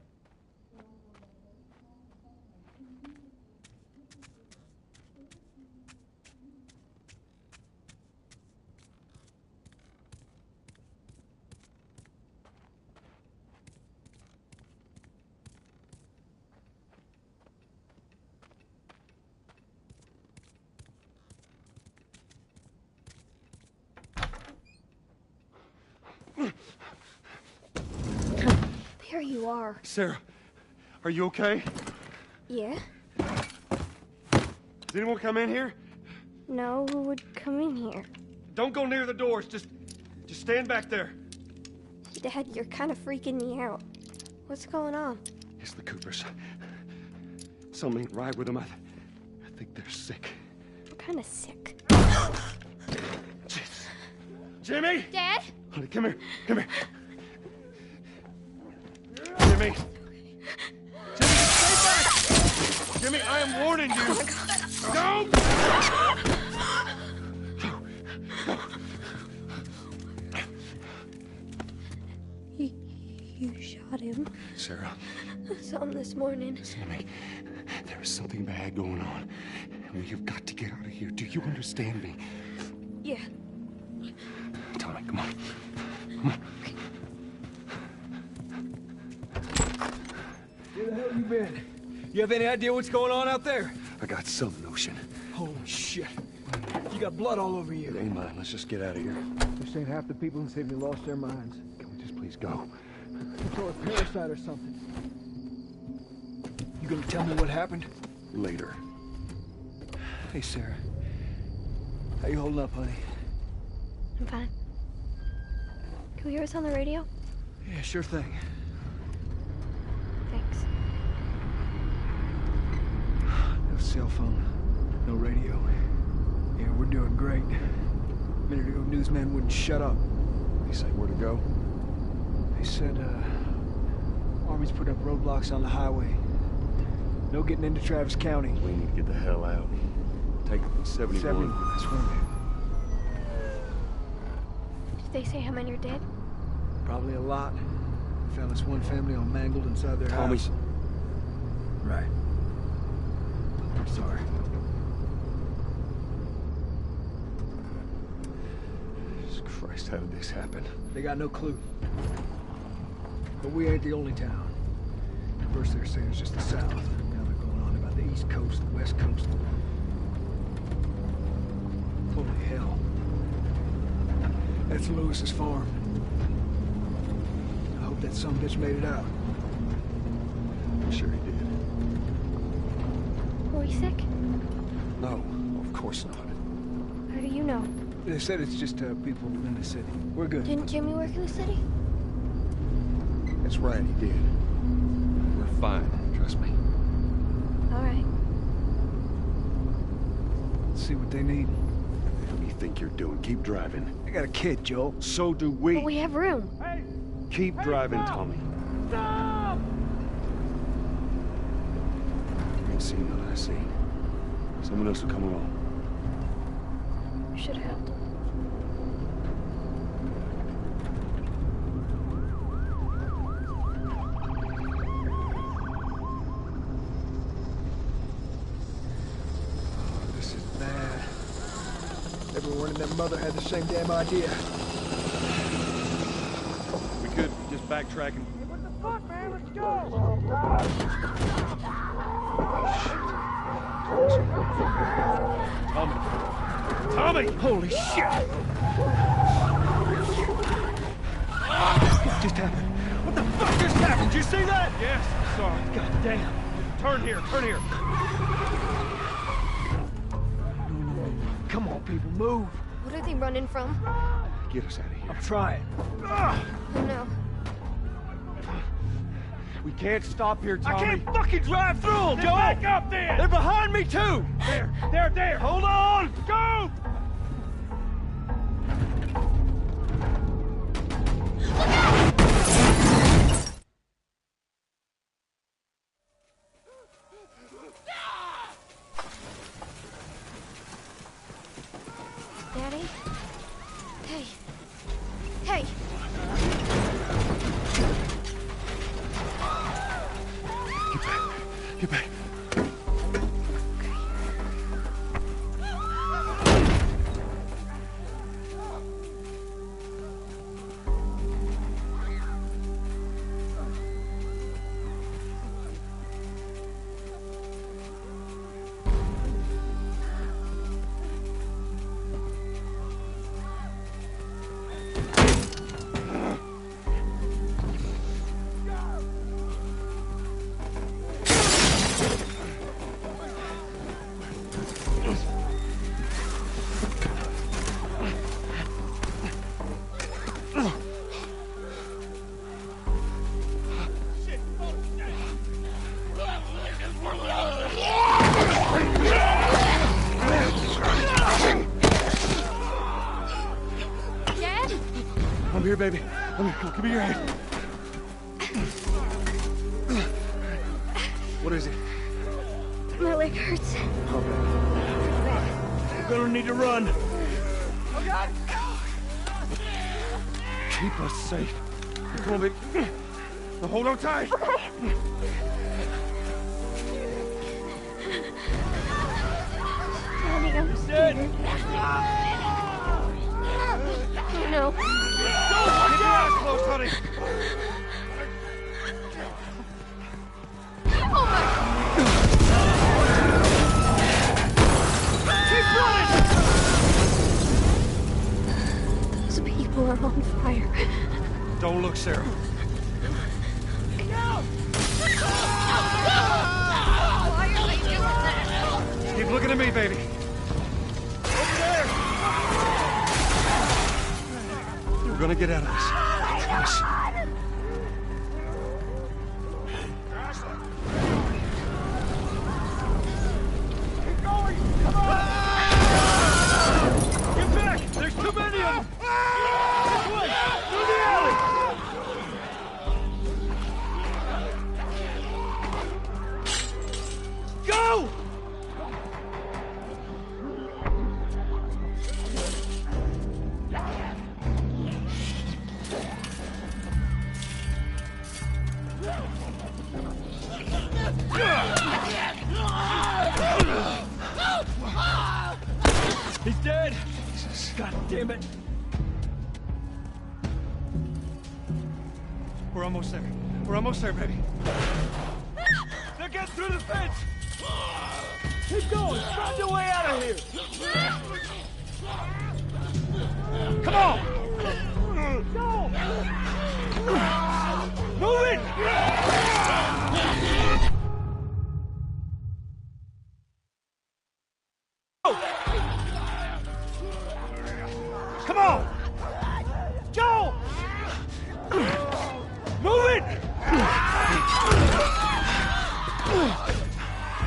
Here you are. Sarah, are you okay? Yeah? Does anyone come in here? No, who would come in here? Don't go near the doors. Just stand back there. Dad, you're kind of freaking me out. What's going on? It's the Coopers. Something ain't right with them. I think they're sick. I'm kind of sick. Jimmy! Dad? Honey, come here. Come here. Jimmy! Jimmy, stay back! Jimmy, I am warning you. Oh Don't! You shot him. Sarah. I saw him this morning. Listen to me. There is something bad going on. And we have got to get out of here. Do you understand me? Yeah. Tommy, come on. Come on. Where the hell you been? You have any idea what's going on out there? I got some notion. Holy shit. You got blood all over you. It ain't mine. Let's just get out of here. This ain't half the people in the city lost their minds. Can we just please go? Some sort of parasite or something. You gonna tell me what happened? Later. Hey, Sarah. How you holding up, honey? I'm fine. Can we hear us on the radio? Yeah, sure thing. Thanks. No cell phone. No radio. Yeah, we're doing great. A minute ago, newsman wouldn't shut up. They say where to go? They said, Army's put up roadblocks on the highway. No getting into Travis County. We need to get the hell out. Take 71. 71, that's where I'm Did they say how many are dead? at. Probably a lot. Found this one family all mangled inside their Tommy's. house. Right. Sorry. Jesus Christ, how did this happen? They got no clue. But we ain't the only town. First they're saying it's just the South. Now they're going on about the East Coast, the West Coast. Holy hell. That's Lewis's farm. I hope that son bitch made it out. I'm sure he did. Were we sick? No, of course not. How do you know? They said it's just people in the city. We're good. Didn't Jimmy work in the city? That's right, he did. We're fine, trust me. All right. Let's see what they need. What do you think you're doing? Keep driving. I got a kid, Joel. So do we. But we have room. Hey! Keep driving, stop! Tommy. Stop! You ain't seen what I seen. Someone else will come along. We should have helped him. This is bad. Everyone and their mother had the same damn idea. We could just backtrack and... What the fuck, man? Let's go! Tommy! Tommy! Holy shit! What just happened? What the fuck just happened? Did you see that? Yes, I saw it. God damn. Turn here, turn here. Come on, people, move. What are they running from? Get us out of here. I'm trying. Oh no. We can't stop here, Tommy. I can't fucking drive through them, Joe! Back up then! They're behind me, too! There! Hold on! Go! Daddy? Hey! Get back. here, baby. Come here. Come, give me your hand. What is it? My leg hurts. We're gonna need to run. Oh, God! Keep us safe. Come on, baby. Now hold on tight. Daddy, I'm scared. No. Keep your eyes closed, honey. Those people are on fire. Don't look, Sarah. Why are they doing that? Keep looking at me, baby. Over there. We're gonna get out of this. Yes. Keep going! Come on! Get back! There's too many of them! This way! Through the alley! Go! He's dead! God damn it! We're almost there. We're almost there, baby. They're getting through the fence! Keep going! Find your way out of here! Come on! Go! Move it! Come on! Go! Move it!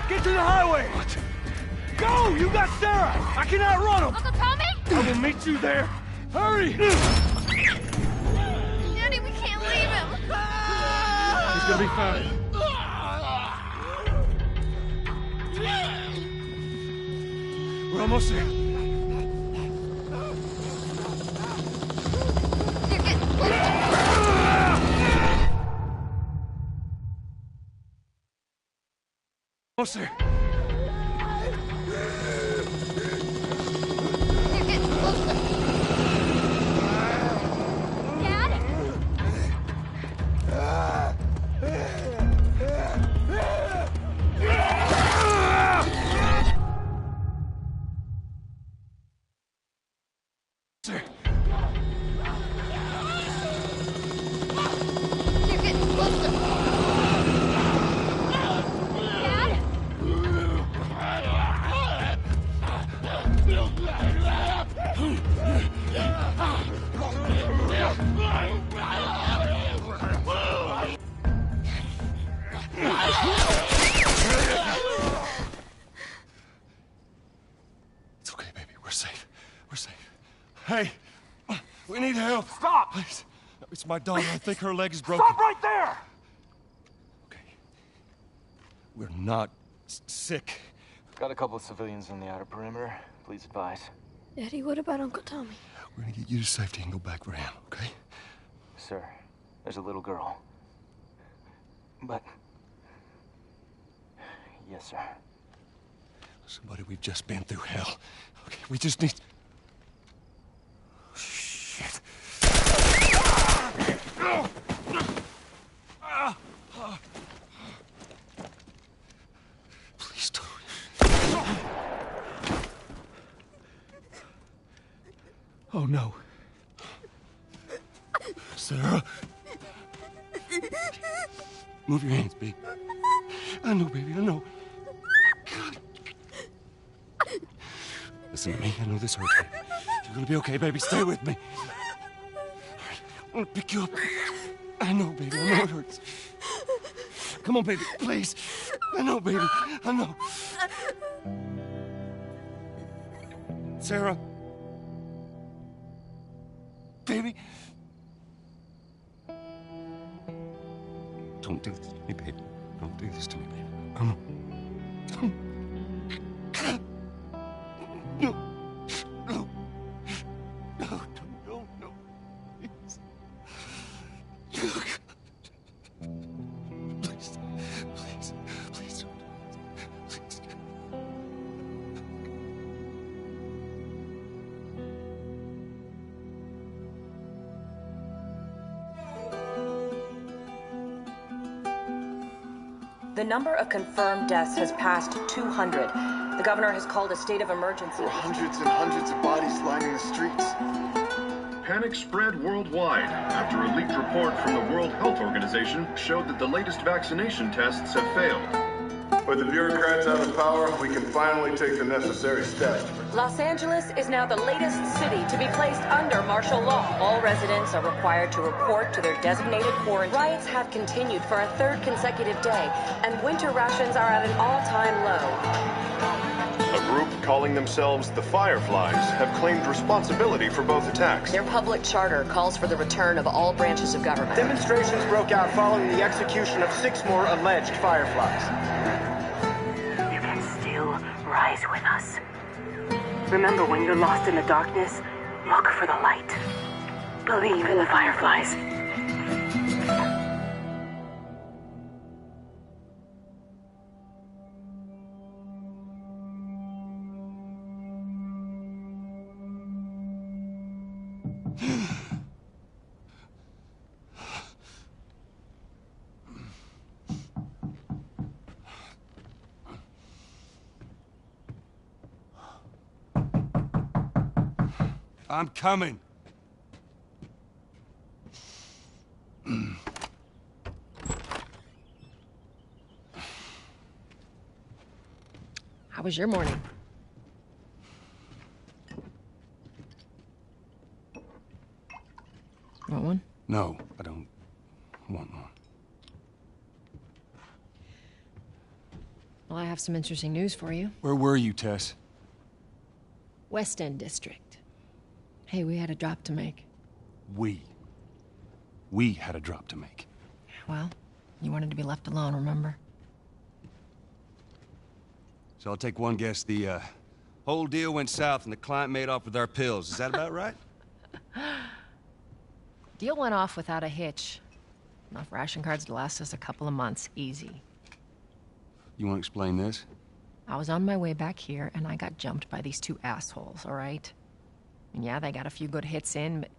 Get to the highway! Go! You got Sarah! I can outrun him! Uncle Tommy? I will meet you there! Hurry! Daddy, we can't leave him. He's gonna be fine. We're almost there. Almost there. It's okay, baby. We're safe. We're safe. Hey, we need help. Stop! Please. It's my daughter. I think her leg is broken. Stop right there! We're not sick. Got a couple of civilians on the outer perimeter. Please advise. Daddy, what about Uncle Tommy? We're gonna get you to safety and go back for him, okay? Sir, there's a little girl. But... Yes, sir. Somebody, we've just been through hell. Okay, we just need... Shit. Please don't. Oh, no. Sarah. Move your hands, babe. I know, baby, I know. God. Listen to me. I know this hurts you. You're gonna be okay, baby. Stay with me. I'm gonna pick you up. I know, baby. I know it hurts. Come on, baby. Please. I know, baby. I know. Sarah. Baby. Don't do this to me, baby. Don't do this to me, baby. Come on. No. No. No. No. No. Please. Oh, God. Please. Please. Please don't. Please. The number of confirmed deaths has passed 200. The governor has called a state of emergency. There are hundreds and hundreds of bodies lining the streets. Panic spread worldwide after a leaked report from the World Health Organization showed that the latest vaccination tests have failed. With the bureaucrats out of power, we can finally take the necessary steps. Los Angeles is now the latest city to be placed under martial law. All residents are required to report to their designated quarantine. Riots have continued for a third consecutive day, and winter rations are at an all-time low. A group calling themselves the Fireflies have claimed responsibility for both attacks. Their public charter calls for the return of all branches of government. Demonstrations broke out following the execution of 6 more alleged Fireflies. You can still rise with us. Remember, when you're lost in the darkness, look for the light. Believe in the Fireflies. I'm coming. How was your morning? Want one? No, I don't want one. Well, I have some interesting news for you. Where were you, Tess? West End District. Hey, we had a drop to make. We had a drop to make. Well, you wanted to be left alone, remember? So I'll take one guess. The whole deal went south and the client made off with our pills. Is that about right? Deal went off without a hitch. Enough ration cards to last us a couple of months, easy. You want to explain this? I was on my way back here and I got jumped by these 2 assholes, all right? And yeah, they got a few good hits in, but...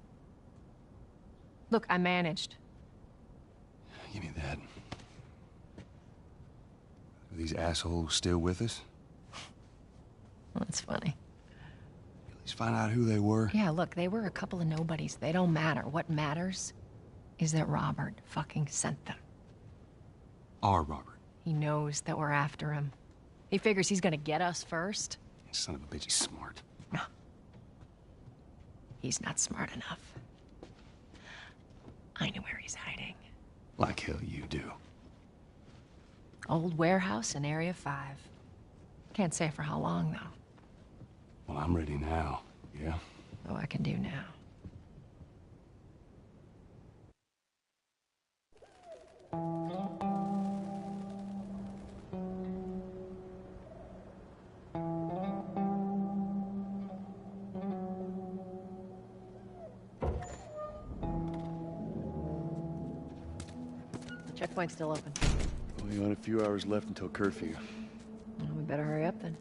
Look, I managed. Give me that. Are these assholes still with us? That's funny. At least find out who they were. Yeah, look, they were a couple of nobodies. They don't matter. What matters is that Robert fucking sent them. Our Robert. He knows that we're after him. He figures he's gonna get us first. Son of a bitch, he's smart. No. He's not smart enough. I know where he's hiding. Like hell you do. Old warehouse in Area 5. Can't say for how long, though. Well, I'm ready now, yeah? Oh, I can do now. Checkpoint's still open. Only got a few hours left until curfew. Well, we better hurry up then.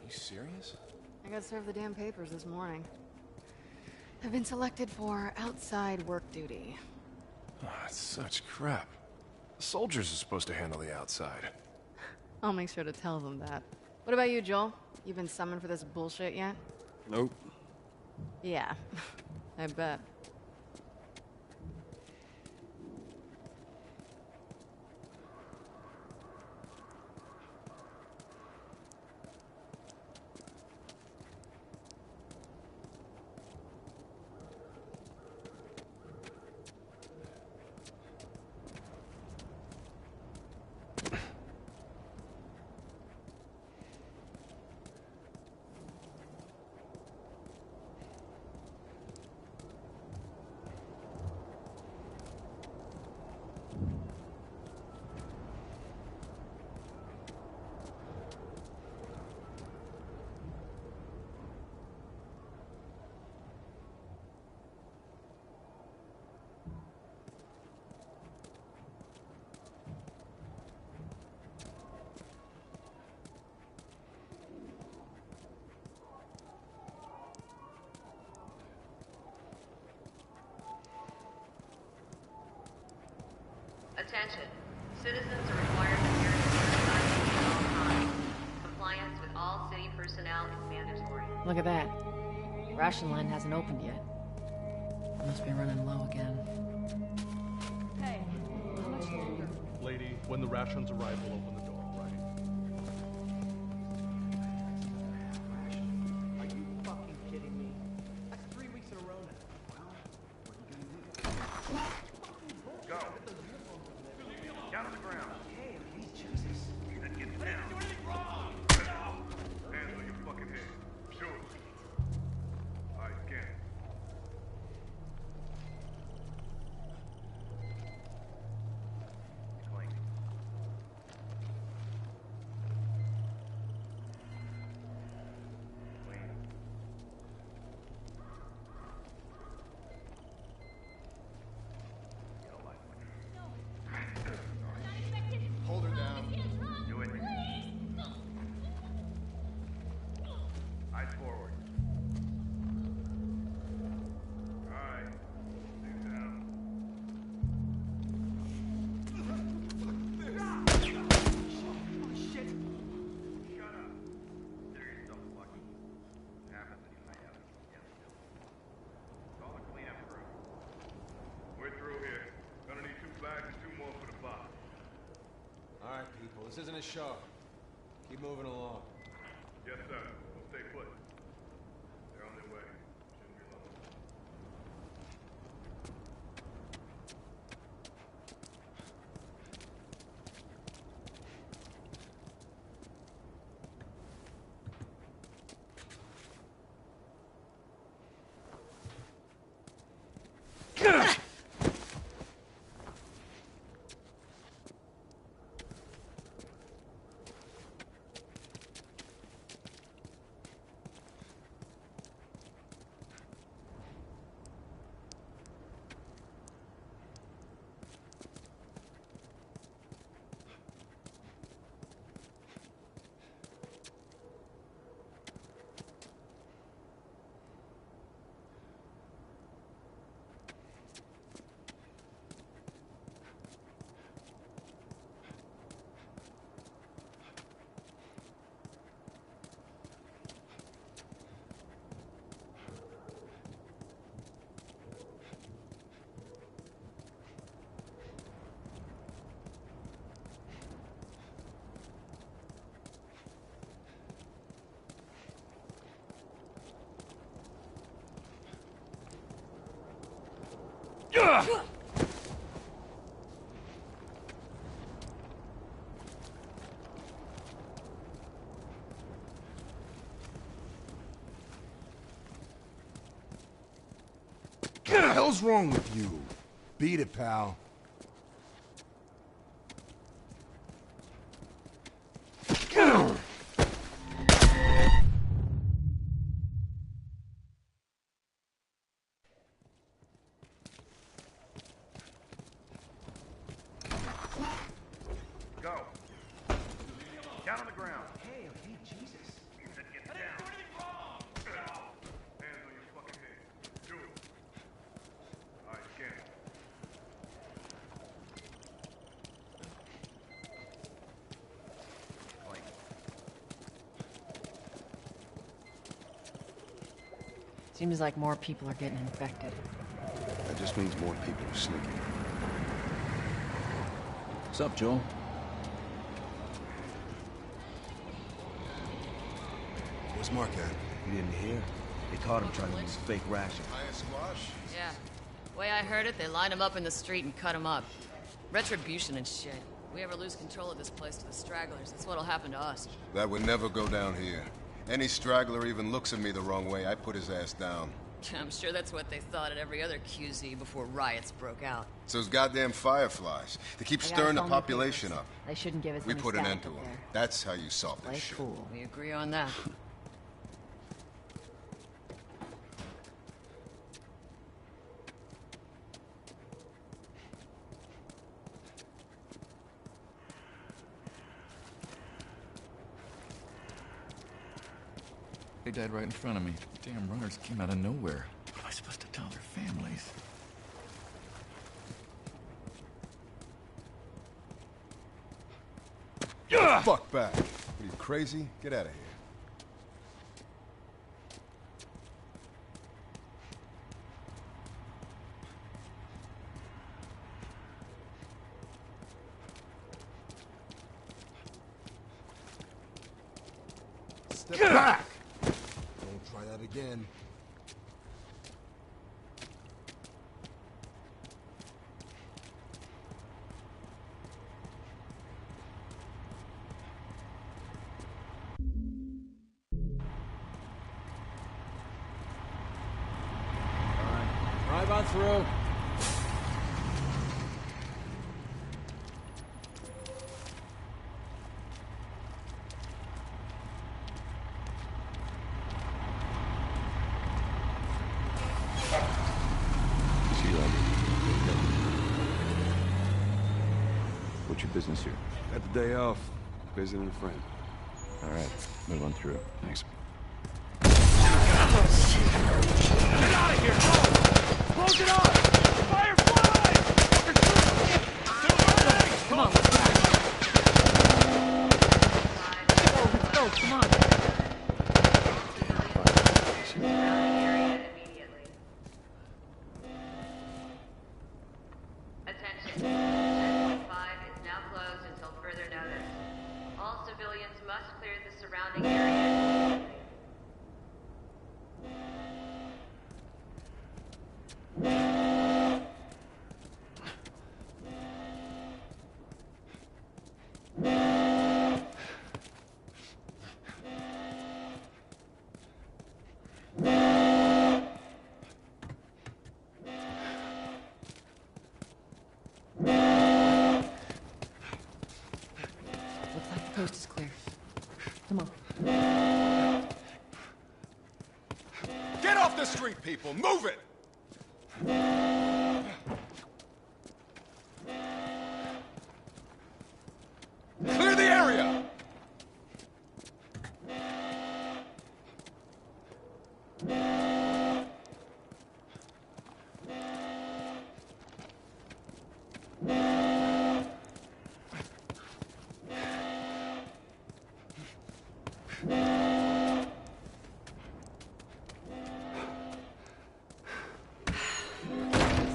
you serious? I got served the damn papers this morning. I've been selected for outside work duty. Oh, that's such crap. The soldiers are supposed to handle the outside. I'll make sure to tell them that. What about you, Joel? You been summoned for this bullshit yet? Nope. Yeah, I bet. Attention. Citizens are required to carry their at all times. Compliance with all city personnel is mandatory. Look at that. Ration line hasn't opened yet. Must be running low again. Hey, how much longer? Lady, when the rations arrive, we'll open the door, all right? Are you fucking kidding me? That's 3 weeks in a row now. Go. Down on the ground. Hey, Jesus. Then get down. Hands on your fucking head. Shoot. Alright, scan. Clean. Clean. Hold her down. Do it. Eyes forward. Alright. Sit down. Shit. Shut up. Consider yourself lucky. It happens when you hide out against it. Call the cleanup crew. We're through here. Gonna need 2 bags and 2 more for the box. All right, people, this isn't a show. Keep moving along. Yes, sir. We'll stay put. They're on their way. Shouldn't be long. What the hell's wrong with you? Beat it, pal. Go. Down on the ground. Hey, Jesus. Then get Seems like more people are getting infected. That just means more people are sneaking. What's up, Joel? Where's Mark at? You didn't hear? They caught him trying to use fake ration. Yeah. Way I heard it, they lined him up in the street and cut him up. Retribution and shit. If we ever lose control of this place to the stragglers, that's what'll happen to us. That would never go down here. Any straggler even looks at me the wrong way, I put his ass down. I'm sure that's what they thought at every other QZ before riots broke out. It's those goddamn fireflies. They keep stirring the population up. They shouldn't give us We any put an static end to up them. there. That's how you solve this Play shit. cool. We agree on that. They died right in front of me. Damn runners came out of nowhere. What am I supposed to tell their families? Fuck back. What are you, crazy? Get out of here. Step back! Don't try that again. Drive on through. What's your business here? Got the day off. Visiting a friend. All right, move on through. Thanks. Get out of here! Close it up! Firefly! Come on, let's go. Go, come on. Attention. 10.5 is now closed until further notice. All civilians must clear the surrounding area. Looks like the coast is clear. Come on. Get off the street, people! Move it! Clear the area!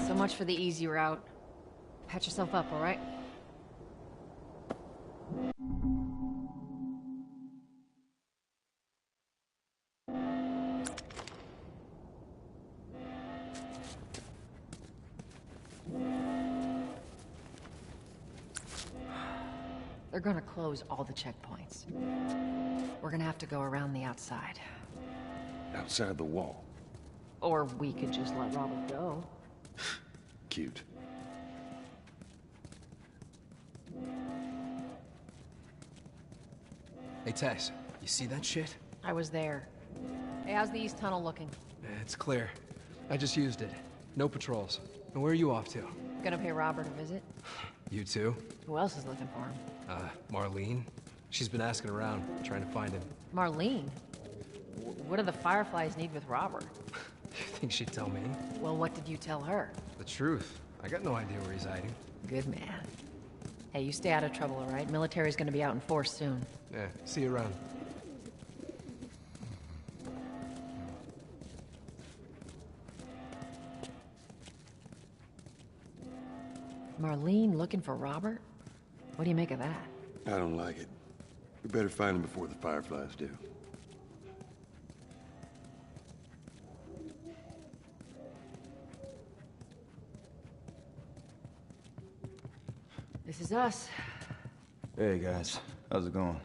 So much for the easy route. Patch yourself up, all right? They're gonna close all the checkpoints. We're gonna have to go around the outside. Outside the wall. Or we could just let Robert go. Cute. Hey, Tess, you see that shit? I was there. Hey, how's the east tunnel looking? It's clear. I just used it. No patrols. And where are you off to? Gonna pay Robert a visit? You too? Who else is looking for him? Marlene. She's been asking around, trying to find him. Marlene? What do the Fireflies need with Robert? You think she'd tell me? Well, what did you tell her? The truth. I got no idea where he's hiding. Good man. Hey, you stay out of trouble, all right? Military's gonna be out in force soon. Yeah, see you around. Marlene looking for Robert? What do you make of that? I don't like it. We better find him before the Fireflies do. This is us. Hey guys, how's it going?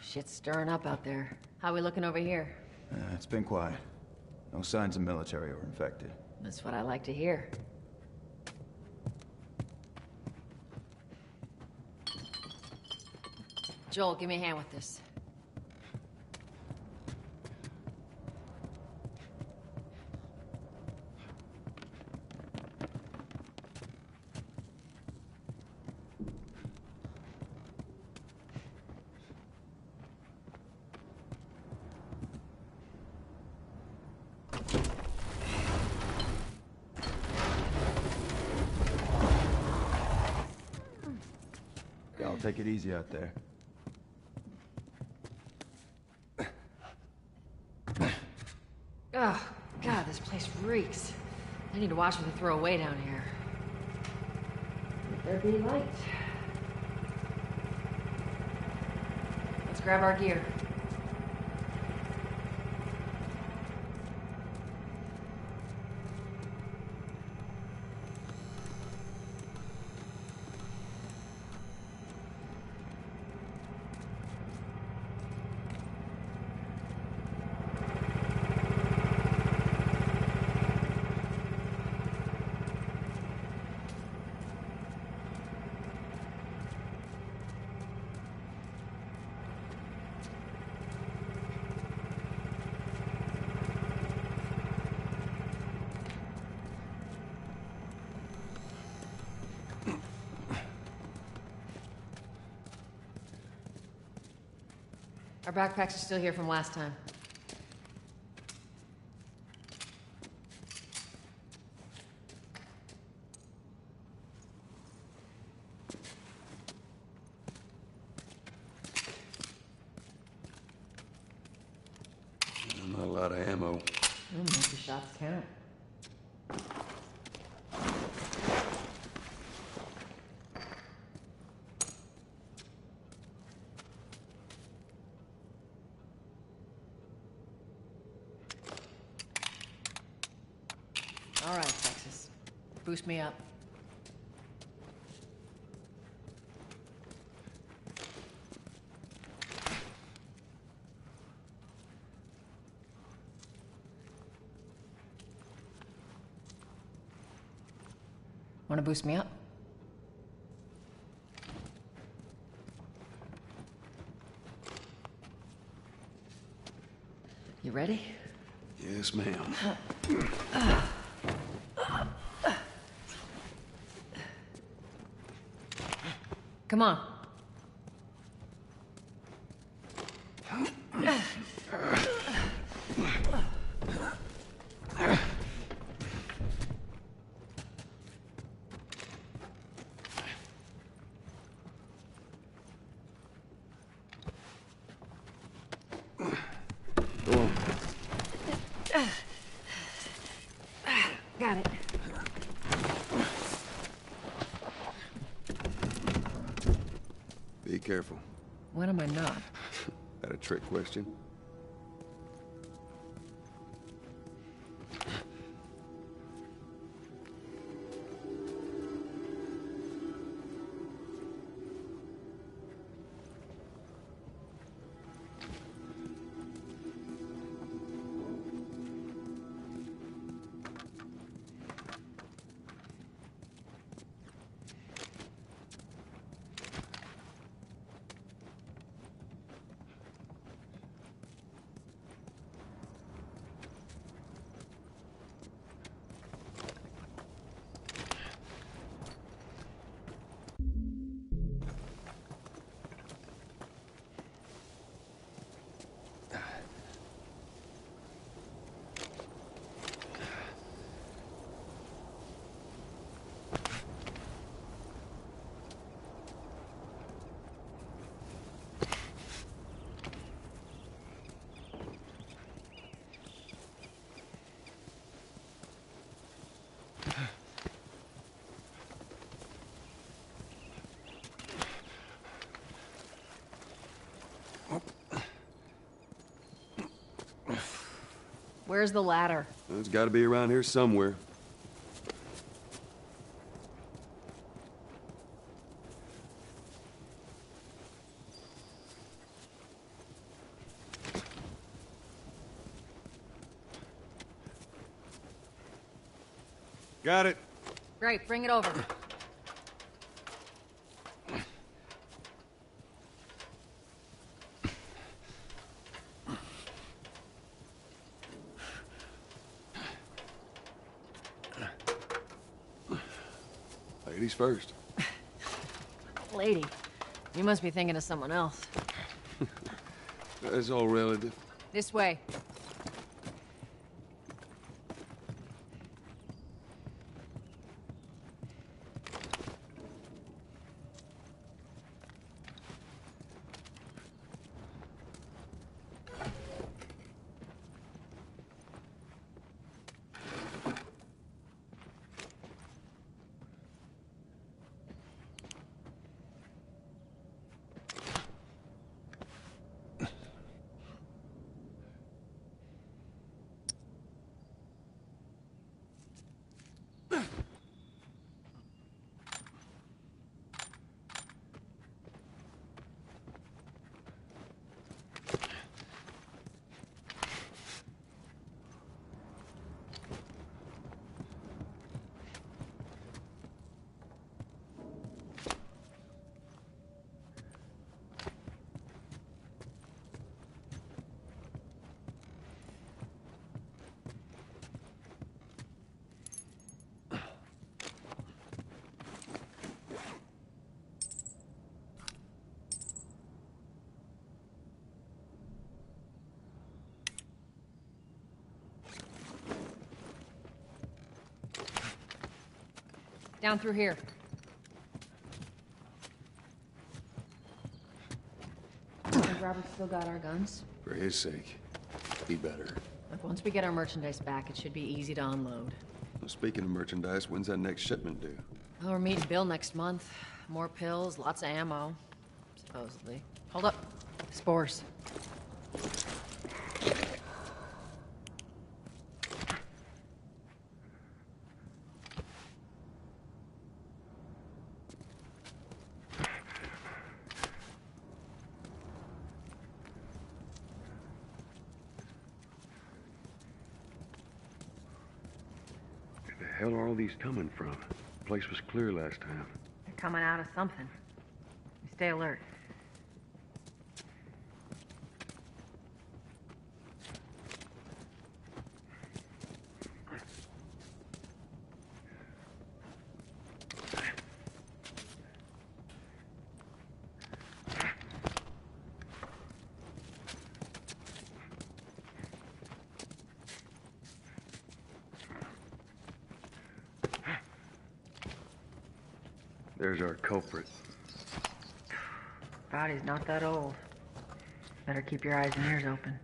Shit's stirring up out there. How we looking over here? It's been quiet. No signs of military or infected. That's what I like to hear. Joel, give me a hand with this. Y'all take it easy out there. Oh, God, this place reeks. I need to watch what they throw away down here. Let there be light. Let's grab our gear. Our backpacks are still here from last time. Not a lot of ammo. Make the shots count. All right, Texas. Boost me up. Want to boost me up? You ready? Yes, ma'am. Come on. Got it. Be careful. When am I not? That a trick question? Where's the ladder? It's got to be around here somewhere. Got it. Great, bring it over. Ladies first. Lady, you must be thinking of someone else. That's all relative. This way. Down through here. Think Robert's still got our guns? For his sake, he better. Look, once we get our merchandise back, it should be easy to unload. Well, speaking of merchandise, when's that next shipment due? Well, we're meeting Bill next month. More pills, lots of ammo. Supposedly. Hold up. Spores. Where the hell are all these coming from? The place was clear last time. They're coming out of something. You stay alert. There's our culprit. Body's not that old. Better keep your eyes and ears open.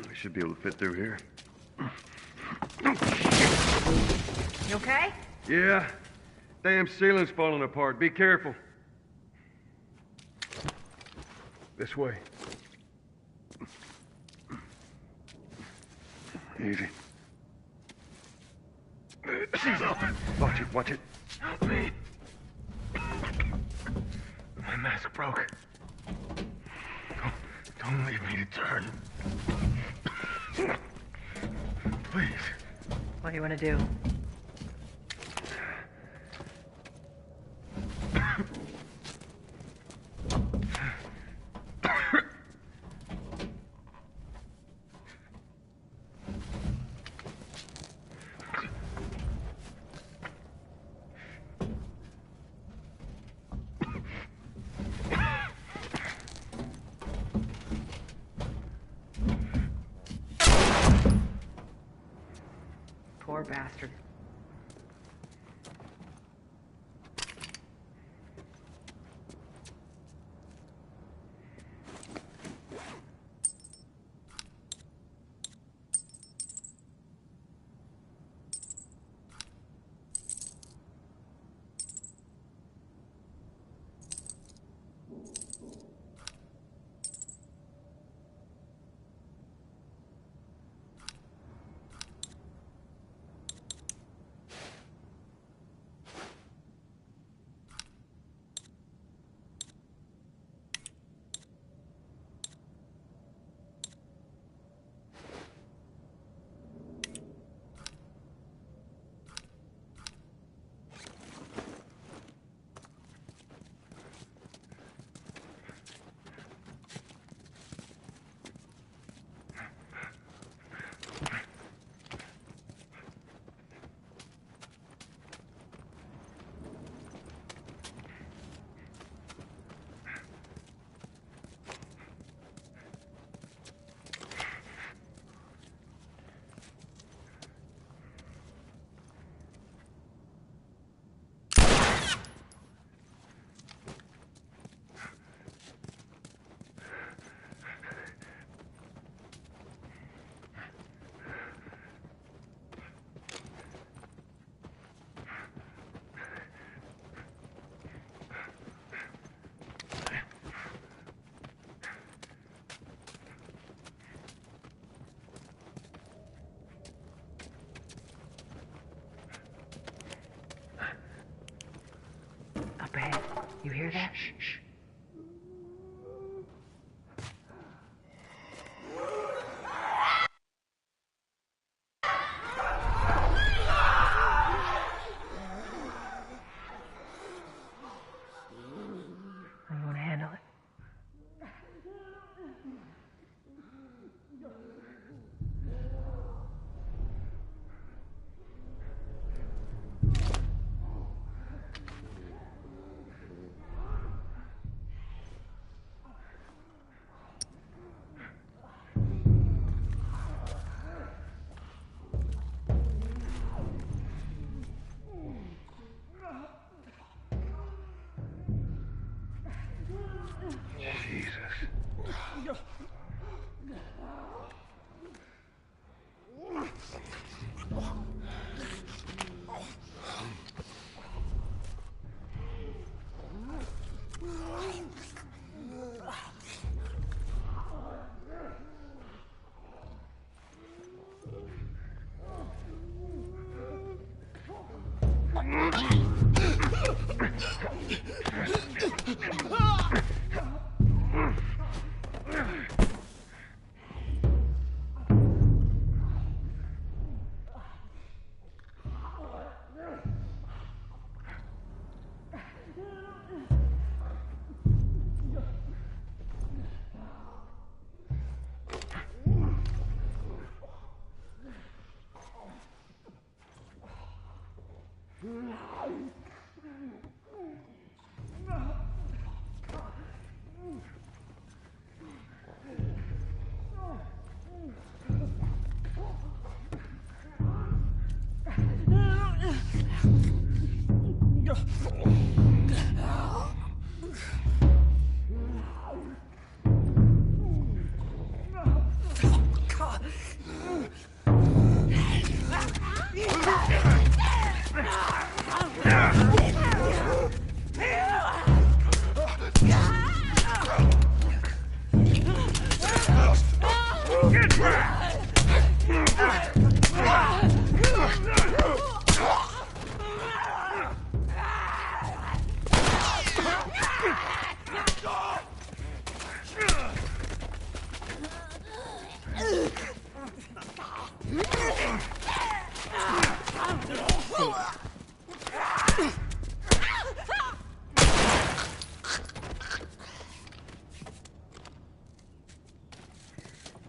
We should be able to fit through here. You okay? Yeah. Damn ceiling's falling apart. Be careful. This way. Easy. Watch it, watch it. Help me. My mask broke. Don't leave me to turn. Please. What do you want to do? Poor bastard. You hear that? Shh. I'm gonna handle it.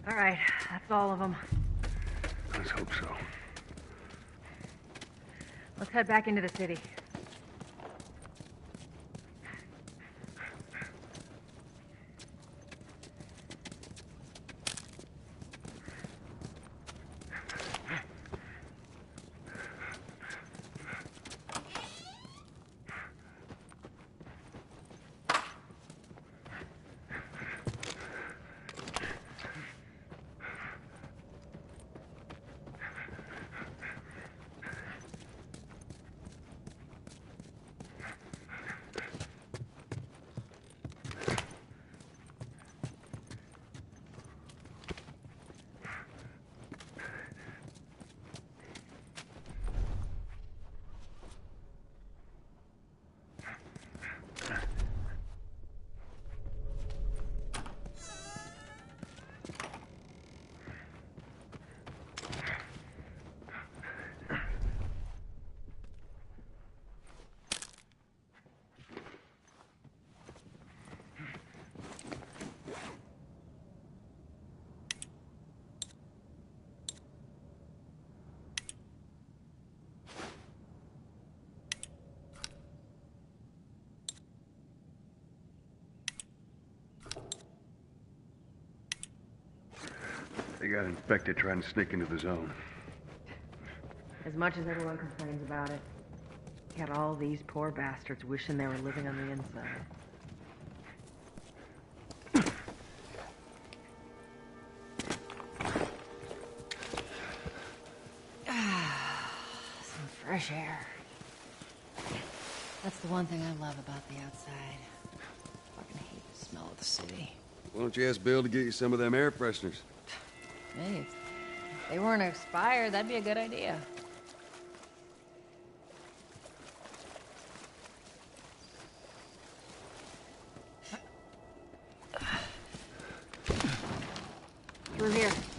All right, that's all of them. Let's hope so. Let's head back into the city. They got infected trying to sneak into the zone. As much as everyone complains about it, you got all these poor bastards wishing they were living on the inside. Some fresh air. That's the one thing I love about the outside. Fucking hate the smell of the city. Why don't you ask Bill to get you some of them air fresheners? Hey, if they weren't expired, that'd be a good idea. here.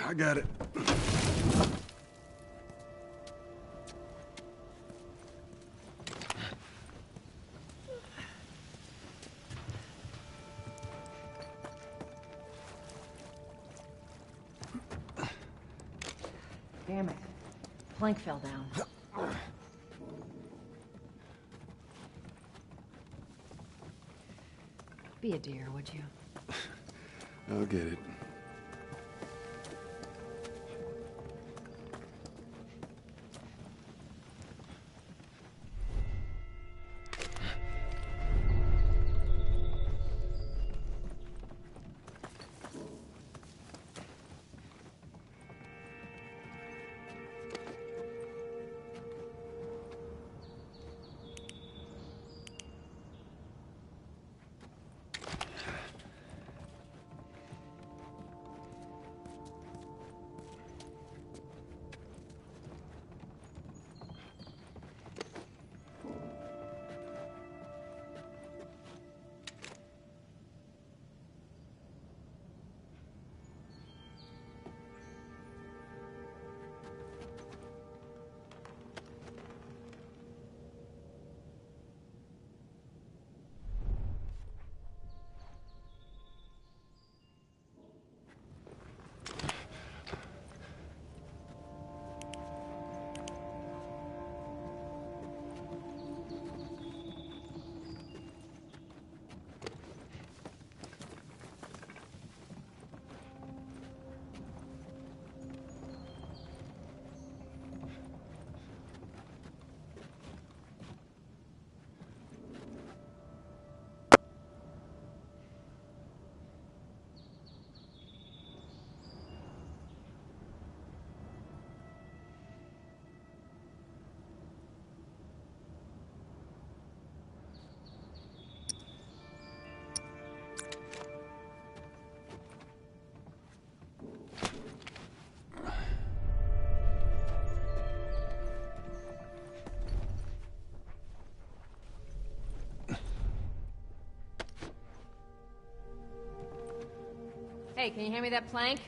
I got it. Damn it. Plank fell down. Be a dear, would you? I'll get it. Hey, can you hand me that plank?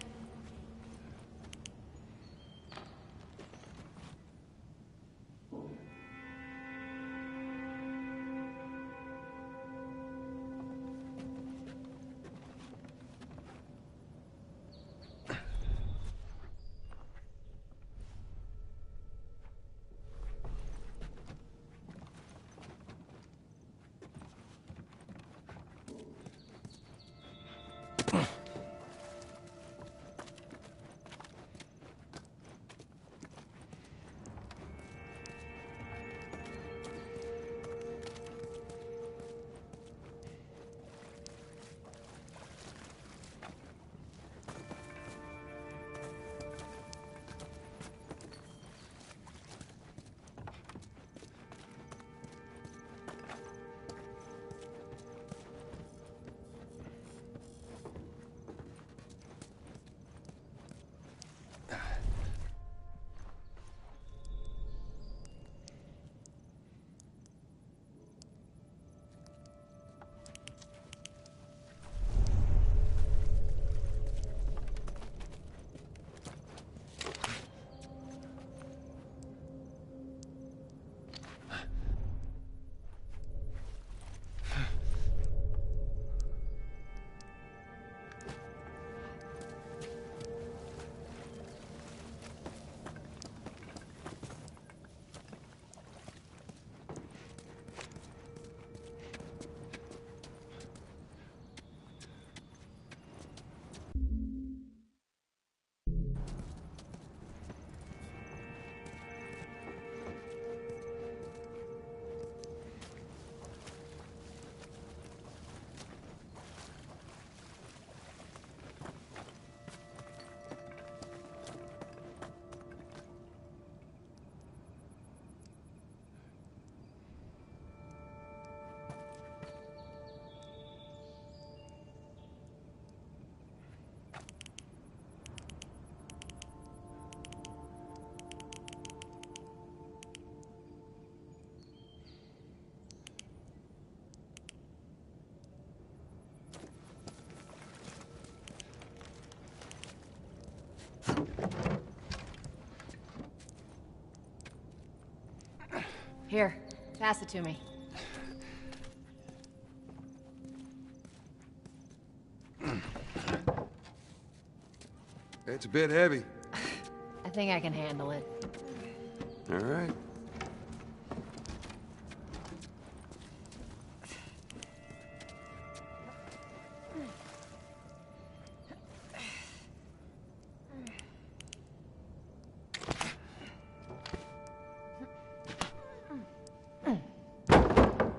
Here, pass it to me. It's a bit heavy. I think I can handle it. All right.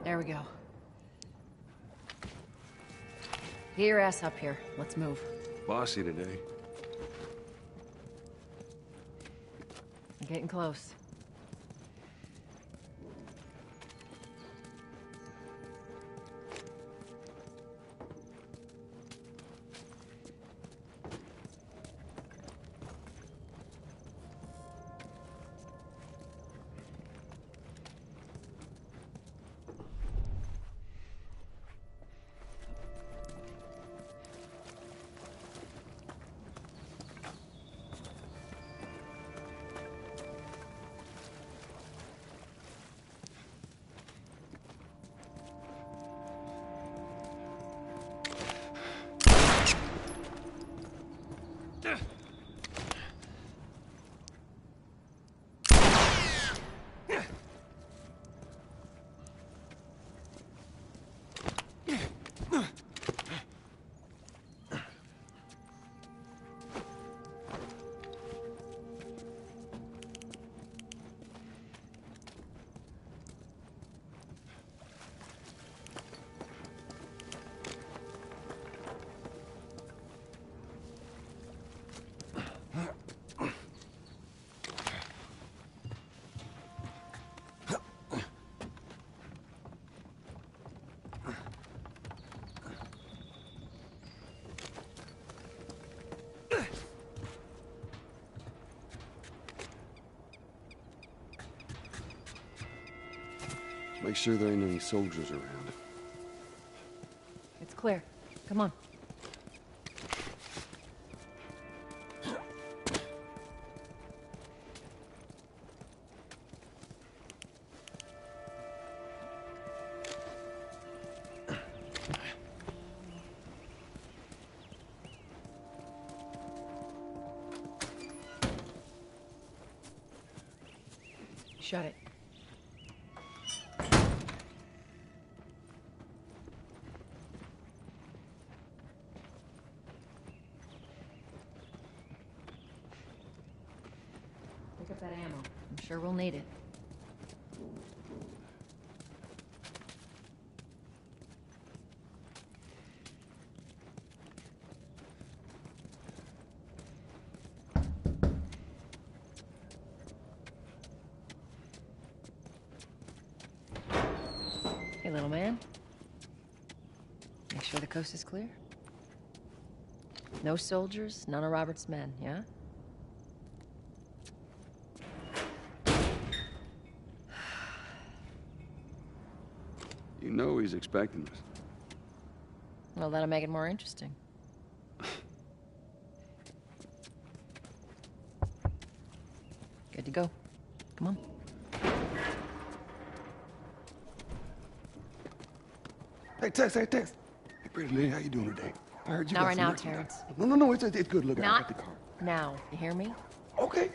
There we go. Get your ass up here. Let's move. Bossy today. I'm getting close. Make sure there ain't any soldiers around. It's clear. Come on. Shut it. Pick up that ammo. I'm sure we'll need it. Hey, little man. Make sure the coast is clear. No soldiers, none of Robert's men, yeah? You know he's expecting us. Well, that'll make it more interesting. Good to go. Come on. Hey, Tex, hey, pretty lady, how you doing today? I heard you Not got right some now, merchandise. Terrence. No, it's good. Look, I Not got the car. now. You hear me? Okay,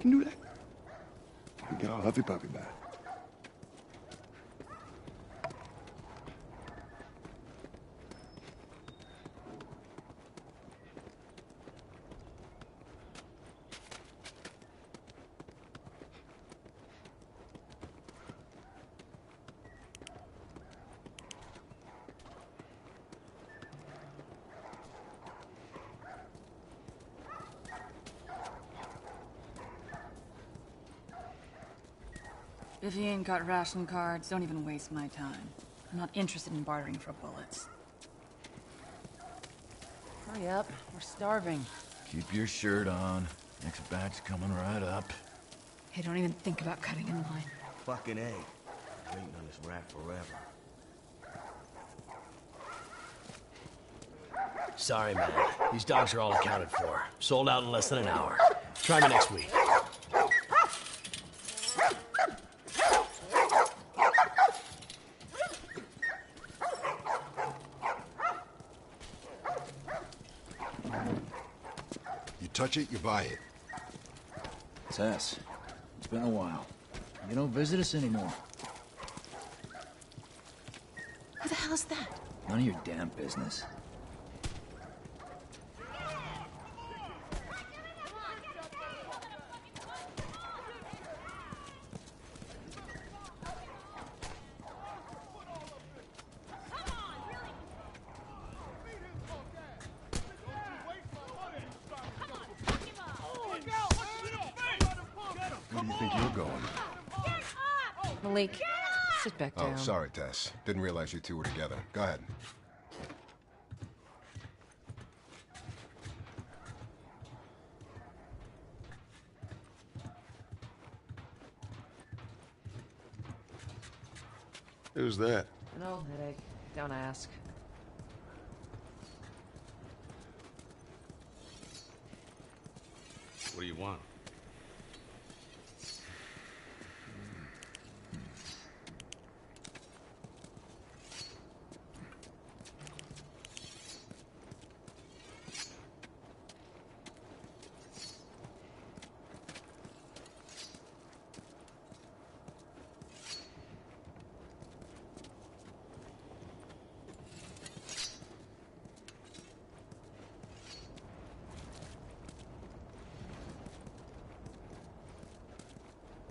can do that. We get all huffy puffy back. If you ain't got ration cards, don't even waste my time. I'm not interested in bartering for bullets. Hurry up, we're starving. Keep your shirt on. Next batch coming right up. Hey, don't even think about cutting in line. Fucking A. Waiting on this rat forever. Sorry, man. These dogs are all accounted for. Sold out in less than an hour. Try me next week. touch it, you buy it. Tess, it's been a while. You don't visit us anymore. Who the hell is that? None of your damn business. Where do you think you're going? Malik, sit back down. Oh, sorry, Tess. Didn't realize you two were together. Go ahead. Who's that? An old headache. Don't ask. What do you want?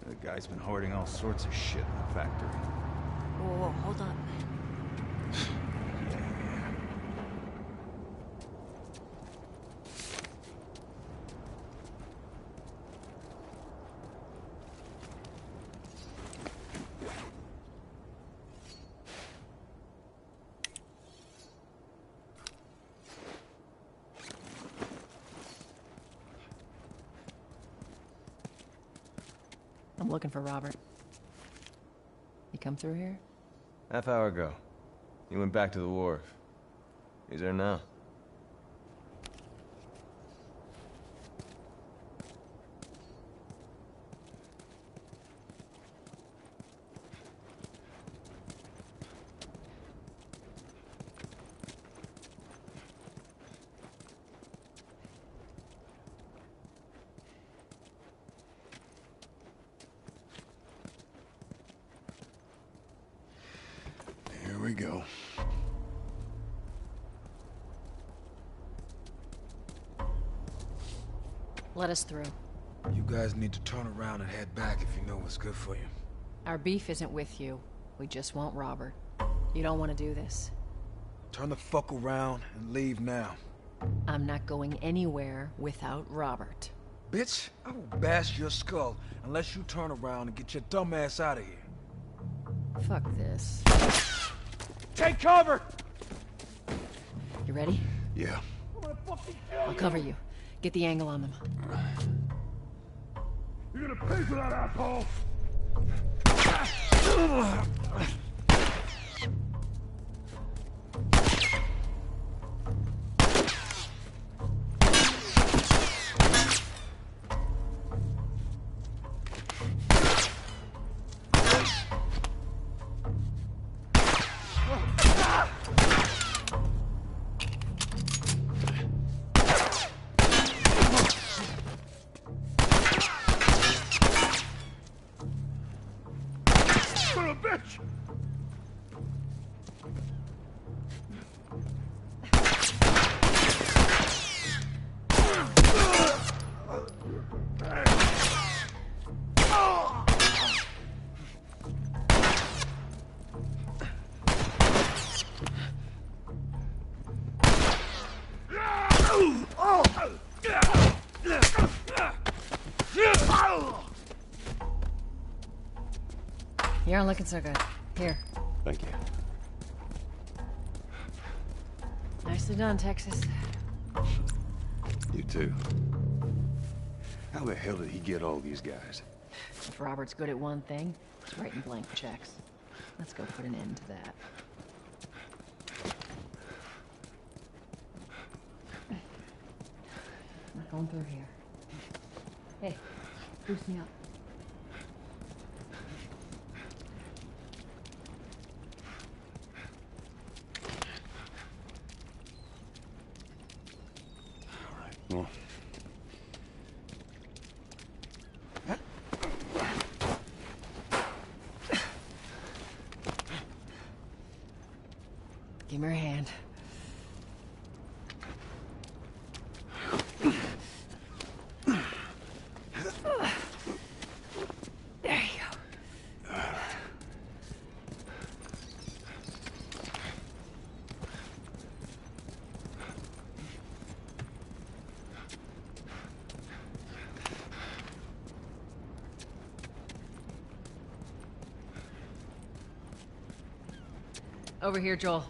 The guy's been hoarding all sorts of shit in the factory. Whoa, hold on. I'm looking for Robert. You come through here? Half hour ago. He went back to the wharf. He's there now. Here we go. Let us through. You guys need to turn around and head back if you know what's good for you. Our beef isn't with you. We just want Robert. You don't want to do this. Turn the fuck around and leave now. I'm not going anywhere without Robert. Bitch, I will bash your skull unless you turn around and get your dumb ass out of here. Fuck this. Take cover! You ready? Yeah. I'll cover you. Get the angle on them. You're gonna pay for that, asshole! You aren't looking so good. Here. Thank you. Nicely done, Texas. You too. How the hell did he get all these guys? If Robert's good at one thing, it's writing blank checks. Let's go put an end to that. I'm not going through here. Hey, boost me up. Well, Give me your hand. There you go. Over here, Joel.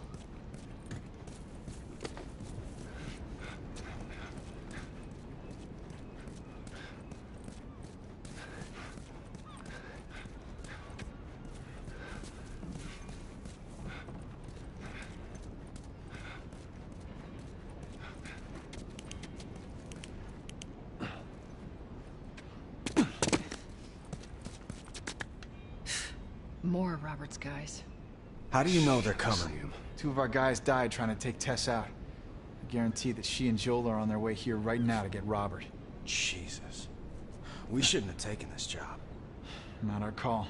More of Robert's guys. How do you know they're coming? Two of our guys died trying to take Tess out. I guarantee that she and Joel are on their way here right now to get Robert. Jesus. We shouldn't have taken this job. Not our call.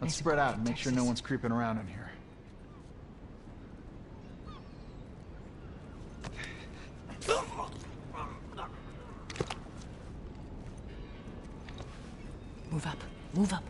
Let's spread out and make sure no one's creeping around in here. Move up. Move up.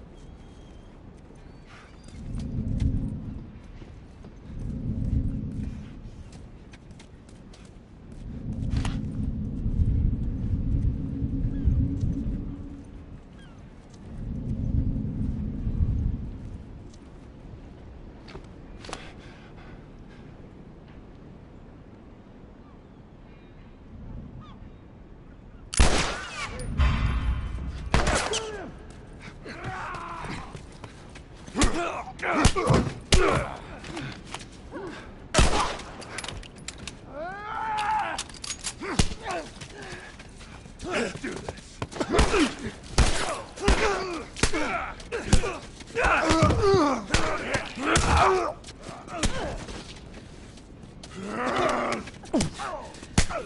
Let's do this.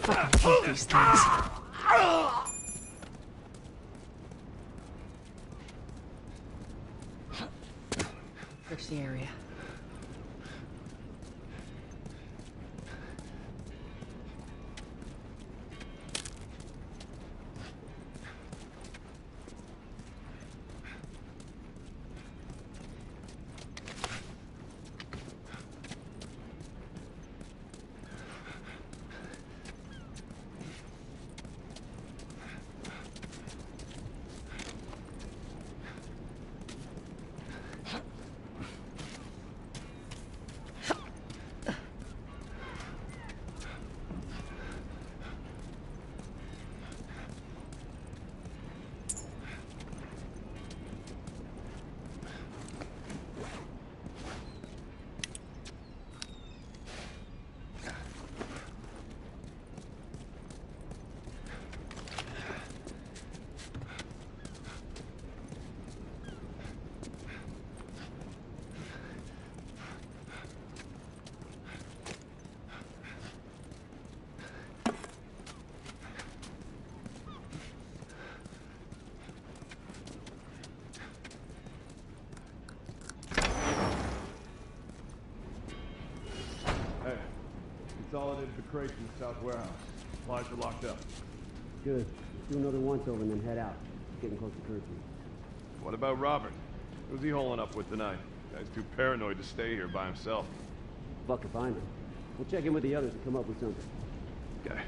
Fucking hate these things. Search the area. Consolidated the crates in the south warehouse. Supplies are locked up. Good. Let's do another once-over and then head out. It's getting close to curfew. What about Robert? Who's he holing up with tonight? Guy's too paranoid to stay here by himself. Fuck if I know. We'll check in with the others and come up with something. Okay.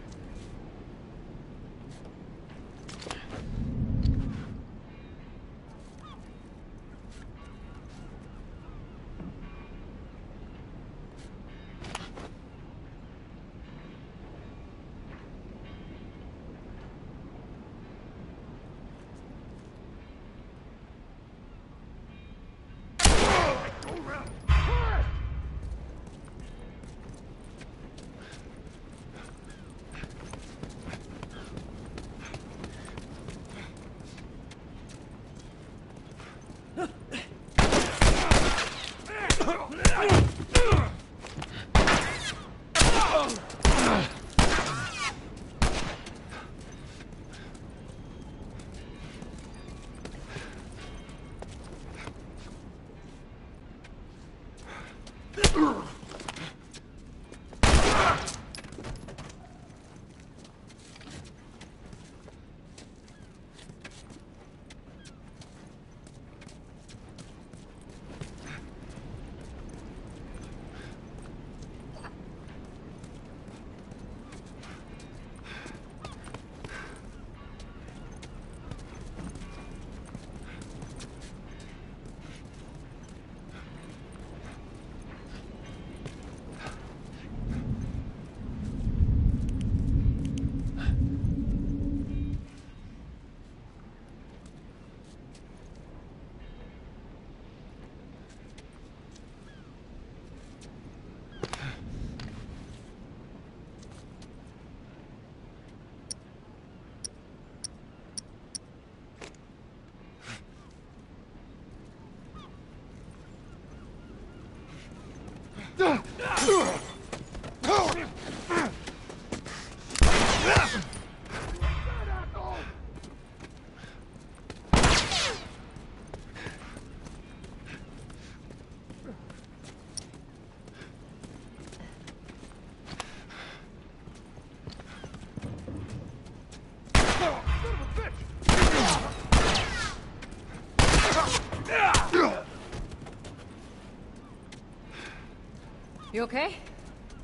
You okay?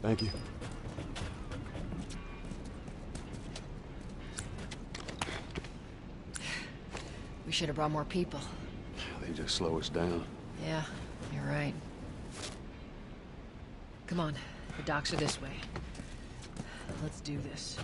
Thank you. We should have brought more people. They just slow us down. Yeah, you're right. Come on, the docks are this way. Let's do this.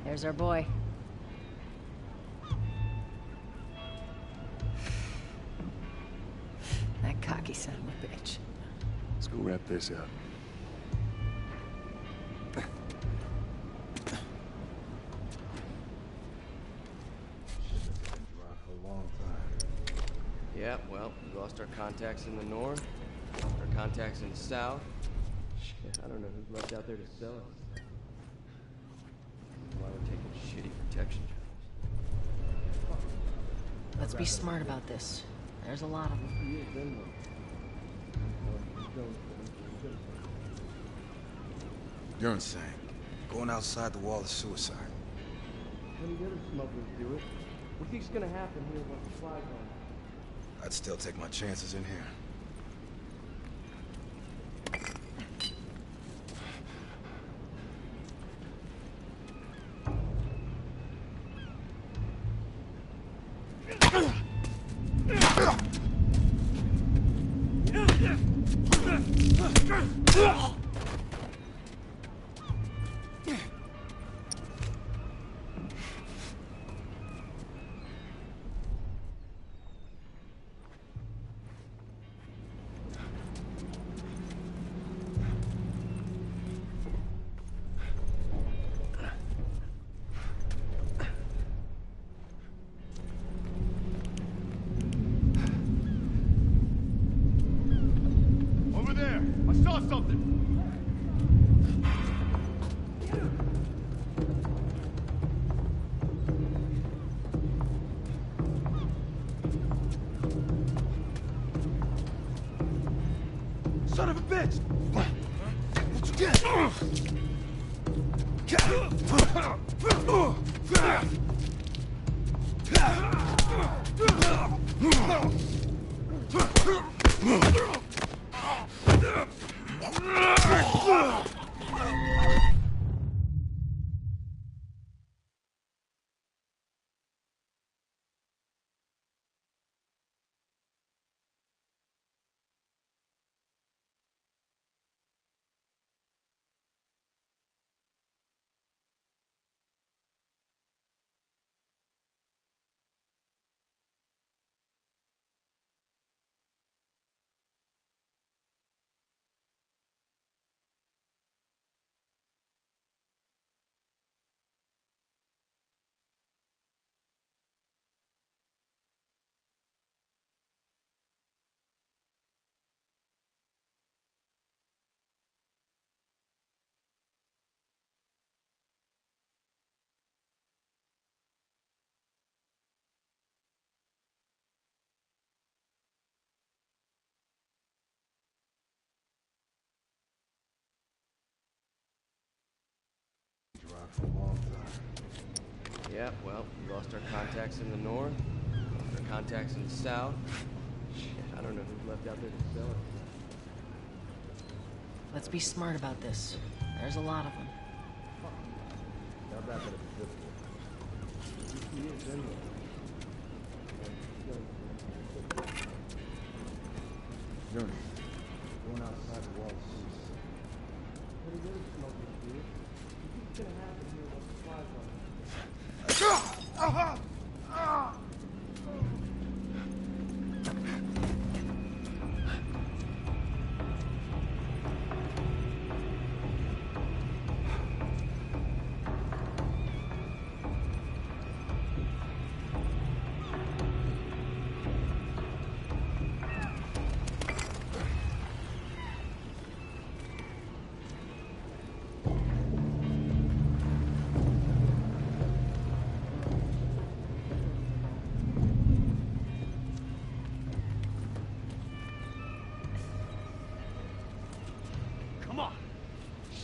There's our boy. That cocky son of a bitch. Let's go wrap this up. Yeah, well, we lost our contacts in the north, our contacts in the south. Shit, I don't know who's left out there to sell us. Why we're taking shitty protection jobs. Let's be smart about this. There's a lot of them. You're insane. Going outside the wall is suicide. How many other smugglers do it? What do you think's gonna happen here once the fly's on? I'd still take my chances in here. Something. Son of a bitch! for a long time. Yeah, well, we lost our contacts in the north, our contacts in the south. Shit, I don't know who's left out there to sell it. Let's be smart about this. There's a lot of them. Journey. Going outside the walls. What are you really smoking, dude? You think it's gonna happen here once the flies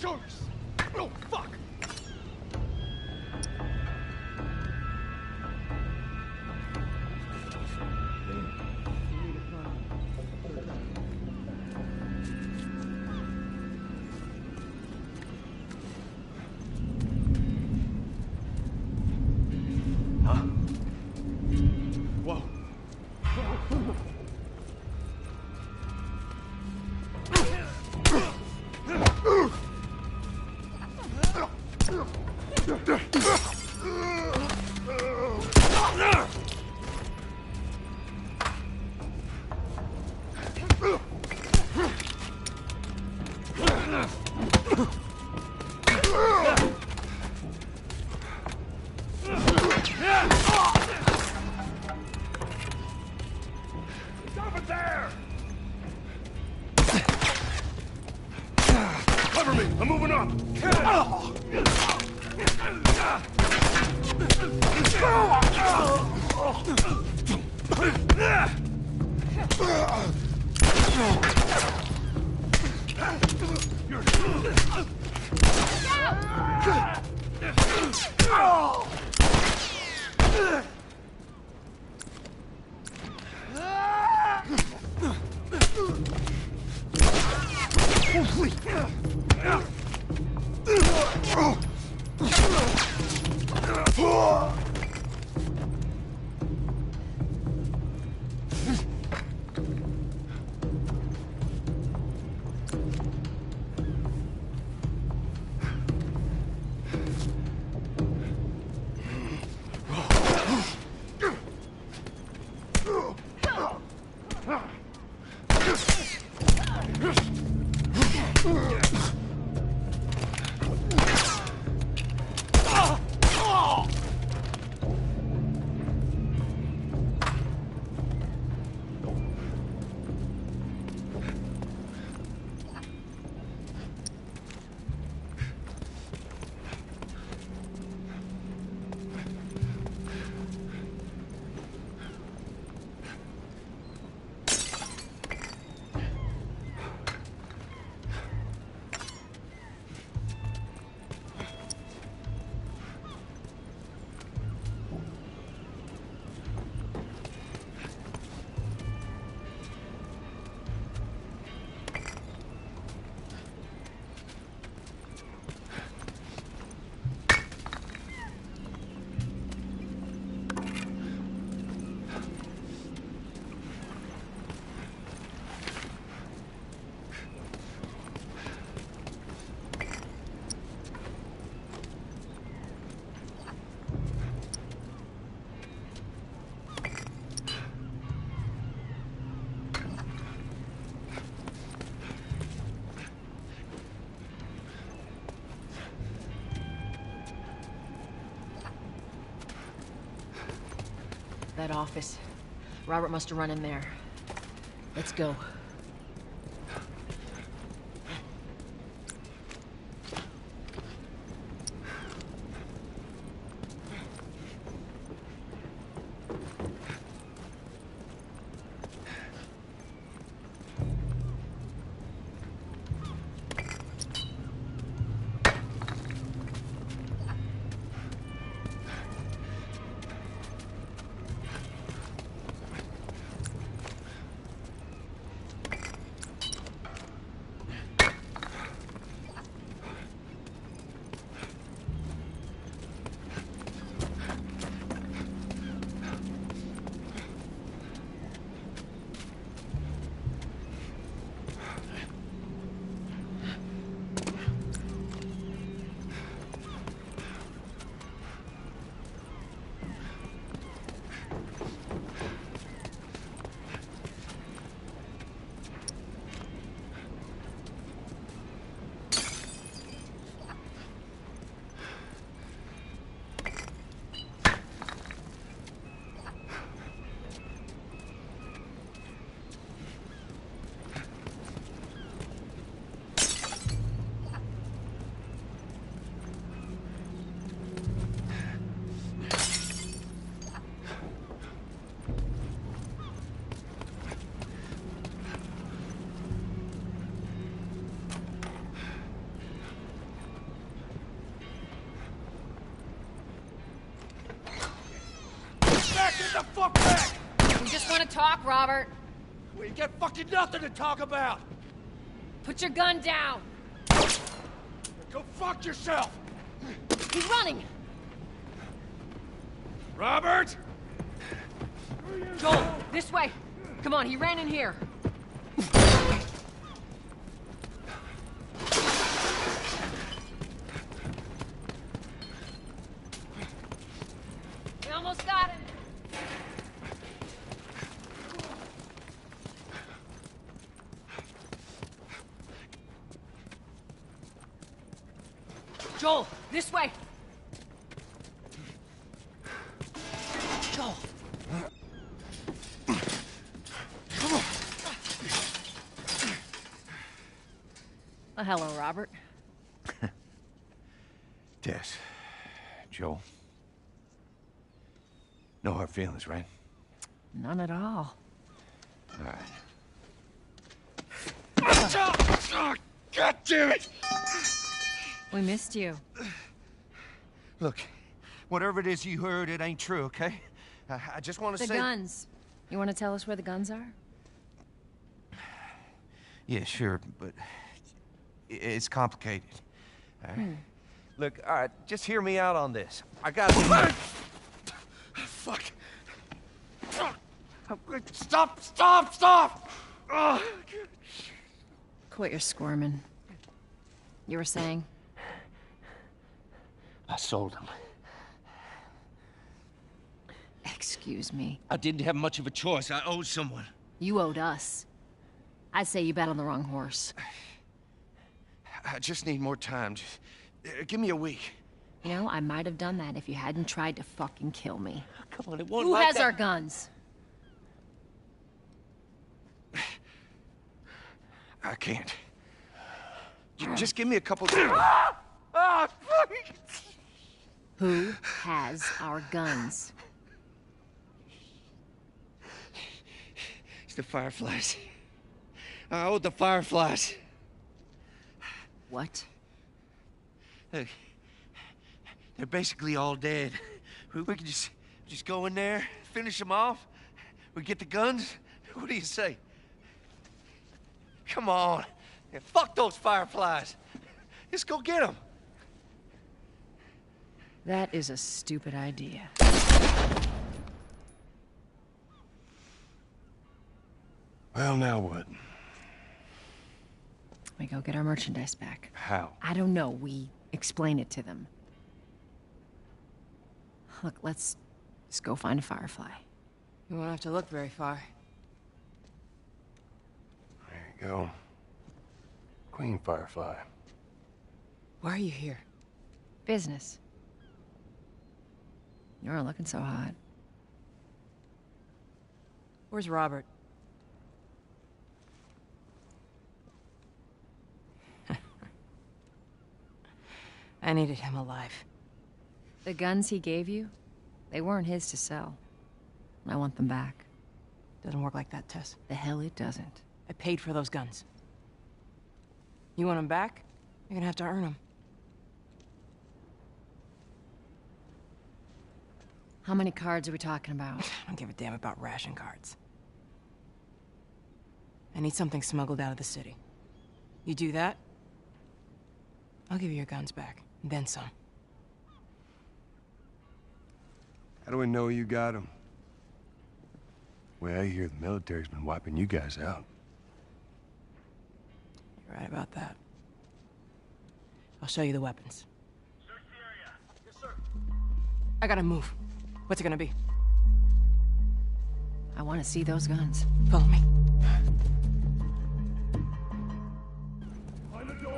Shoulders! Oh, fuck! Huh? Whoa. Stop it there! Cover me! I'm moving up! That office. Robert must have run in there. Let's go. the fuck back! We just want to talk, Robert. We got fucking nothing to talk about! Put your gun down! Go fuck yourself! He's running! Robert! Joel, this way! Come on, he ran in here. We almost got him! Joel, this way! Joel! Well, hello, Robert. Tess. Joel. No hard feelings, right? None at all. All right. God damn it! We missed you. Look, whatever it is you heard, it ain't true, okay? I just want to say... The guns. You want to tell us where the guns are? Yeah, sure, but it's complicated. All right? Look, all right, just hear me out on this. I got... Fuck. Stop! Stop! Stop! Quit your squirming. You were saying? I sold them. Excuse me. I didn't have much of a choice. I owed someone. You owed us. I'd say you bet on the wrong horse. I just need more time. Just, give me a week. You know, I might have done that if you hadn't tried to fucking kill me. Come on, it won't Who like has that. our guns? I can't. Just give me a couple... Who has our guns? It's the Fireflies. I owed the Fireflies. What? Look, they're basically all dead. We can just go in there, finish them off. We get the guns. What do you say? Come on. Yeah, fuck those Fireflies. Just go get them. That is a stupid idea. Well, now what? We go get our merchandise back. How? I don't know. We explain it to them. Look, let's go find a Firefly. You won't have to look very far. There you go. Queen Firefly. Why are you here? Business. You aren't looking so hot. Where's Robert? I needed him alive. The guns he gave you, they weren't his to sell. I want them back. Doesn't work like that, Tess. The hell it doesn't. I paid for those guns. You want them back? You're gonna have to earn them. How many cards are we talking about? I don't give a damn about ration cards. I need something smuggled out of the city. You do that, I'll give you your guns back, and then some. How do we know you got them? Well, I hear the military's been wiping you guys out. You're right about that. I'll show you the weapons. Yes, sir. I gotta move. What's it gonna be? I want to see those guns. Follow me.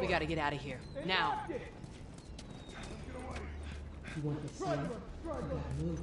We gotta get out of here. Now. You want to see? Move.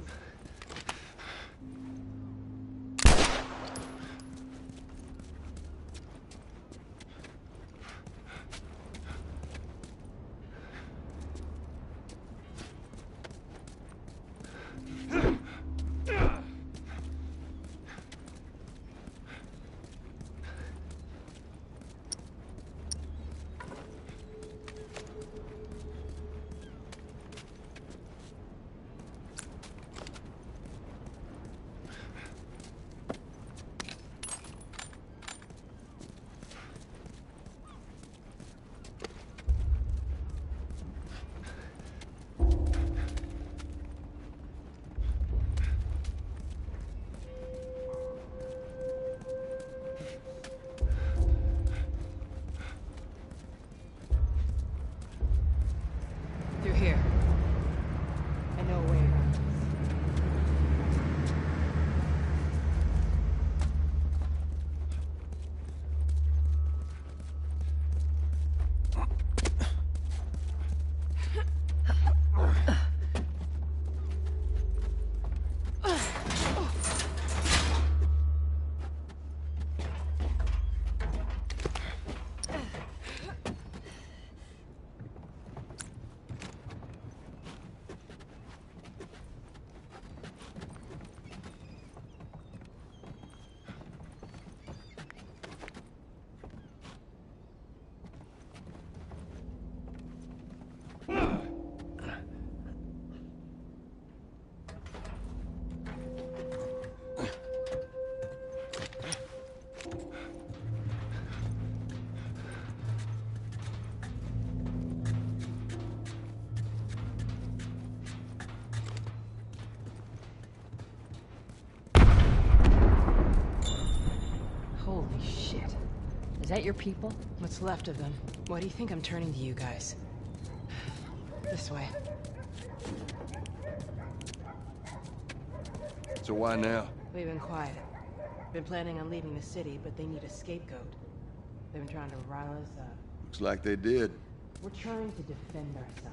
Is that your people? What's left of them. Why do you think I'm turning to you guys? This way. So why now? We've been quiet. Been planning on leaving the city, but they need a scapegoat. They've been trying to rile us up. Looks like they did. We're trying to defend ourselves.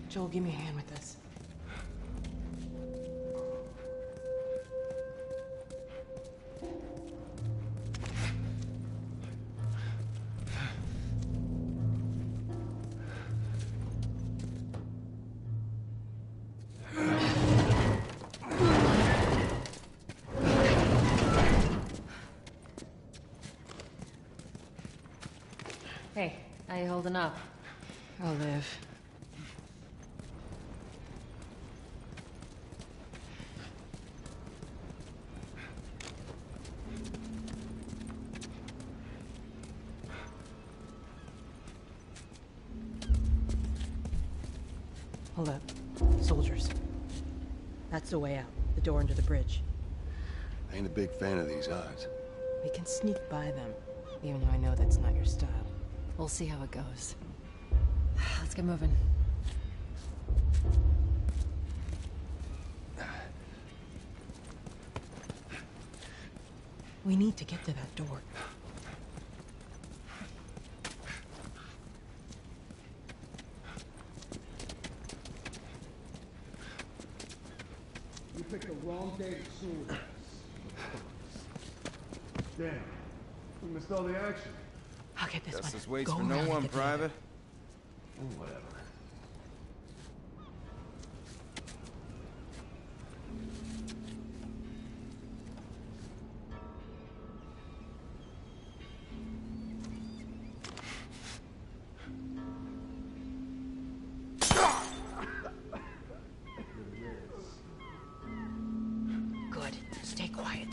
Joel, give me a hand with this. Hey, how you holding up? I'll live. Hold up. Soldiers. That's the way out. The door under the bridge. I ain't a big fan of these odds. We can sneak by them, even though I know that's not your style. We'll see how it goes. Let's get moving. We need to get to that door. You picked the wrong day to sue us. Damn. We missed all the action. I'll get this one. Justice waits Go for no around one, and get the Private. Whatever. Good. Stay quiet.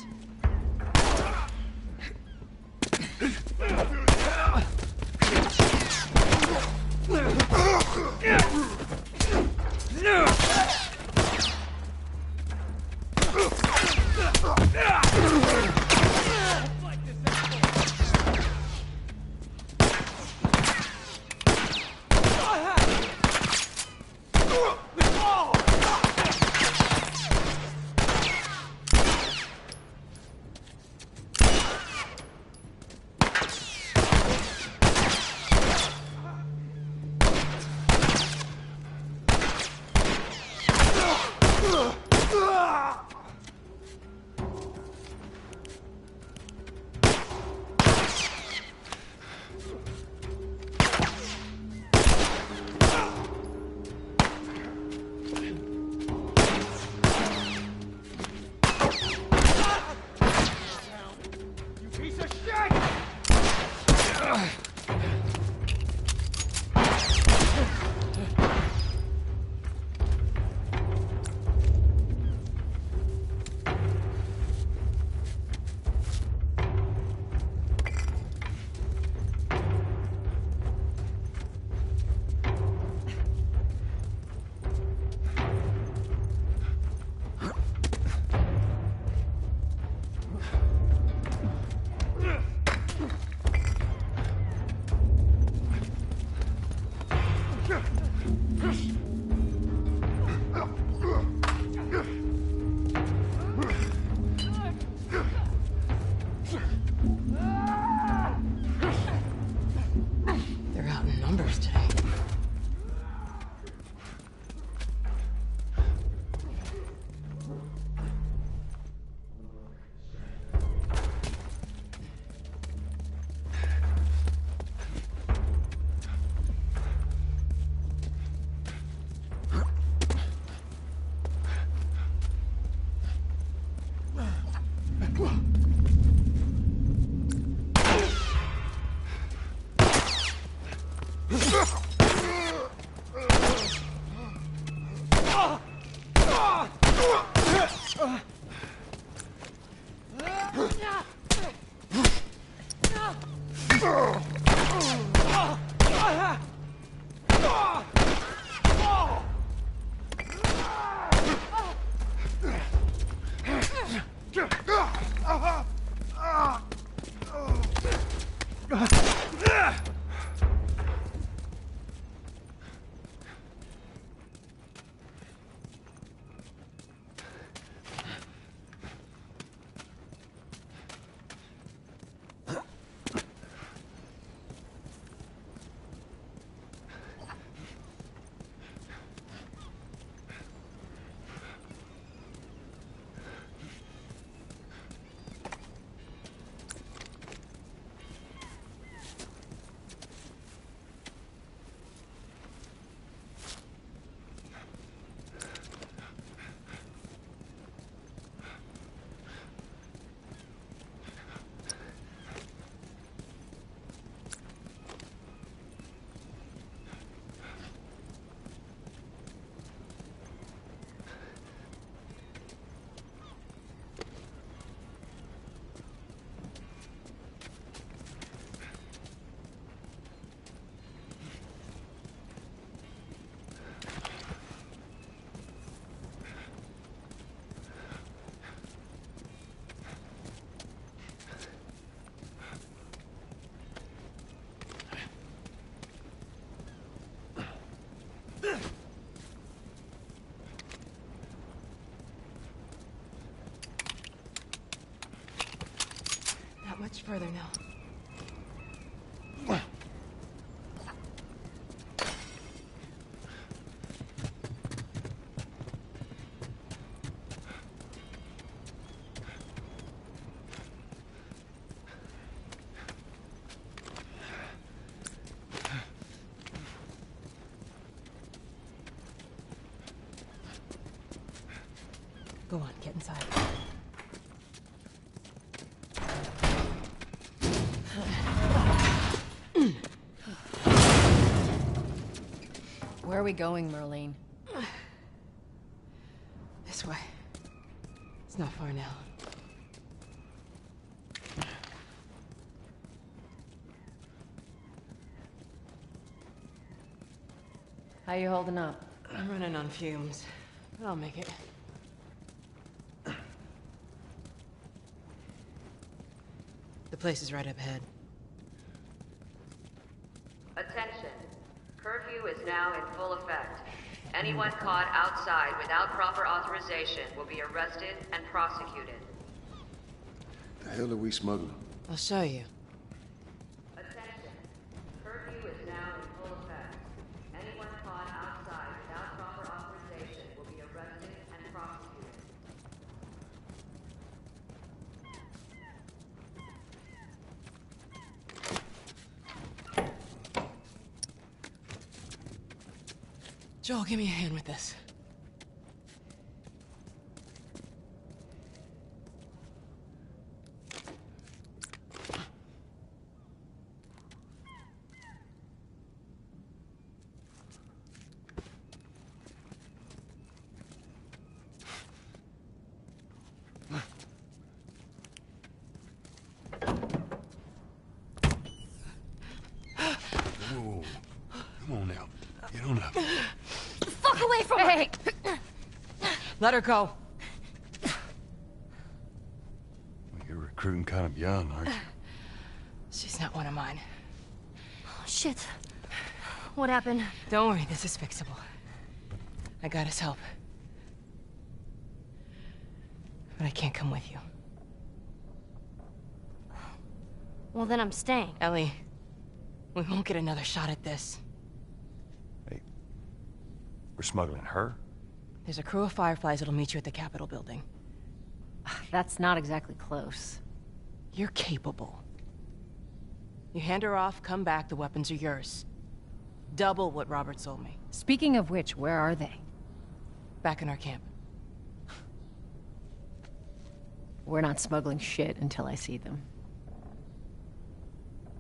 Much further now. Go on, get inside. Where are we going, Merlene? This way. It's not far now. How you holding up? I'm running on fumes, but I'll make it. The place is right up ahead. Attention. Curfew is now in full effect. Anyone caught outside without proper authorization will be arrested and prosecuted. The hell are we smuggling? I'll show you. Attention. Curfew is now in full effect. Anyone caught outside without proper authorization will be arrested and prosecuted. Joel, give me a hand with this. Whoa. Come on now. Get on up. Fuck away from Hey! Let her go. Well, you're recruiting kind of young, aren't you? She's not one of mine. Oh, shit. What happened? Don't worry, this is fixable. I got his help. But I can't come with you. Well, then I'm staying. Ellie, we won't get another shot at this. We're smuggling her? There's a crew of Fireflies that'll meet you at the Capitol building. That's not exactly close. You're capable. You hand her off, come back, the weapons are yours. Double what Robert sold me. Speaking of which, where are they? Back in our camp. We're not smuggling shit until I see them.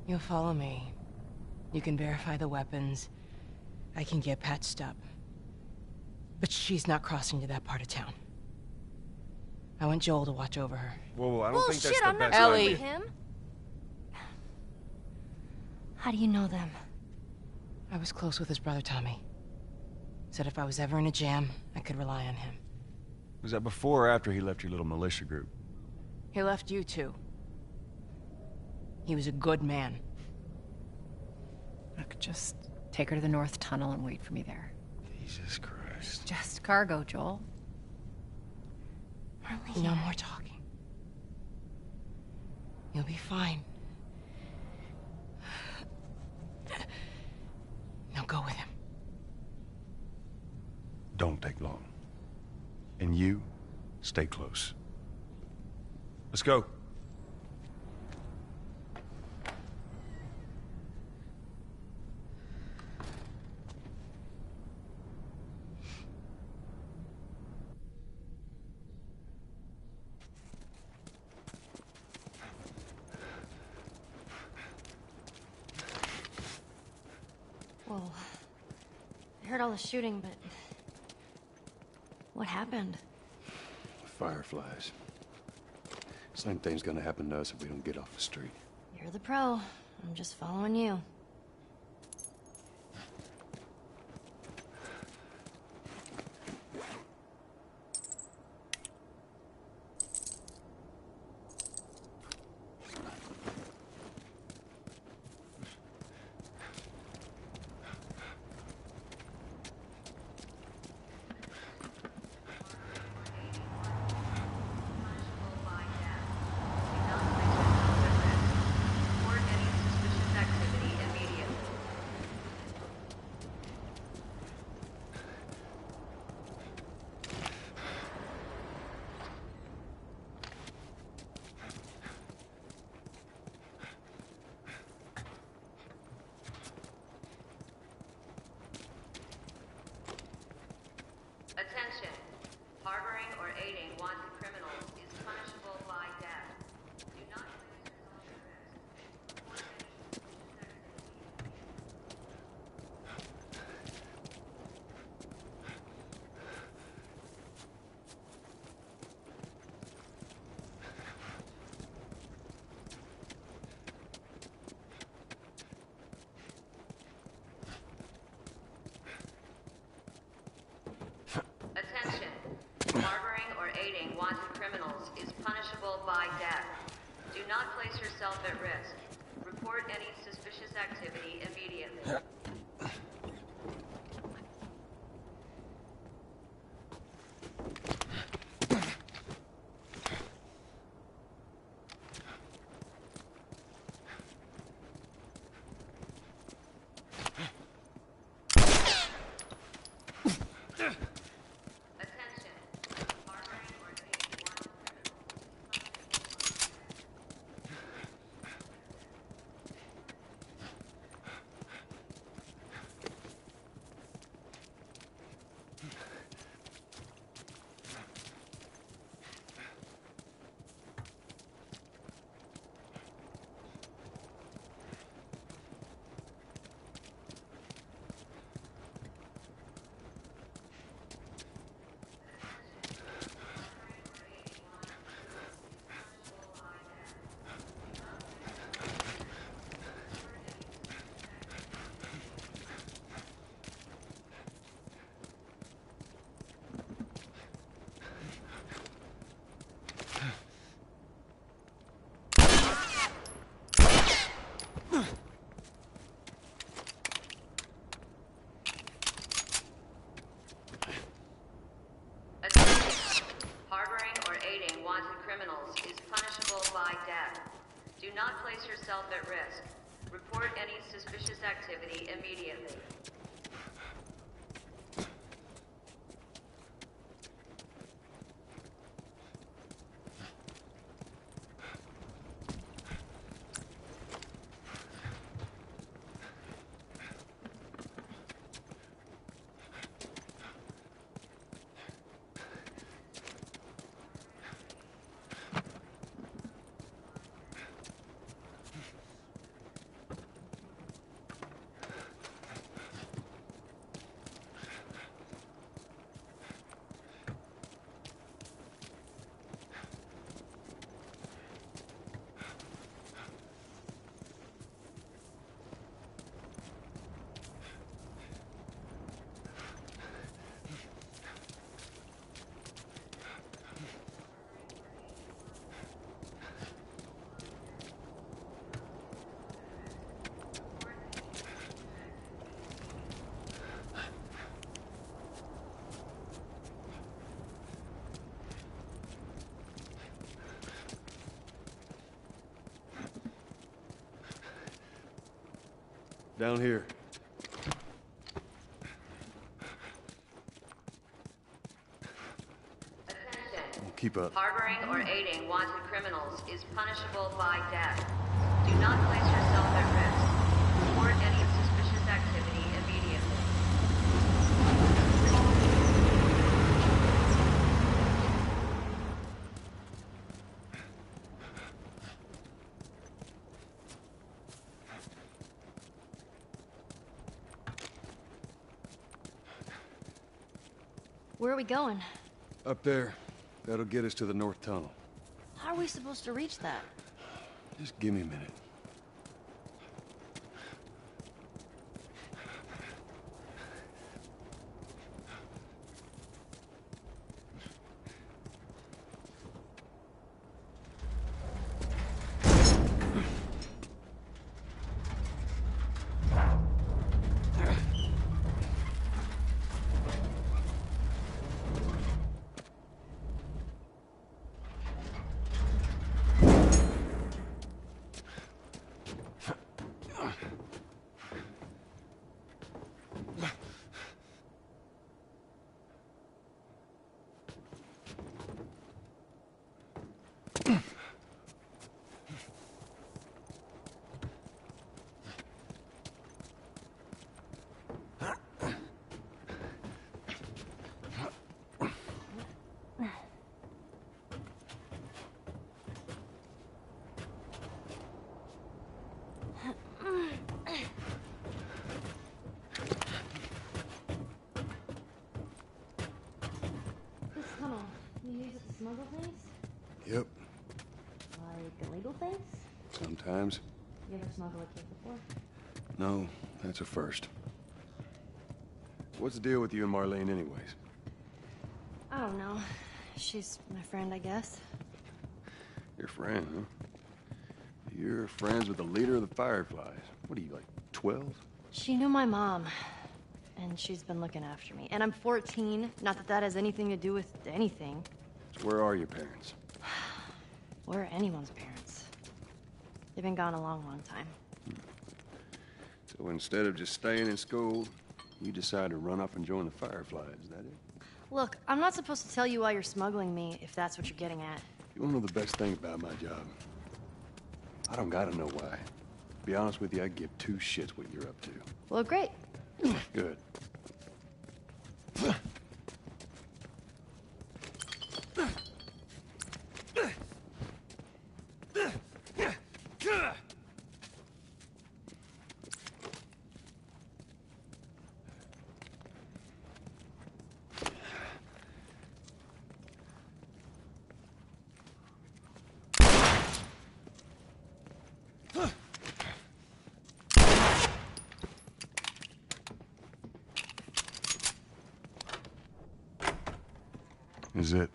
You'll follow me. You can verify the weapons. I can get patched up. But she's not crossing to that part of town. I want Joel to watch over her. Whoa, I don't think that's the I'm not best Ellie. idea. Him? How do you know them? I was close with his brother Tommy. Said if I was ever in a jam, I could rely on him. Was that before or after he left your little militia group? He left you too. He was a good man. Look, just take her to the North Tunnel and wait for me there. Jesus Christ. Just cargo, Joel. No more talking. You'll be fine. Now go with him. Don't take long. And you, stay close. Let's go. Well, I heard all the shooting, but... what happened? Fireflies. Same thing's gonna happen to us if we don't get off the street. You're the pro. I'm just following you. Attention. Harboring or aiding wanted criminals is punishable by death. Do not place yourself at Attention. Harboring or aiding wanted criminals is punishable by death. Do not place yourself at risk. Report any suspicious activity immediately. Do not place yourself at risk. Report any suspicious activity immediately. Down here. Attention. Keep up. Harboring or aiding wanted criminals is punishable by death. Do not place yourself at risk. Report any suspicious activity immediately. Where are we going? Up there. That'll get us to the north tunnel. How are we supposed to reach that? Just give me a minute. Smuggle things? Yep. Like illegal things? Sometimes. You ever smuggled a kid before? No, that's a first. What's the deal with you and Marlene anyways? I don't know. She's my friend, I guess. Your friend, huh? You're friends with the leader of the Fireflies. What are you, like, 12? She knew my mom, and she's been looking after me. And I'm 14. Not that that has anything to do with anything. So where are your parents? Where are anyone's parents? They've been gone a long, long time. So instead of just staying in school, you decide to run up and join the Fireflies, is that it? Look, I'm not supposed to tell you why you're smuggling me, if that's what you're getting at. You wanna know the best thing about my job? I don't gotta know why. To be honest with you, I give two shits what you're up to. Well, great. Good. Is it?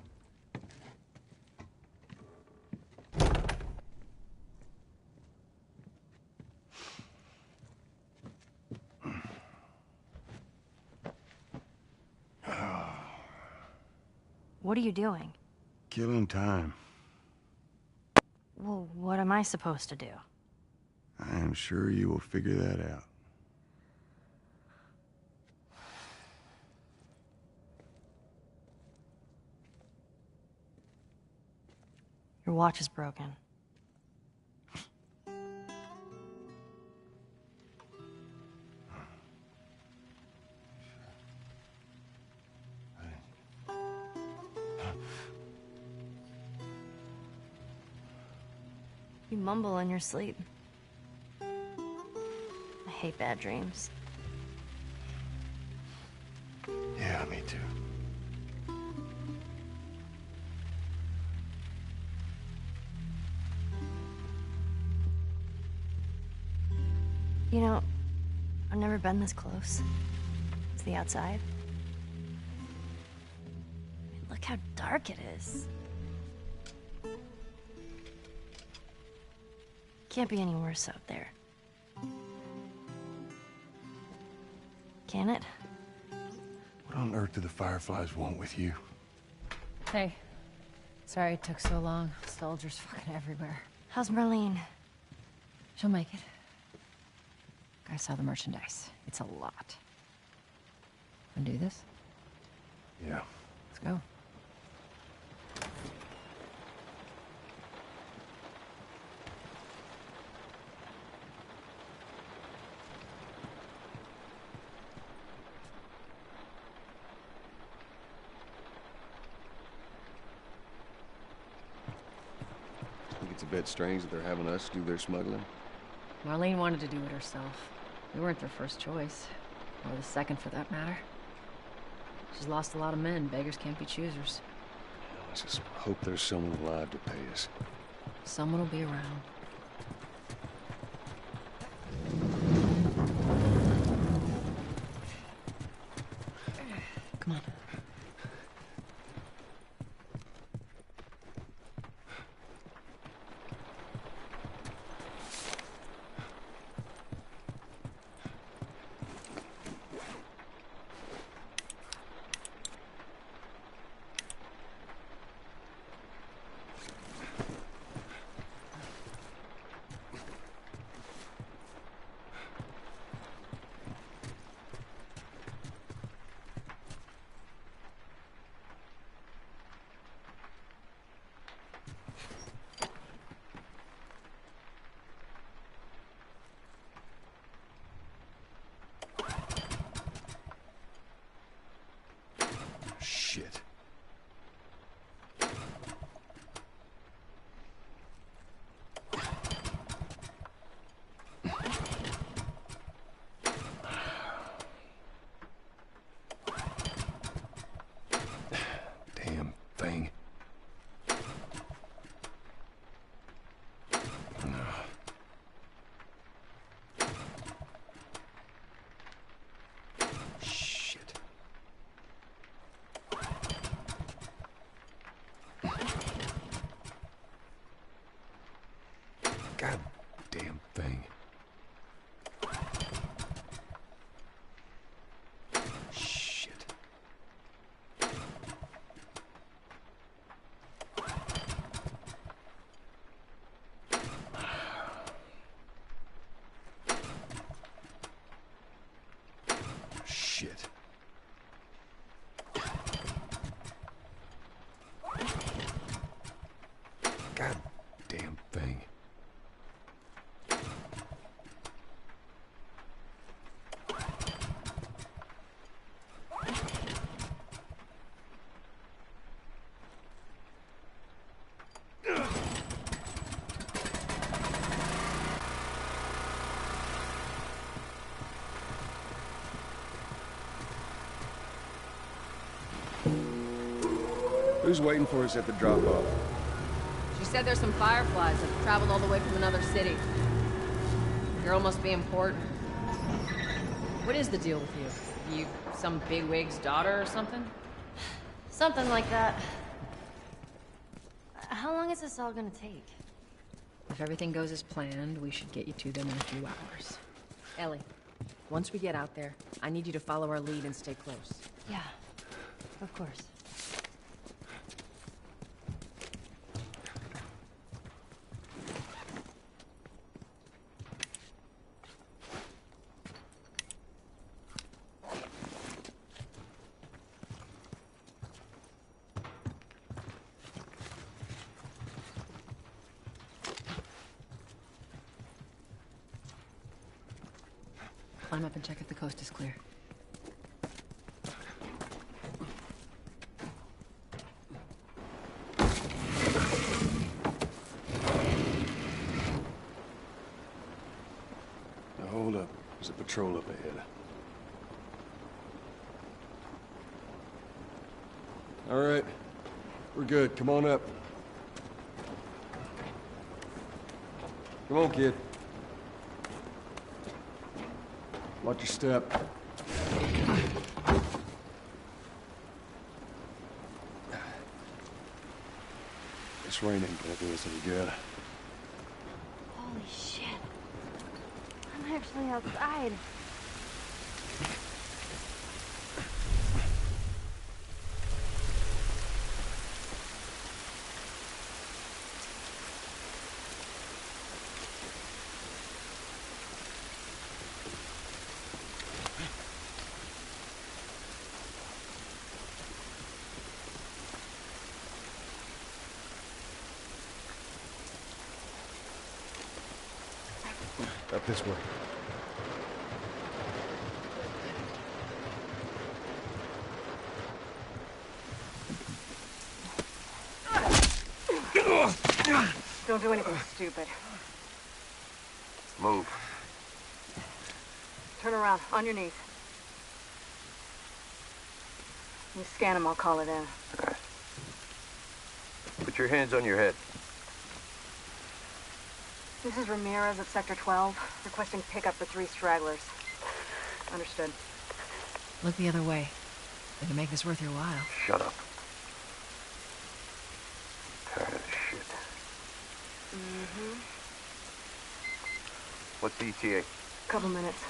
What are you doing? Killing time. Well, what am I supposed to do? I am sure you will figure that out. Your watch is broken. You mumble in your sleep. I hate bad dreams. Yeah, me too. You know, I've never been this close to the outside. Look how dark it is. Can't be any worse out there. Can it? What on earth do the Fireflies want with you? Hey. Sorry it took so long. Soldiers fucking everywhere. How's Marlene? She'll make it. I saw the merchandise. It's a lot. Wanna do this? Yeah. Let's go. It's a bit strange that they're having us do their smuggling. Marlene wanted to do it herself. We weren't their first choice. Or the second, for that matter. She's lost a lot of men. Beggars can't be choosers. Let's just hope there's someone alive to pay us. Someone will be around. Come on. Shit. Damn thing. Goddamn thing. Shit. Shit. Goddamn thing. Who's waiting for us at the drop-off? She said there's some fireflies that have traveled all the way from another city. Girl must be important. What is the deal with you? You some bigwig's daughter or something? Something like that. How long is this all gonna take? If everything goes as planned, we should get you to them in a few hours. Ellie, once we get out there, I need you to follow our lead and stay close. Yeah, of course. Climb up and check if the coast is clear. Now hold up. There's a patrol up ahead. All right. We're good. Come on up. Come on, kid. Watch your step. This rain ain't gonna do us any good. Holy shit. I'm actually outside. This way. Don't do anything stupid. Move. Turn around, on your knees. You scan him, I'll call it in. Put your hands on your head. This is Ramirez at Sector 12, requesting pickup for 3 stragglers. Understood. Look the other way. It'll make this worth your while. Shut up. Tired of this shit. Mm-hmm. What's the ETA? Couple minutes.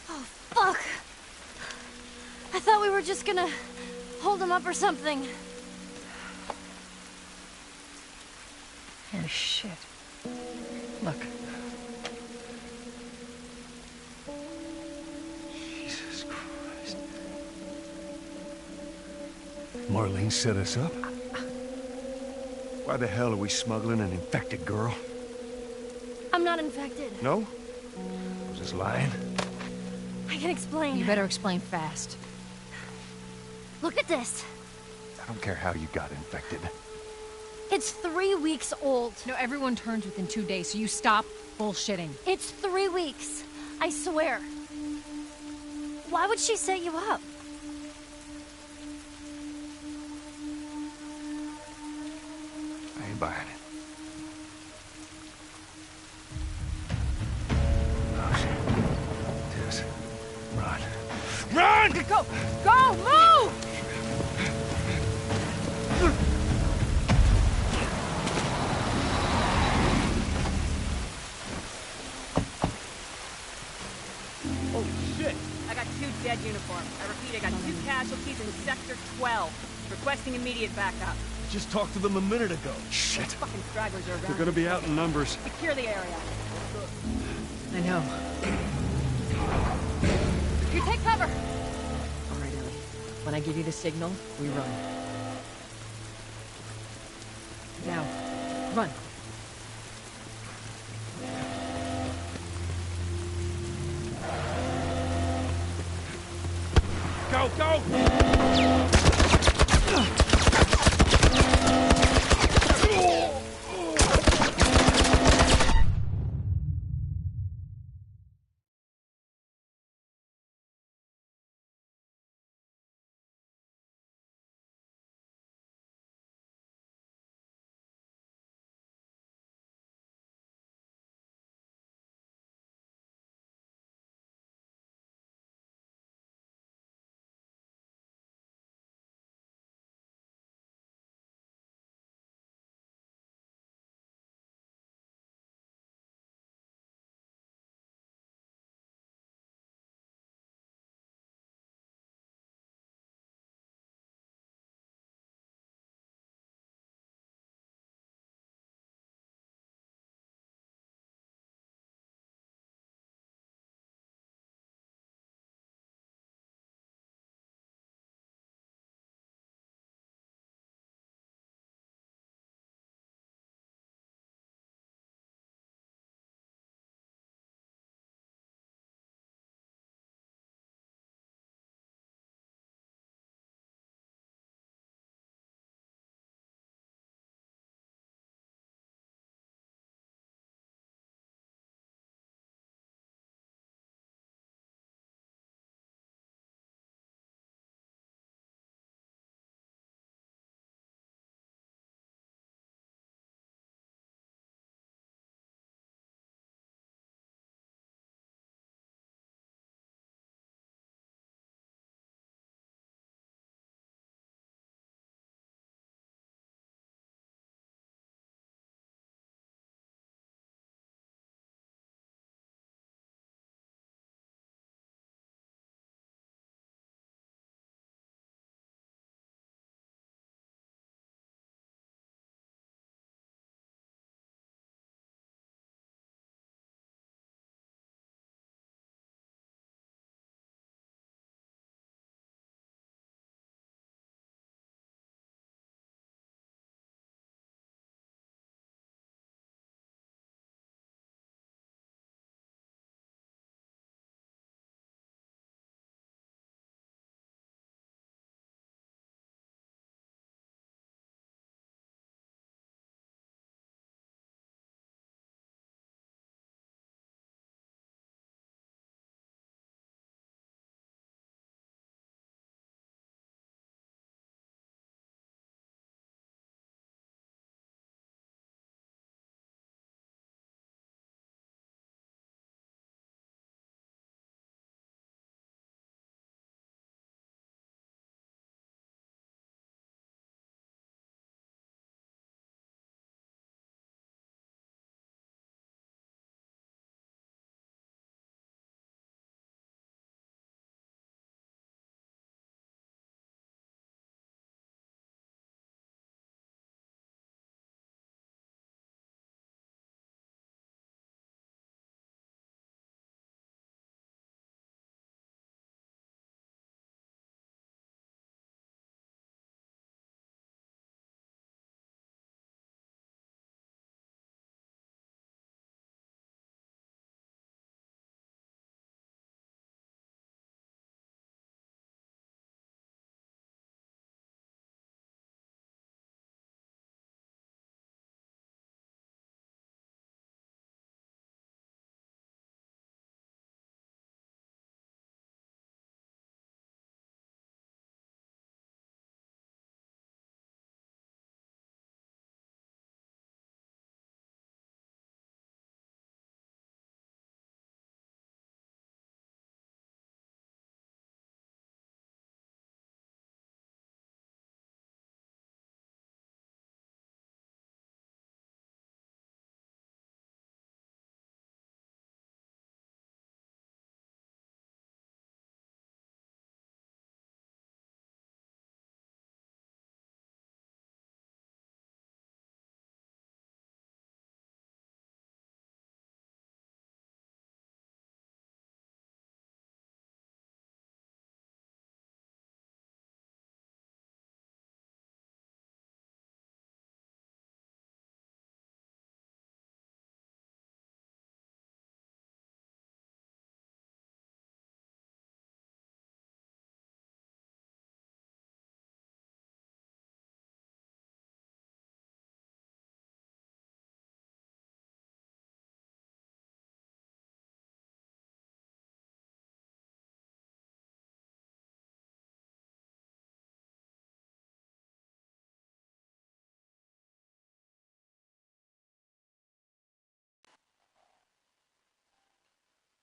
Oh, fuck! I thought we were just gonna hold him up or something. Oh, shit. Look. Jesus Christ. Marlene set us up? Why the hell are we smuggling an infected girl? I'm not infected. No? Was this lying? I can explain. You better explain fast. Look at this. I don't care how you got infected. It's 3 weeks old. No, everyone turns within 2 days, so you stop bullshitting. It's 3 weeks. I swear. Why would she set you up? I ain't buying it. Oh, shit. Tess. Run. Run! Go! Go! Move! Oh, shit! I got 2 dead uniforms. I repeat, I got 2 casualties in Sector 12. Requesting immediate backup. Just talked to them a minute ago. Shit. Fucking stragglers are around. They're gonna be out in numbers. Secure the area. I know. You take cover! All right, Ellie. When I give you the signal, we run. Now, run. Go, go!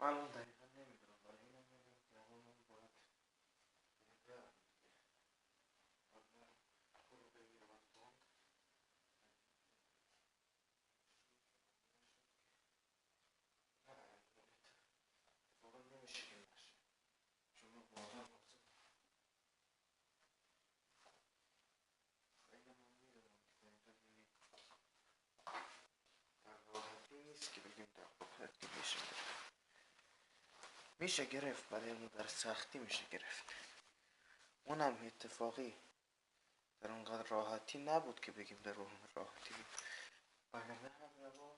معلوم دقیقا نمیدونم ولی اینم میدونم که اون باید برم پولو بگیرم از بانک نه اتفاقا نمیشه که نشه چون من واقعا لازم خیلی من میدونم که دقیقا یعنی در راحتی نیست که بگیم در راحتی میشه گرفت ولی اما در سختی میشه گرفت اونم اتفاقی در اونقدر راحتی نبود که بگیم در اون راحتی بود وگرنه هم نبا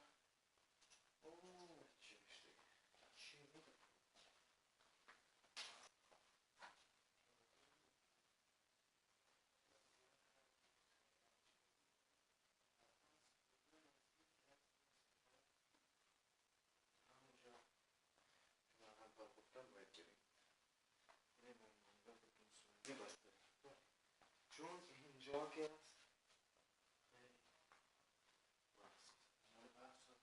چی میشه چی میده همونجا که من اول گفتم باید بریم نمیدونم منگاه به دونسونی بسته چون اینجا که هست خیلی بحث مال بحث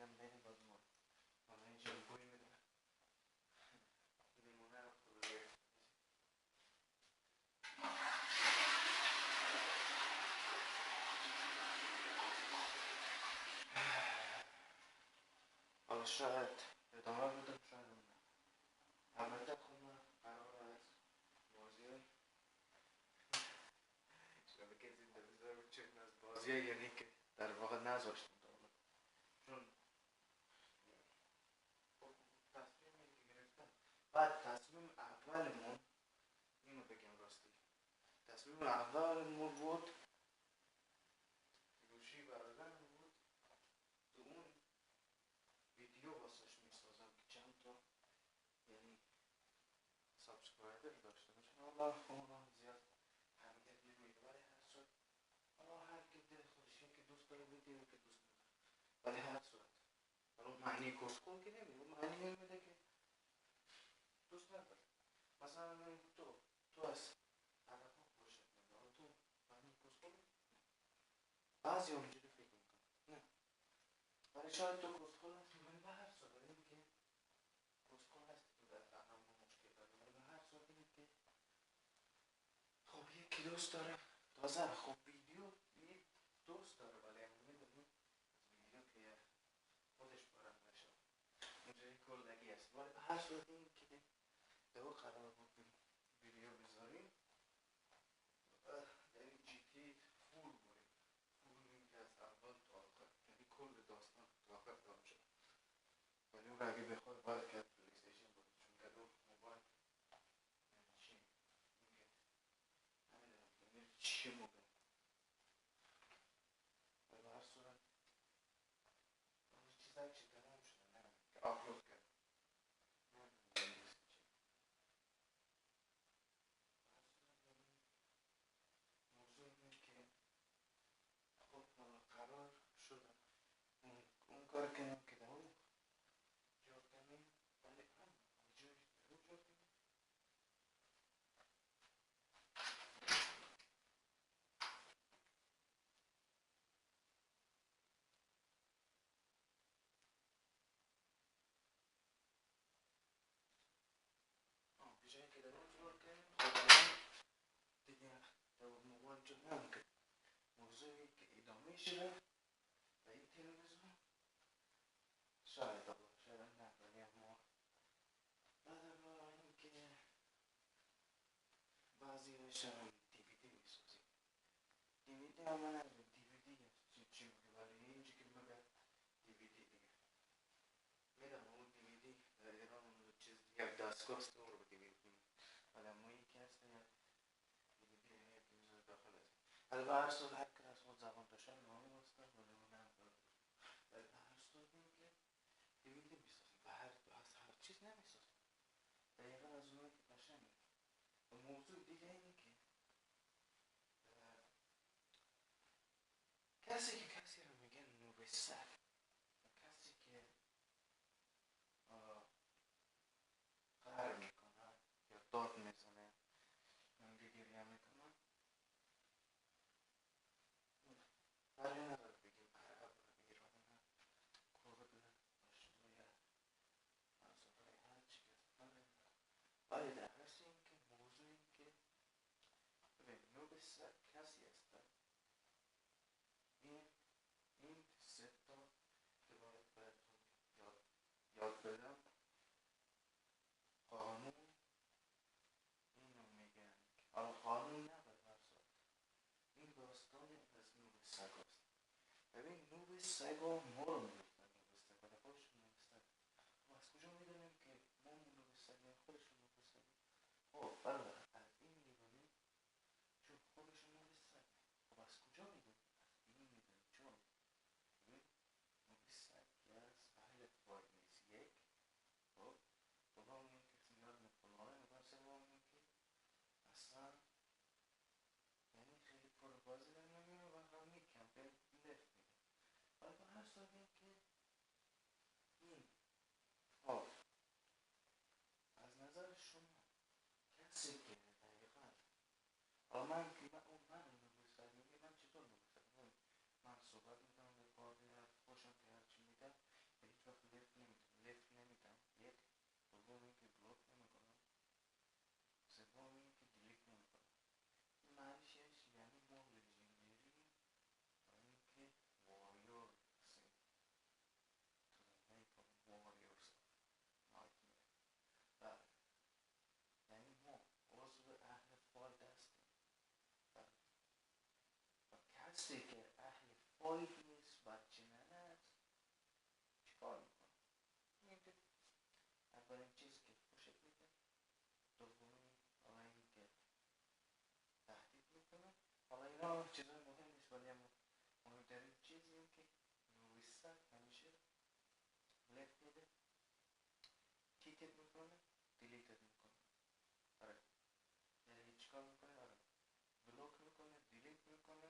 میرم بین باز ما حالا اینجا بوی میدم لیمونه رو فرو گرفت. حالا شاید ادامه بدم شاید نه. البته خب من قرار است بازی شاید کسی بذار رو چشم از بازی یعنی که در واقع نذاشتم دارم چون تصمیمی که گرفتم بعد تصمیم اولمون اینو بگم راستی تصمیم اولمون بود گوشی برادرم بود تو اون ویدیو واسش میسازم که چند تا یعنی سابسکرایبر داشته باشه حالا اونها زیاد اهمیت نمیده ولی هر صورت حالا هر که دل خودشه که دوست داره ویدیو که دوست نداره ولی هر صورت حالا معنی کسکون که نمیده معنی نمیده که دوست نداره مثلا تو از طرف ها خوشت میده تو معنی کسکون بعضی ها اینجوری فکر میکنن نه ولی شاید تو کسکون هستی ولی به هر صورت این که کسکون هستی تو در فهم مشکل داری ولی به هر صورت این که خب یکی دوست داره تازه خب ویدیو دوست داره ولی اهمیت از ویدیو که خودش برند نشه اونجایی کلگی هست ولی به هر صورت این که دو قرار بود ویدیو بذاریم یعنی جدی فول بریم فول که از اول تا آخر یعنی کل داستان تا آخر تمام شد ولی اون اگه بخواد باید که پلیستیشن بود چون که دو موبایل یعنی چی میگه نمیدونم یعنی چی موقع ولی به هر صورت اون چیزایی که تمام شده نه که آپلود کرد موضوع اینه که خب قرار شد اون کار کنم که دارم جور کنیم ولی هم جور کنیم بجایی که دارم جور کنیم خب دیگه در موبایل جور نمکن موضوعی که ادامه شده و این تلویزیون شاید آقا شاید نه ولی اما بعد این که بعضی هاشم دیویدی میسازیم دیویدی هم من از دیویدی چی میگه ولی اینجا که بگه دیویدی دیگه میدم اون دیویدی در ایران اون چیز یک دستگاه است اون رو به دیویدی ولی اما این که هست یک دیویدی یک میزه داخل است ولی به هر صورت هر که از خود زبان داشتن نامی هستن ولی اون هم ولی به هر صورت این که دیویدی میسازیم به هر چیز نمیسازیم دقیقا از اونایی که قشنگه و موضوع دیگه اینه که کسی که کسی رو میگن نوبسر کسی که قهر میکنه یا داد میزنه یا گریه میکنه برای نداره بگیم عرب ایران کرد آشوریا منصورای هر چی ولی در حس این که موضوع این که ببین نوبسر کسی هست این سه تا که باید بهتون یاد بدم قانون اینو میگن حالا قانون نباید برساد این داستان از نوب سگ هست ببین نوب سگ ها ما رو میگفتن نوب سگ ولی خودشون نوب سگ ما از کجا میدونیم که ما نوب سگ خودشون نوب سگ خب بله از این میدونیم چون خودشون نوب سگ خب از کجا میدونیم از این میدونیم چون نوب سگ از اهل فارمیز یک خب دوم این که زیاد نکنانه و سوم این که اصلا یعنی خیلی پربازی نمیگه و هم میکن به نفت میده ولی با هر صورت این که این خب از نظر شما کسی که دقیقا من که من نوبسر میگه من چطور نوبسر من صحبت میکنم به بازی هر خوشم که هرچی میدم کسی که اهل فایت نیست بچینه است چیکار میکنه؟ میگه اولین چیزی که خوشت میده، دومی حالا این که تهدید میکنه، حالا اینا چیزای مهم نیست ولی اما مهمترین چیزی این که نویسن همیشه لفت میده، کیکت میکنه، دیلیتت میکنه. آره یعنی چیکار میکنه؟ آره بلوک میکنه، دیلیت میکنه،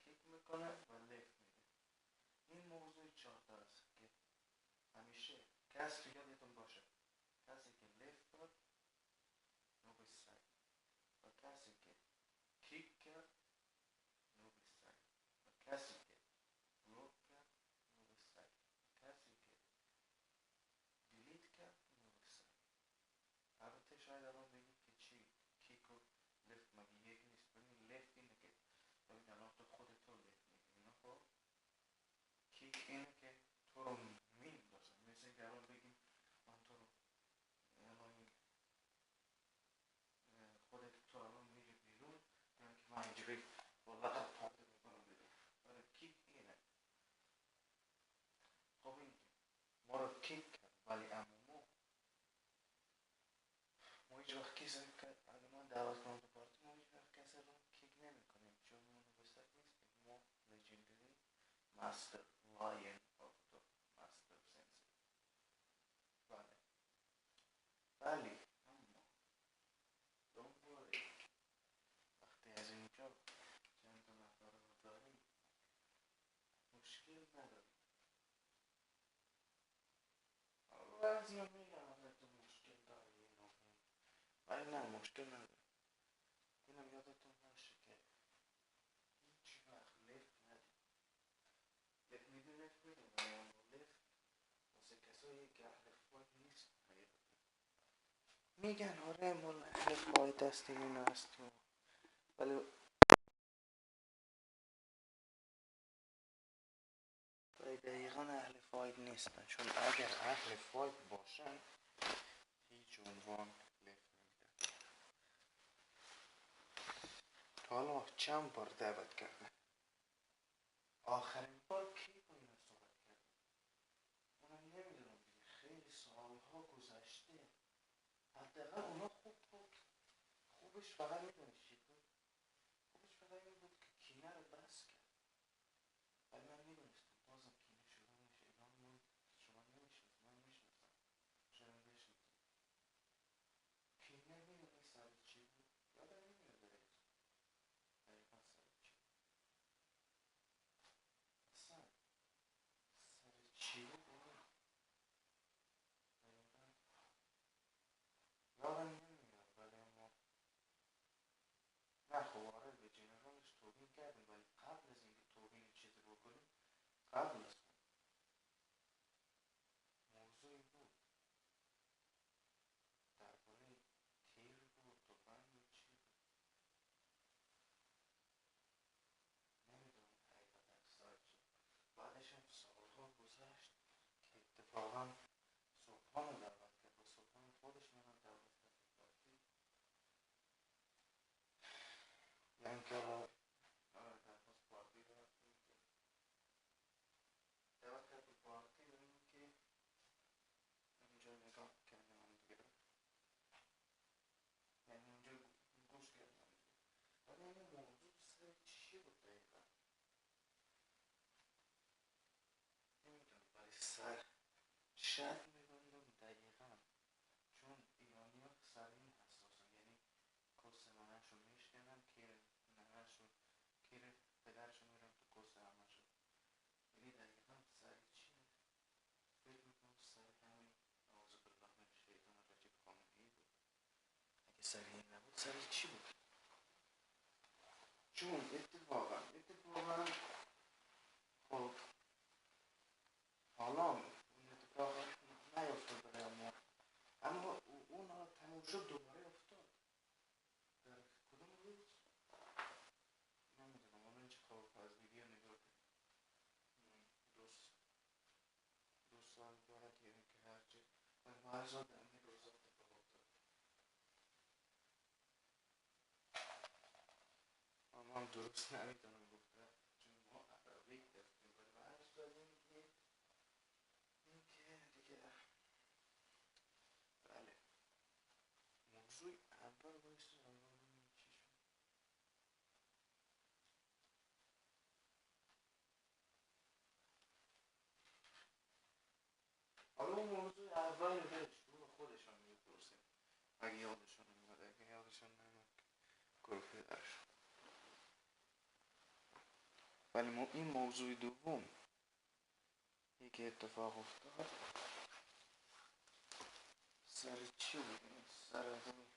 کیک میکنه و لفت میده. این موضوع 4 تا است که همیشه کسی یادتون باشه، کسی که لفت داد نوبیس سعی و کسی که کیک کرد نوبیس سعی و کسی که بلوک کرد نوبیس سعی و کسی که دیلیت کرد نوبیس سعی. البته شاید الان بگید که چی کیک و لفت مگه یک نیست؟ ببین لفت اینه که ببین الان تو خودت رو لفت میگی اینا، خب کیک اینه که تو رو میندازن، مثل اینکه الان بگیم من تو رو الان خودت تو الان میری بیرون یعنی که من اینجوری با لحظه پرده میکنم بیرون. آره کیک اینه. خب این ما رو کیک کرد ولی اما ما هیچ وقت کسی که اگه من دعوت کنم تو پارتی ما هیچ وقت کسی رو کیک نمی کنیم چون ما نوستک نیستیم. ما legendary master lion of the master sensei. بله ولی اما don't worry وقتی از اینجا چند تا نفر رو داریم مشکل نداریم. بعضی ها میگن تو مشکل داری ولی نه مشکل نداره. اینم یادتون باشه که هیچ وقت لفت ندید. لفت میدون لفت میدون ولی اما لفت واسه کسایی که اهل فایت نیست میگن آره ما اهل فایت هستیم این هستیم ولی دقیقا اهل فایت نیستن، چون اگر اهل فایت باشن هیچ عنوان لفت نمیدن. حالا چند بار دعوت کردن؟ آخرین بار کی با اینا صحبت کردن؟ اونم نمیدونم دیگه خیلی سالها گذشته. حداقل اونا خوبش فقط میدونی چی بود؟ خوبش فقط این بود که کینه رو بس کرد. ولی من میدونستم بازم کینه شروع میشه. اینا من شما نمیشنست من میشنستم شما بشنستم. کینه میدونی سر چی بود؟ یادم نمیاد دقیقا سر چی بود. اصلا سر چی بود دقیقا یادم نمیاد ولی اما نه خب آره به جنرالش توهین کردیم ولی قبل از اینکه توهین چیزی بکنیم قبل از موضوعی بود درباره تیر بود توفنگ بود چی بود نمیدونم حقیقتا سایت بعدش هم سالها گذشت که اتفاقا صبحان رو دعوت کرد و صبحان خودش منم دعوت کرد به پارتی یعنی که درخواست پارتی رو دعوت کرد به پارتی ببینیم که اینجا نگاه کردم هم دیگه یعنی اونجا گوش کردم ولی این موضوع سر چی بود دقیقا نمیدونم ولی سر شرط میبندم دقیقا چون ایرانی ها سر این حساسن یعنی کس ننهشو میشکنن کیر ننهشو کیر پدرشو میرن تو کس همشو یعنی دقیقا سر چیه فکر میکنم سر همین اعوذ بالله من الشیطان الرجیم خامنه‌ای بود. اگه سر این نبود سر چی بود؟ چون اتفاقا خب حالا این اتفاقا نیفتاد برای اما اون حالا تموم شد دوباره افتاد در کدوم روز؟ نمیدونم اون اینجا خب از ویدیو نگاه کنیم دو سال بعد یعنی که هرچی ولی بعضا در این روزا اتفاق افتاد اما هم درست نمیتونم گفته چون موضوع اول وایسا اول ببینیم چی شد. حالا اون موضوع اول بهش رو خودشان میپرسیم اگه یادشان نمیاد، اگه یادشان نمیاد گروه درشون. ولی این موضوع دوم یکی اتفاق افتاد سر چی بود؟ سر همین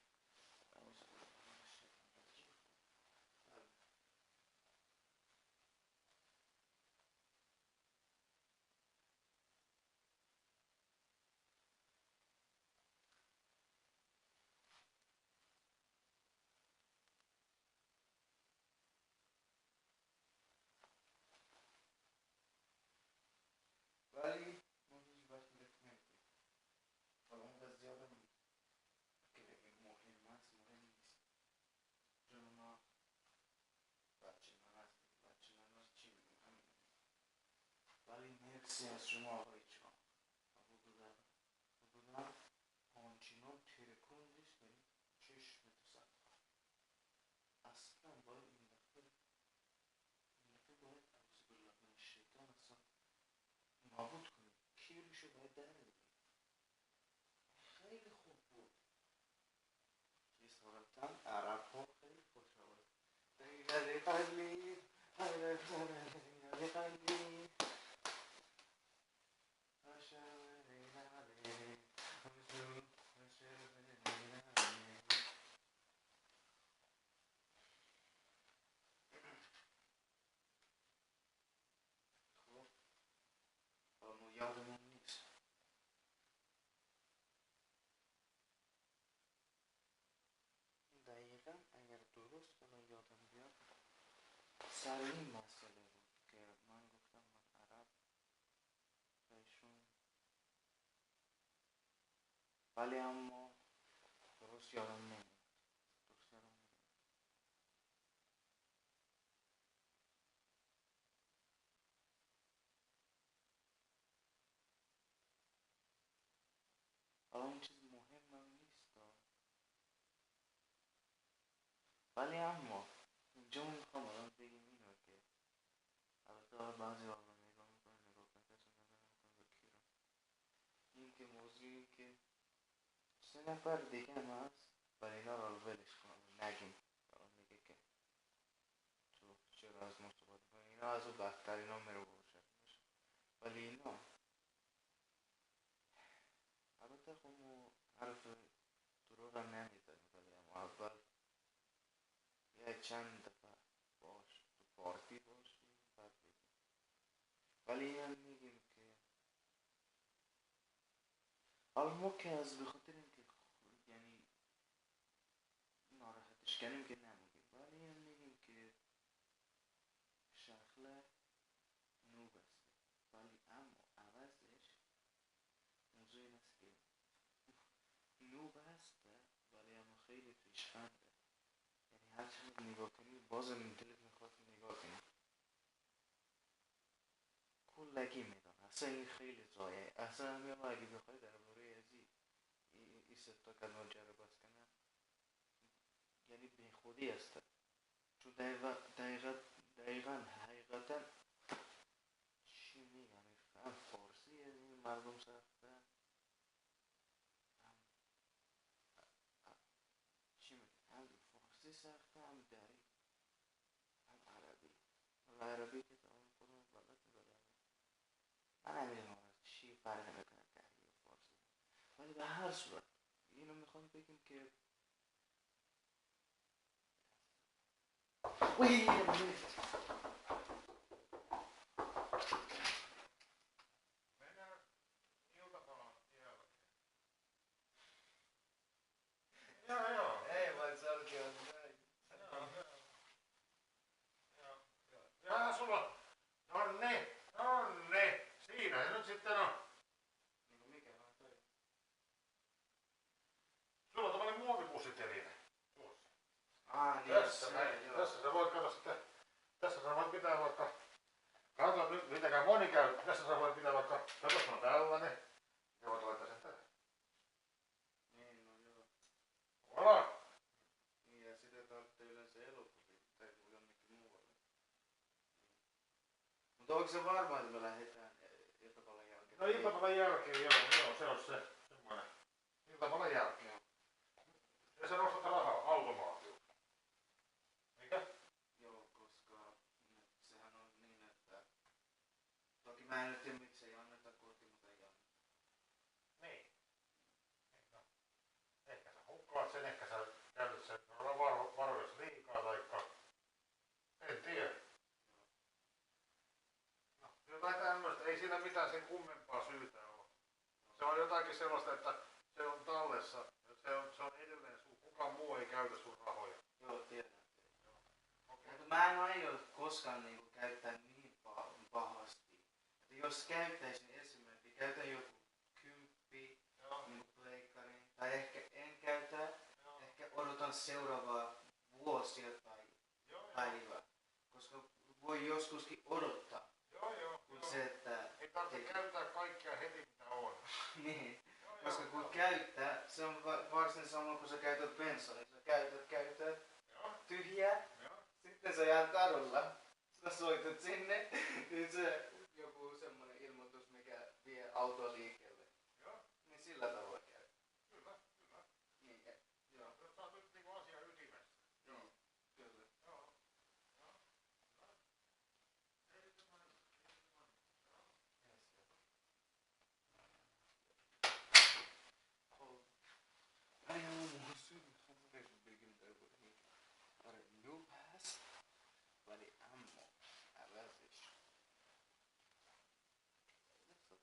ولی ما هیچ وقت فکر نمی‌کنیم. حالا اونقدر زیادم که بگیم مهم است، مهم نیست. چون ما بچه من هست چی بگیم همین. ولی مرسی از شما آقای جان. حدودا آنچنان ترکوندش یعنی چشم تو سطح. اصلا باید این دفعه باید اعوذ بالله من الشیطان اصلا نابود کنیم. کیلوشو باید در بگیم. خیلی خوب بود. یه صورتا عرب ها خیلی خوش آورد. دیگلی قلی دیگلی قلی خب اما یادمون نیست. دقیقا اگر درست الان یادم بیاد سر این مسئله بود که من گفتم من عرب بهشون، ولی اما درست یادم نمیاد. حالا اون چیز مهمم نیست، ولی اما اینجا میخوام الان بگیم اینو که البته بعضی آقا نگاه میکنه نگاه کنه کسی نگاه نمیکنه به کی رو. این که موضوعی که 3 نفر دیگه هم هست ولی اینا رو ولش کنم نگیم. الان میگه که تو چرا از ما صحبت میکنی، اینا از اون بدتر، اینا میره باشد. ولی اینا البته خب حرف دروغ هم نمیزنیم، ولی اما اول یه چند دفعه باش تو پارتی باشیم بعد بگیم. ولی هم میگیم که حالا ما که از بخاطر اینکه یعنی ناراحتش کنیم که نمیگیم، ولی هم میگیم که شخله نوب است. ولی اما عوضش موضوع این است که نوب هست ولی اما خیلی پیشخنده. یعنی هر چقدر نگاه کنی بازم دلت میخواد نگاه کنی. کلگی میدان اصلا این خیلی زایه. اصلا همین اگه بخوای درباره ازی این 3 تا کلمه جره باز کنم یعنی بی خودی است. چون دقیقا حقیقتا چی میگم هم فارسی این مردم سخته، چی میگم هم فارسی سخته، هم دری، هم عربی. عربی که تمام خودم بلد ندارم. من نمیدونم چی فرق میکنه دری و فارسی. ولی به هر صورت اینو میخوام بگیم که Ja, sulla. Nonni. Siinä se nyt sitten on. Sulla on tommonen muovipussiteline. Tuossa. Tässä sä voit kato sitten. Tässä sä voit pitää vaikka. Katso nyt mitäkään moni käy. Tässä sä voit pitää vaikka. Katos on tällainen. Ja voit laittaa sen tähän. Voilà. Mutta onko se varma, että me lähdetään iltapalan jälkeen? No iltapalan jälkeen, joo, se on se semmoinen. Iltapalan jälkeen. Ja sä nostat rahaa automaatioon. Mikä? Joo, koska sehän on niin, että toki mä en nyt tiedä miksei anneta kortti, mutta ei anneta. Niin. No. Ehkä sä hukkaat sen, ehkä sä käytät sen varojas liikaa taikka... En tiedä. No, jotain tämmöistä. Ei siinä mitään sen kummempaa syytä ole. Se on jotakin sellaista, että se on tallessa. Se on edelleen sun. Kukaan muu ei käytä sun rahoja. Joo, tiedän. Okay. Mutta mä en aio koskaan niinku käyttää niin pahasti. Että jos käyttäisin esimerkiksi, käytän joku 10 niinku pleikkarin. Tai ehkä en käytä. Ehkä odotan seuraavaa vuosia tai päivää. Koska voi joskuskin odottaa. Joo. Kun se, että... Ei tarvitse käyttää kaikkea heti mitä on. Niin. Koska kun käyttää, se on varsin sama kuin sä käytät bensaa. Niin sä käytät tyhjää. Sitten sä jäät kadulla. Sä soitat sinne. Niin se joku semmonen ilmoitus, mikä vie autoa liikkeelle. Niin sillä tavoin käy. Kyllä. Niin, joo. Sä oot nyt niinku asian ytimessä. Niin, kyllä. Joo. I almost begin over here. But a new pass, but the ammo, äläsis. Okay,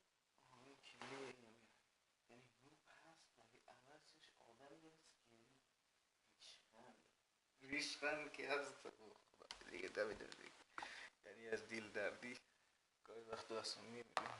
any new pass, but the äläsis, odallis, Vishwan kärstä, liitä mitä yani ez dil derdi, gاهی وقتا اصلا میبینم.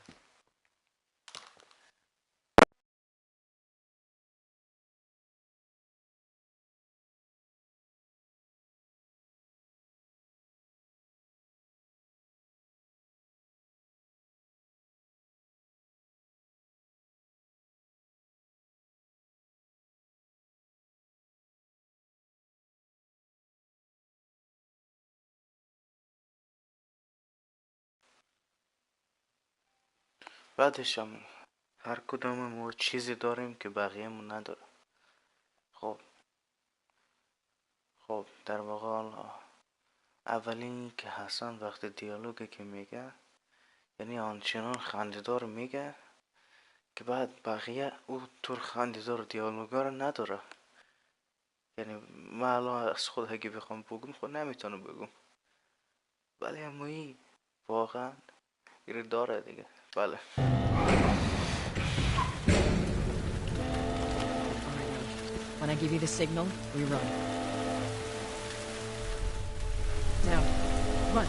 بعدش هم هر کدوم ما چیزی داریم که بقیه‌مون نداره. خب در واقع اولین که حسن وقتی دیالوگی که میگه یعنی آنچنان خنده‌دار میگه که بعد بقیه او طور خنده‌دار دیالوگا رو نداره. یعنی من الان از خود اگه بخوام بگم خود نمیتونم بگم، ولی امایی واقعا گیری داره دیگه. بله. When I give you the signal, we run. Now, run.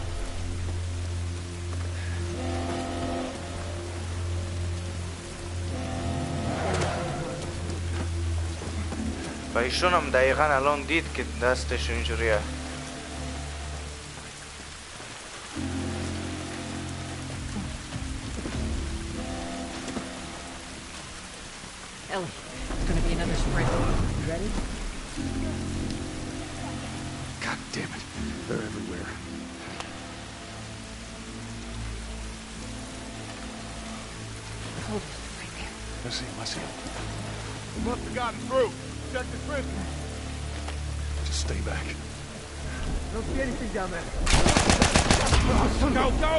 و ایشون هم دقیقا الان دید که دستش اینجوریه. Ellie, it's gonna be another sprint. You ready? God damn it. They're everywhere. Oh, right there. I see him. We must have gotten through. Check the prisoners. Just stay back. I don't see anything down there. Go!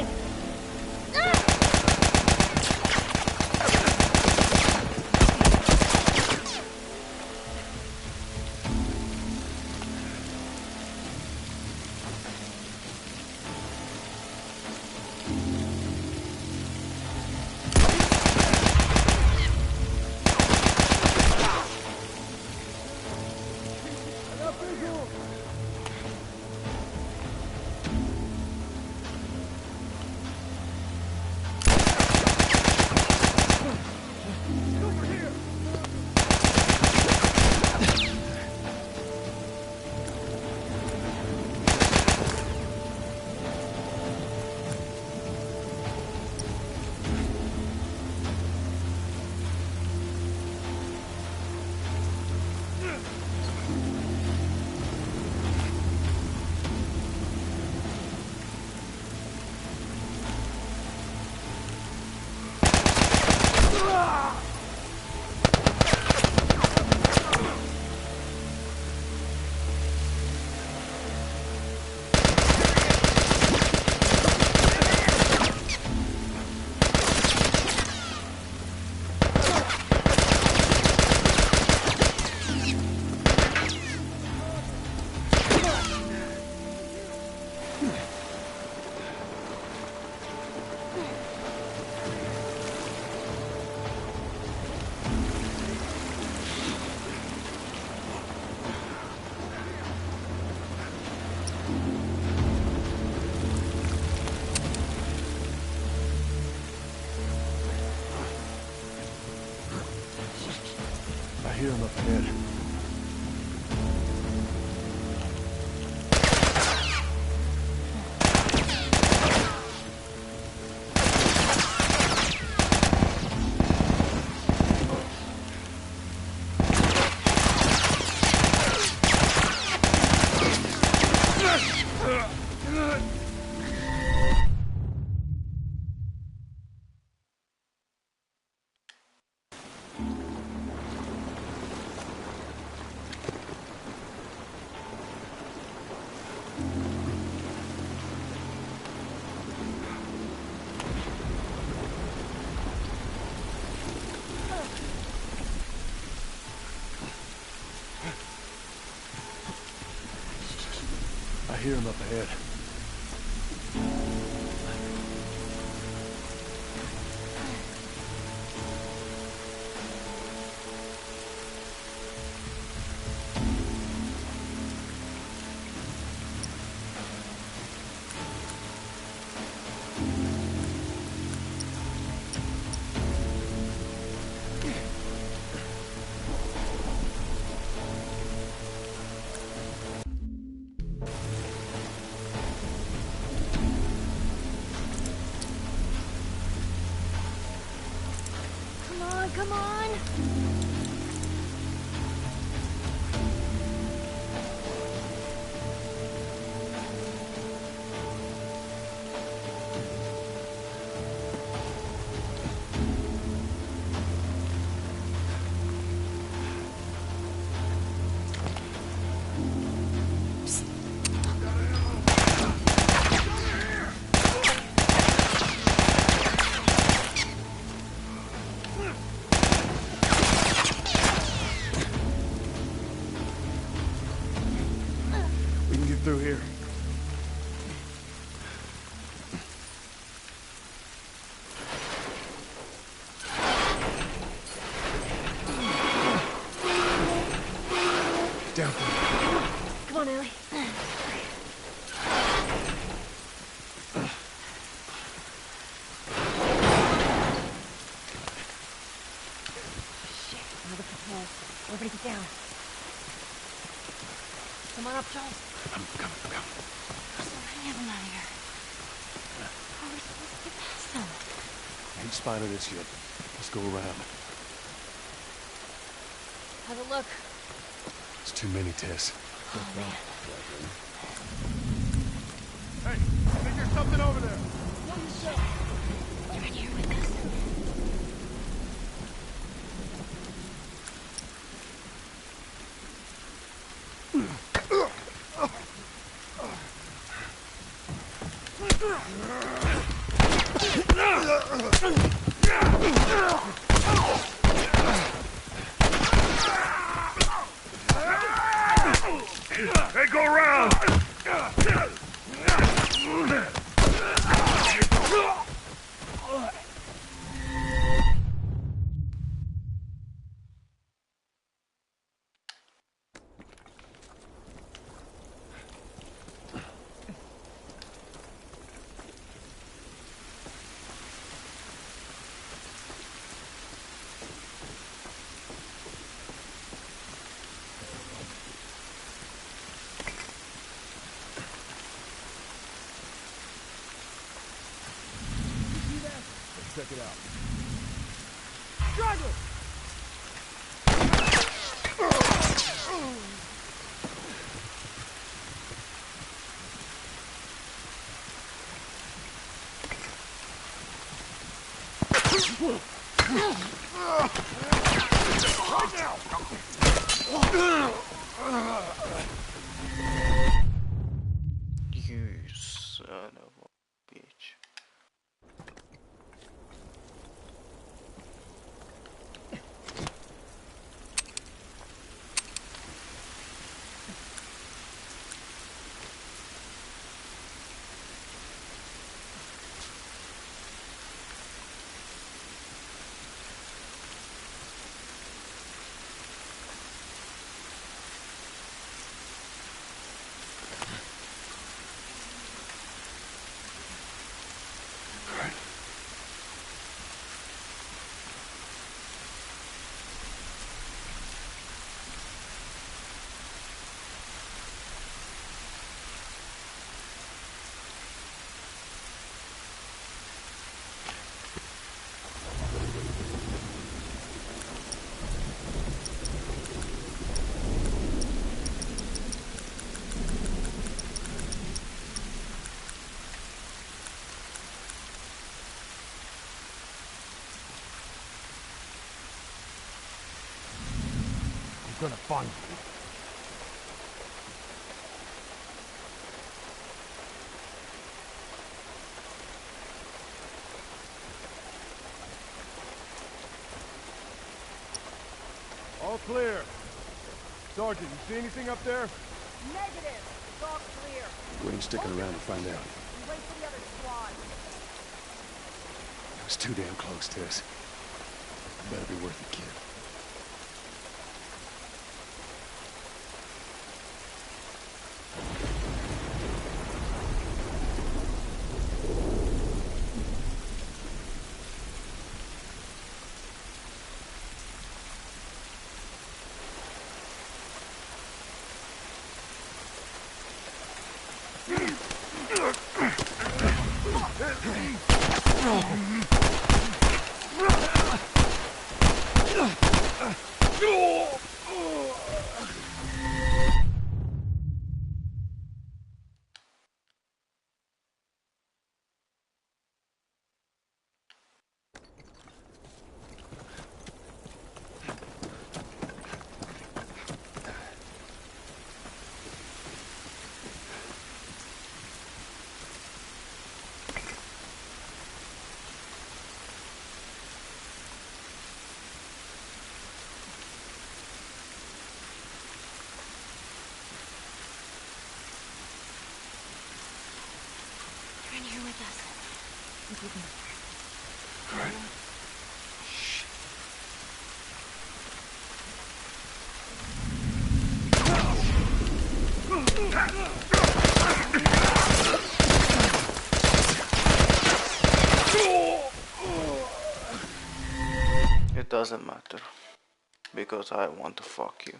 I hear him up ahead. I hear him up ahead. Come on! Through here. Down. Come on, Ellie. Shit, another patrol. Everybody get down. Come on up, Charles. I'm coming. There's so many of them out here. How are we supposed to get past them? Ain't spotted us yet. Let's go around. Have a look. It's too many, Tess. Oh, man. Hey, I think there's something over there. What is that? They're in here with us. Hey, go around! Check it out. Struggle! You son of a bitch. gonna find you. All clear. Sergeant, you see anything up there? Negative. It's all clear. We ain't sticking around to find out. We wait for the other squad. It was too damn close to us. Better be worth it, kid. You're in here with us. Look with me. All right. It doesn't matter, because I want to fuck you.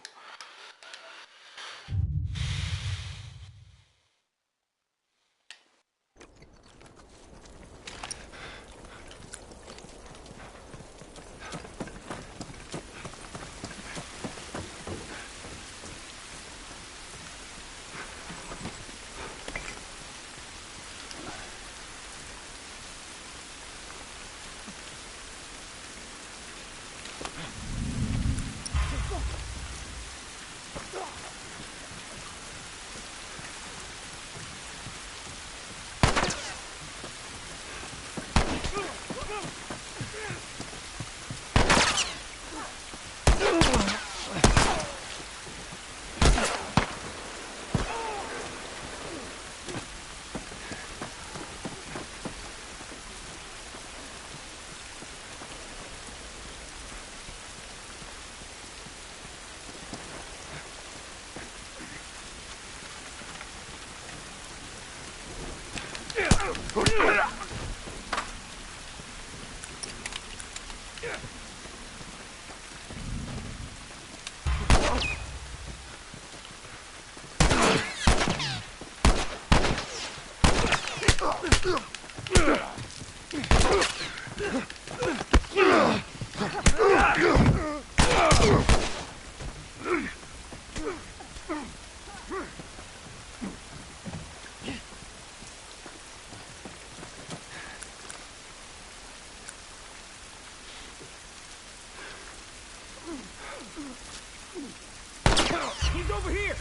He's over here!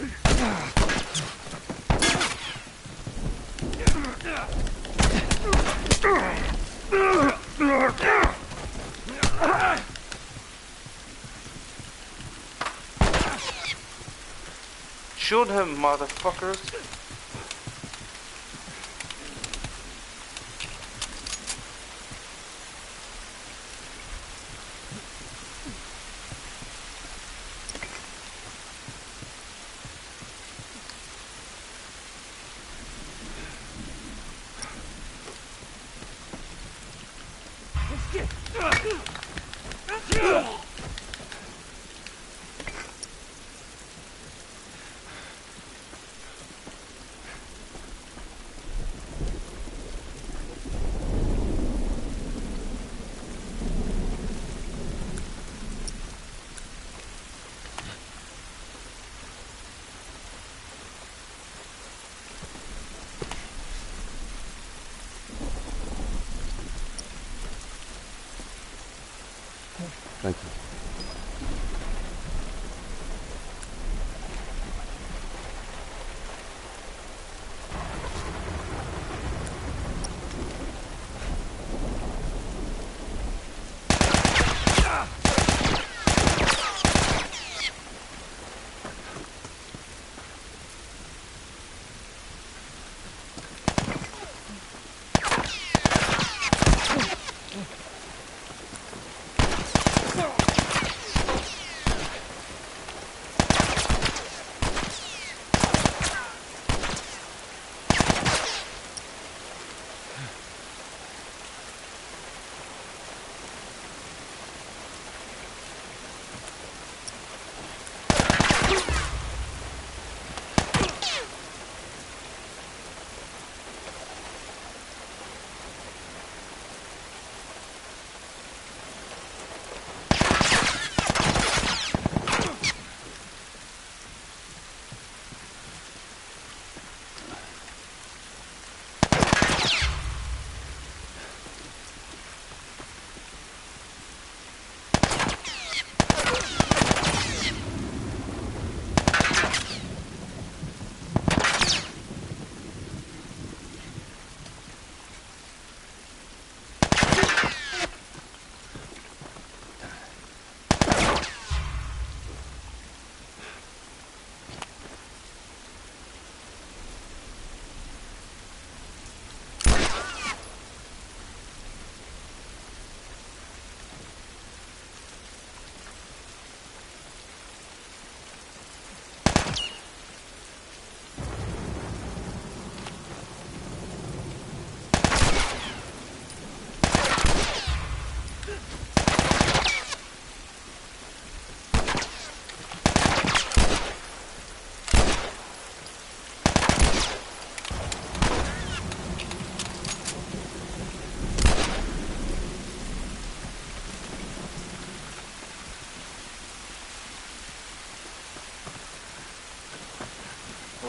Shoot him, motherfuckers! Thank you.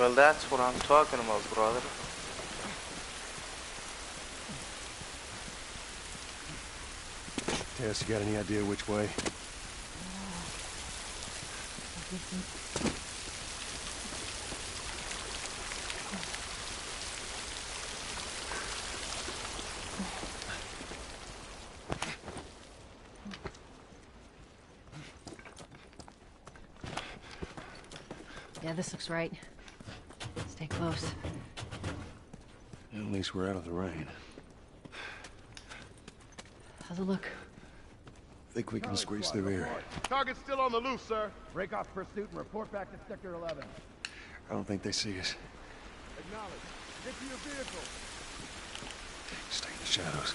Well, that's what I'm talking about, brother. Tess, you got any idea which way? Yeah, this looks right. Stay close. At least we're out of the rain. How's it look? Think we can squeeze through here. Target's still on the loose, sir. Break off pursuit and report back to Sector 11. I don't think they see us. Acknowledge. Get to your vehicle. Stay in the shadows.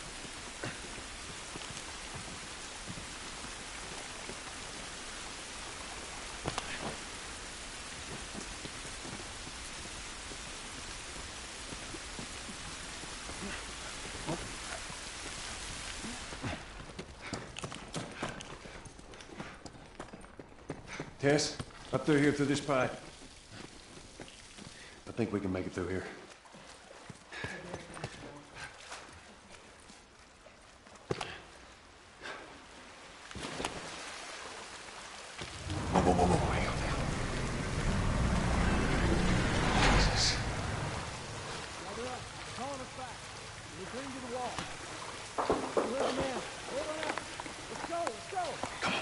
Tess, up through here through this pipe. I think we can make it through here. Whoa, hang on now. Jesus. Gather up. Calling us back. We're bringing to the wall. You heard the man. Hold on out. Let's go, let's go. Come on.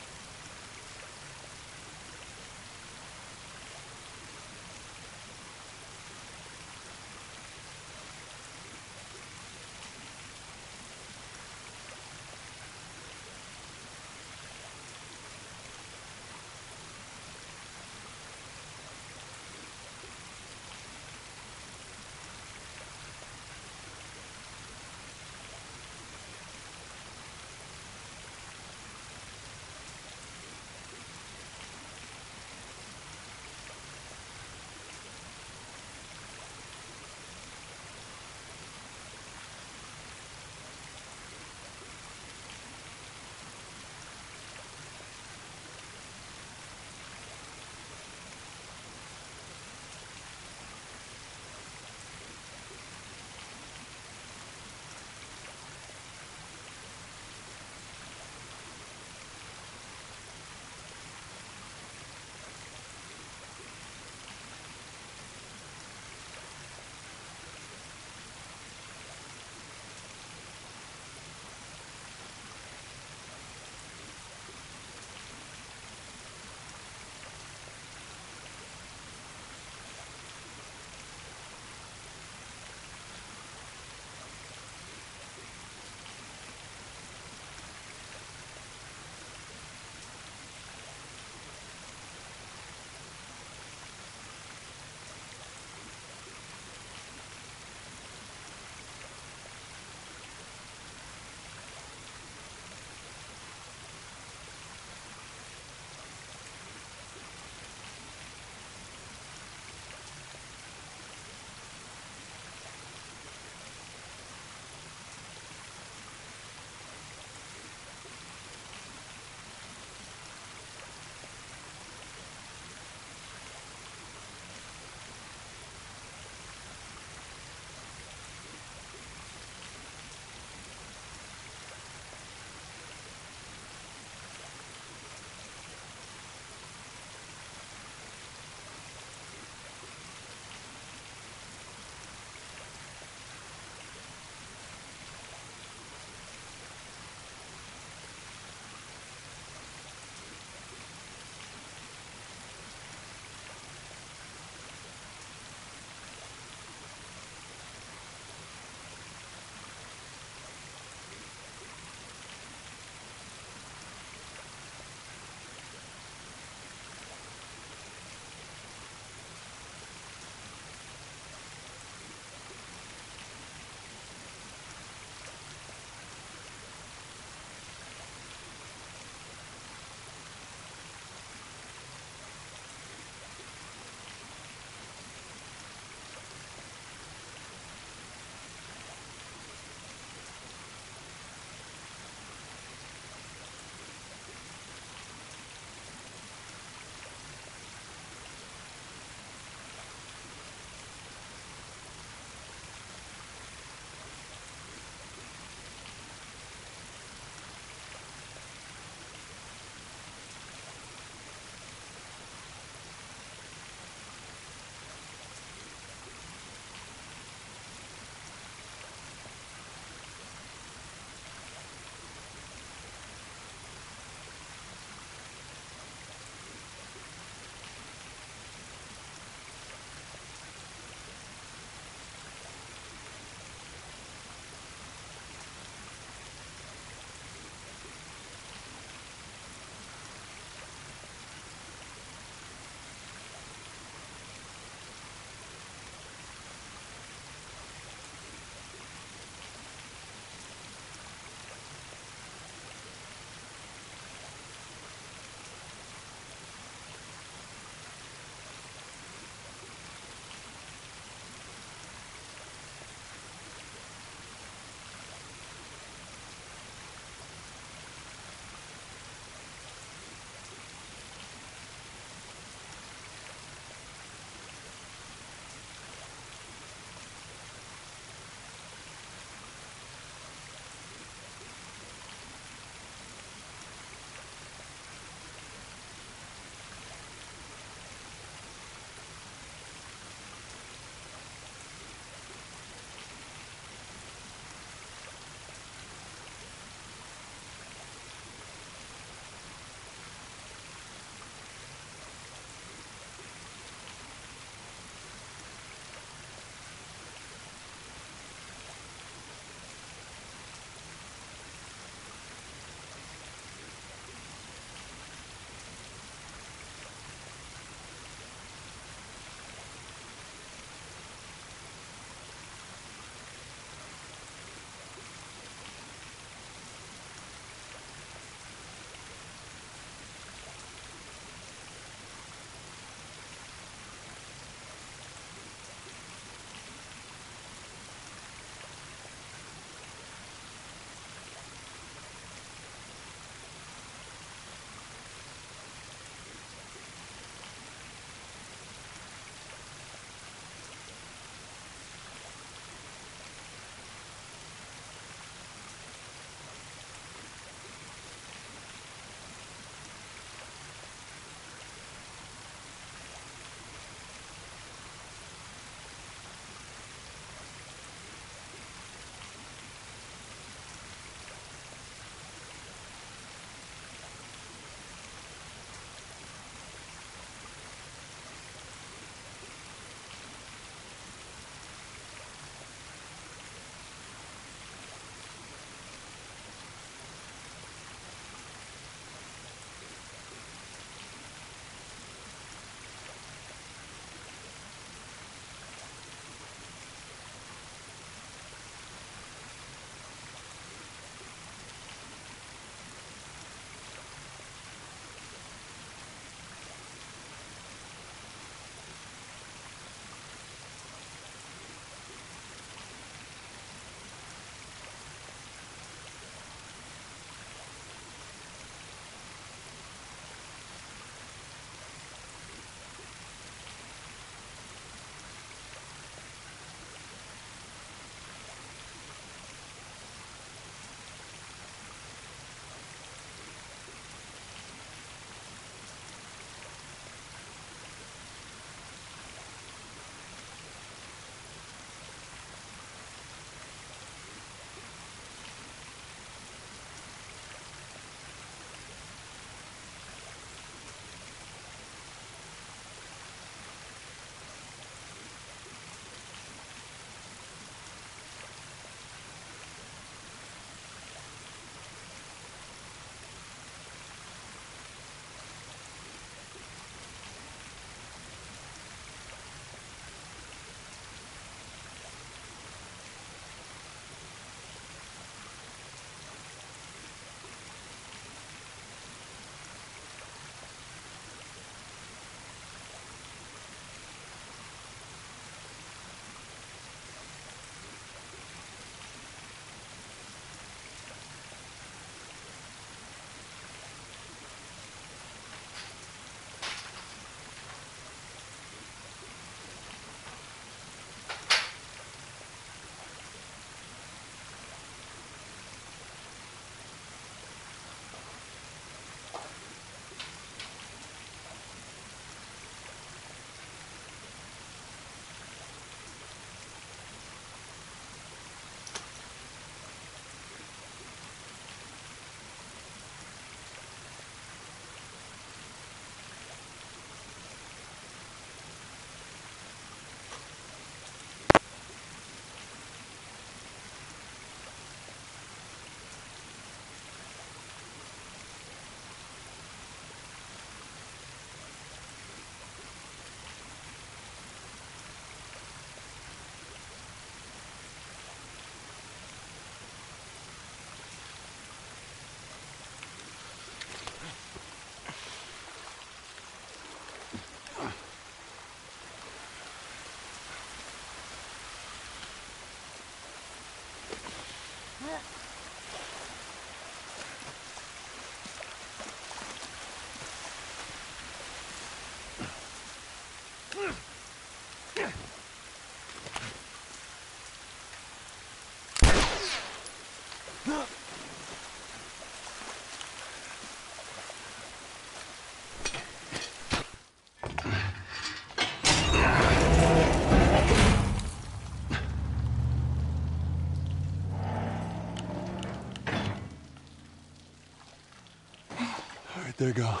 They're gone.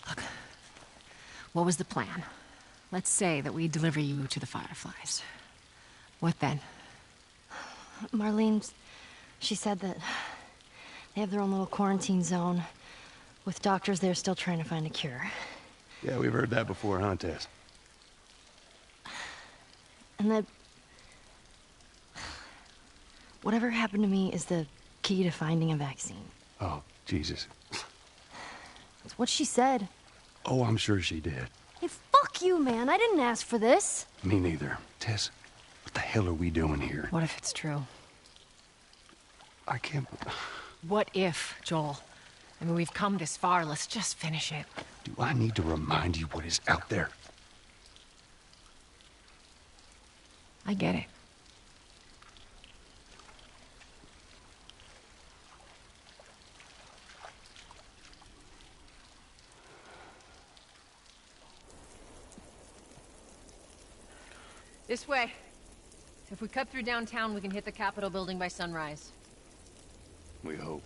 Look, what was the plan? Let's say that we deliver you to the Fireflies. What then? Marlene, she said that they have their own little quarantine zone with doctors there still trying to find a cure. Yeah, we've heard that before, huh, Tess? And that whatever happened to me is the key to finding a vaccine. Oh, Jesus. That's what she said. Oh, I'm sure she did. Hey, fuck you, man. I didn't ask for this. Me neither. Tess, what the hell are we doing here? What if it's true? I can't... What if, Joel? I mean, we've come this far. Let's just finish it. Do I need to remind you what is out there? I get it. This way. If we cut through downtown, we can hit the Capitol building by sunrise. We hope.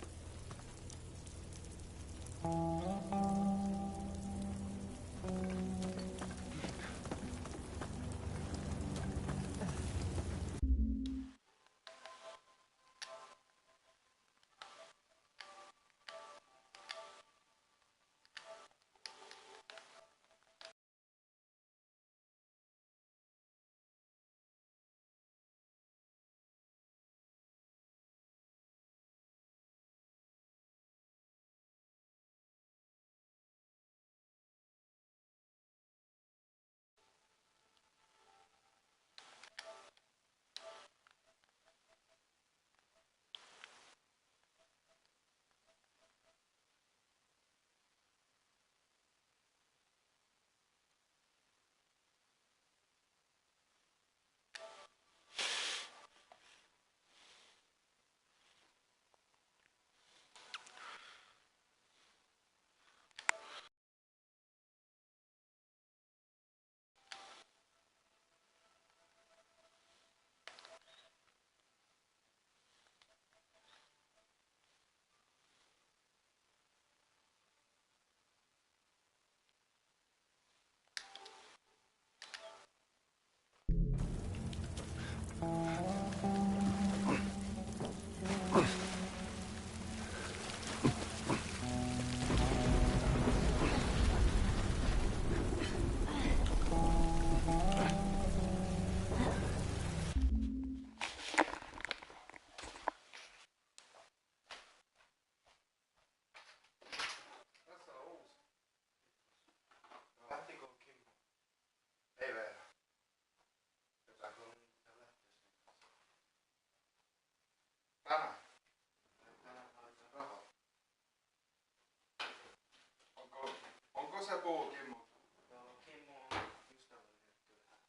Onko se puu Kimmo? Joo, Kimmo on ystävällinen kyllähän.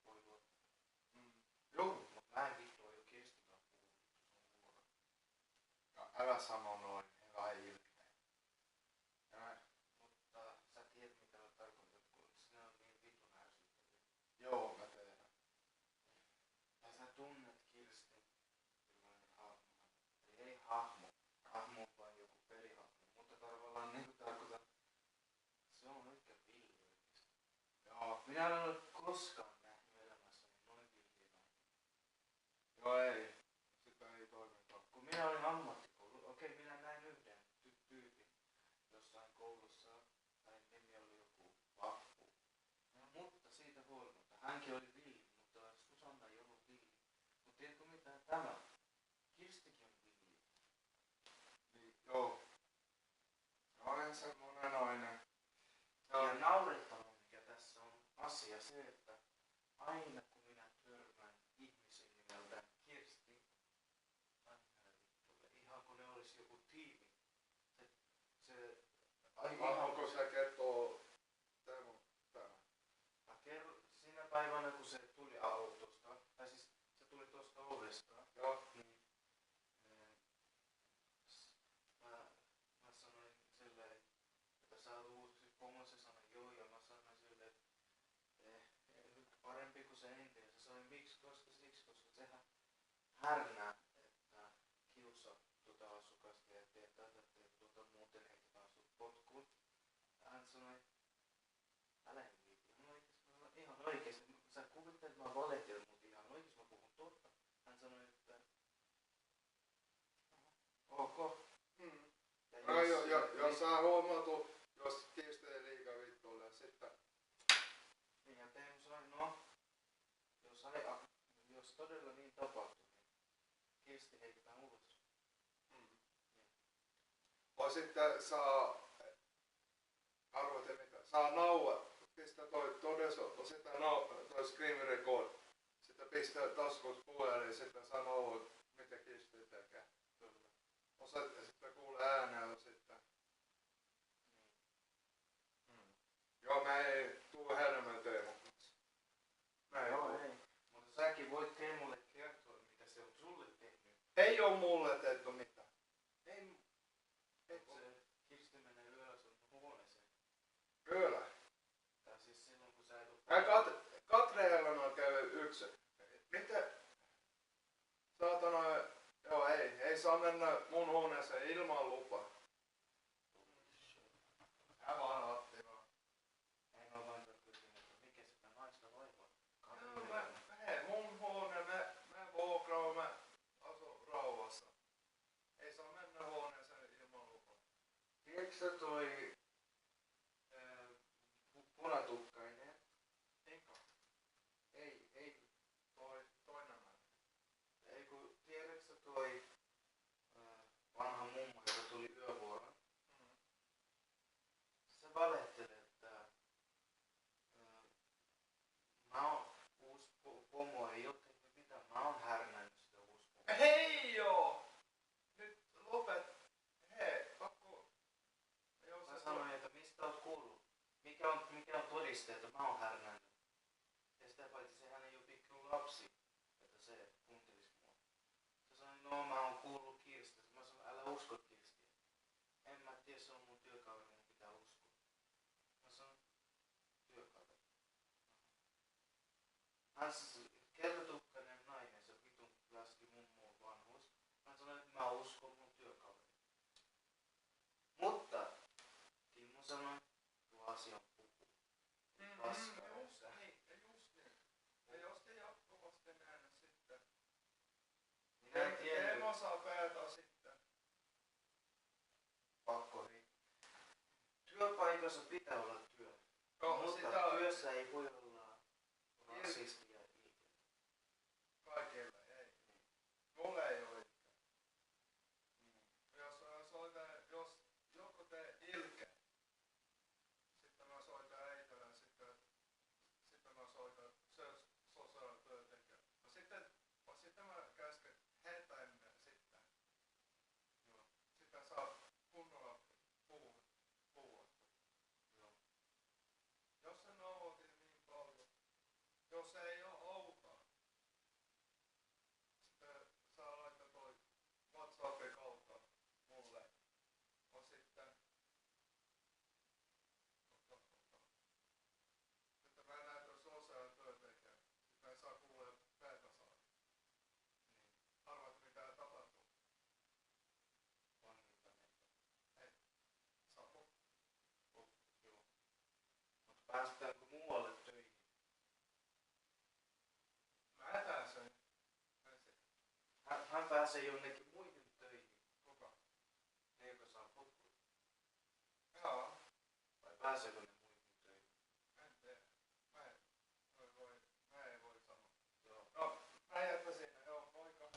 Voi luottaa. Joo, mutta mä en vittu oo jo kestikään puhunut. Älä sano noin, hyvä ilkeä. Mutta sä tiedät mitä mä tarkoitan, kun sinä on niin vitun ärsyttäviä. Joo, mä tiedän. Ja sä tunnet Kirstin, millainen hahmo. Ei hahmo. Hahmo on vain joku pelihahmo. Mutta tavallaan niinku tarkoitan. Se on oikein villi oikeesti. Joo, minä en ole koskaan nähnyt elämässäni noin villiä naista. Joo ei, sitä ei toimikaan. Kun minä olin ammattikoulu, okei minä näin yhden tyypin jossain koulussa, tai nimi oli joku Vappu. Mutta siitä huolimatta, hänkin oli villi, mutta Susanna ei ollut villi. Mutta tiedätkö mitä tämä? Kirstikin on villi. Niin, joo. Olen semmonen nainen. Ja naurettava mikä tässä on asia se, että aina kun minä törmään ihmisen nimeltä Kirsti, aina vittuille, ihan kun ne olisi joku tiimi. Onko se kertoo tämä? Mä kerron siinä päivänä kun se tuli autosta, tai siis se tuli tuosta ovesta. Joo. Niin, mä sanoin silleen, että sä uusi pomo, se sanoi joo, ja mä sanoin silleen, että parempi kuin se entinen. Se sanoi miksi, koska sehän härnää, että kiusaa asukasta, että Jos saa huomautu, jos kestää liikaa vittuilla ja sitten... Ja Teemu sanoi, no, jos todella niin tapahtuu, niin kesti heitetään ulos. Ja sitten saa... Arvoite mitä? Saa nauha. Pistää toi todesoto, sitten toi screen record. Sitten pistää taskuun puheelle ja sitten saa nauha, mitä kestää tekee. Sitten kuulee äänellä sitten. Joo, mä ei tuu enemmän Teemu. Joo, ei. Mutta säkin voit Teemulle kertoa, mitä se on sulle tehnyt. Ei oo mulle tehty mitään. Ei. Et se Kirsti menee ylös sun huoneeseen. Kyllä. Tai siis silloin kun sä et oo... Katreella käy yksi. Mitä? Saatana... Joo, ei saa mennä mun huoneeseen ilman lupa. Hän vaan otti vaan. Ei mä vain kysynyt, että mikä sitä naista vaivaa. Hei, mun huone, mä vuokraan, mä asun rauhassa. Ei saa mennä huoneeseen ilman lupaa. Tiedätkö sä toi punatukkainen? Eka. Ei. Toinen mä. Ei kun tiedätkö sä toi vanha mummo, joka tuli yövuoroon? Se valehtelee, että mä oon uusi pomo, ei oo tehnyt mitään. Mä oon härnännyt sitä uusi pomo. Hei joo! Nyt lopet. Hei, pakko. Mä sanoin, että mistä oot kuullut? Mikä on todiste, että mä oon härnännyt? Ja sitä paitsi sehän ei oo pikku lapsi, että se kuuntelis mua. Se sanoi, no mä oon kuullut Kirstistä. Mä sanoin, älä usko Kirstiä. En mä tiedä, se on mun työkaveri, mun pitää uskoa. Mä sanoin, työkaveri. Hän keltatukkainen nainen, se vitun läski mummoon vanhuus. Mä sanoin, että mä uskon mun työkaveri. Mutta Kimmo sanoi, tuo asia on puhu. Paskaa. Ja jos te jatkuvasti nähdä sitten. Minä en tiedä. Teemo saa päätä sitten. Pakko hei. Työpaikassa pitää olla työ. Mutta työssä ei voi olla rasistia ja ilkeä. Kaikilla ei. Mulle ei ole ilkeä. Jos joku tee ilkeä, sitten mä soitan äitälä, sitten mä soitan sosiaalityöntekijä. Sitten mä käsken heitä ennen sitten. Joo. Sitten saa kunnolla puhua. Joo. Jos se nauhoitin niin paljon, jos ei oo outoa, sitten saa laittaa toi WhatsAppin kautta mulle. On sitten... Sitten mä näen toi sosiaalityöntekijä. Sitten mä saa kuulla päätä saa. Niin. Arvaat mitä tapahtuu. Ei. Sapo. Joo. Mutta päästäänkö muualle töihin? Mä pääsen. Hän pääsee jonnekin muihin töihin. Kuka? Ne, joka saa potkut. Joo. Vai pääseekö ne muihin töihin? En tiedä. Mä ei voi sanoa. Joo. No, mä jätän sinne. Joo, moikka.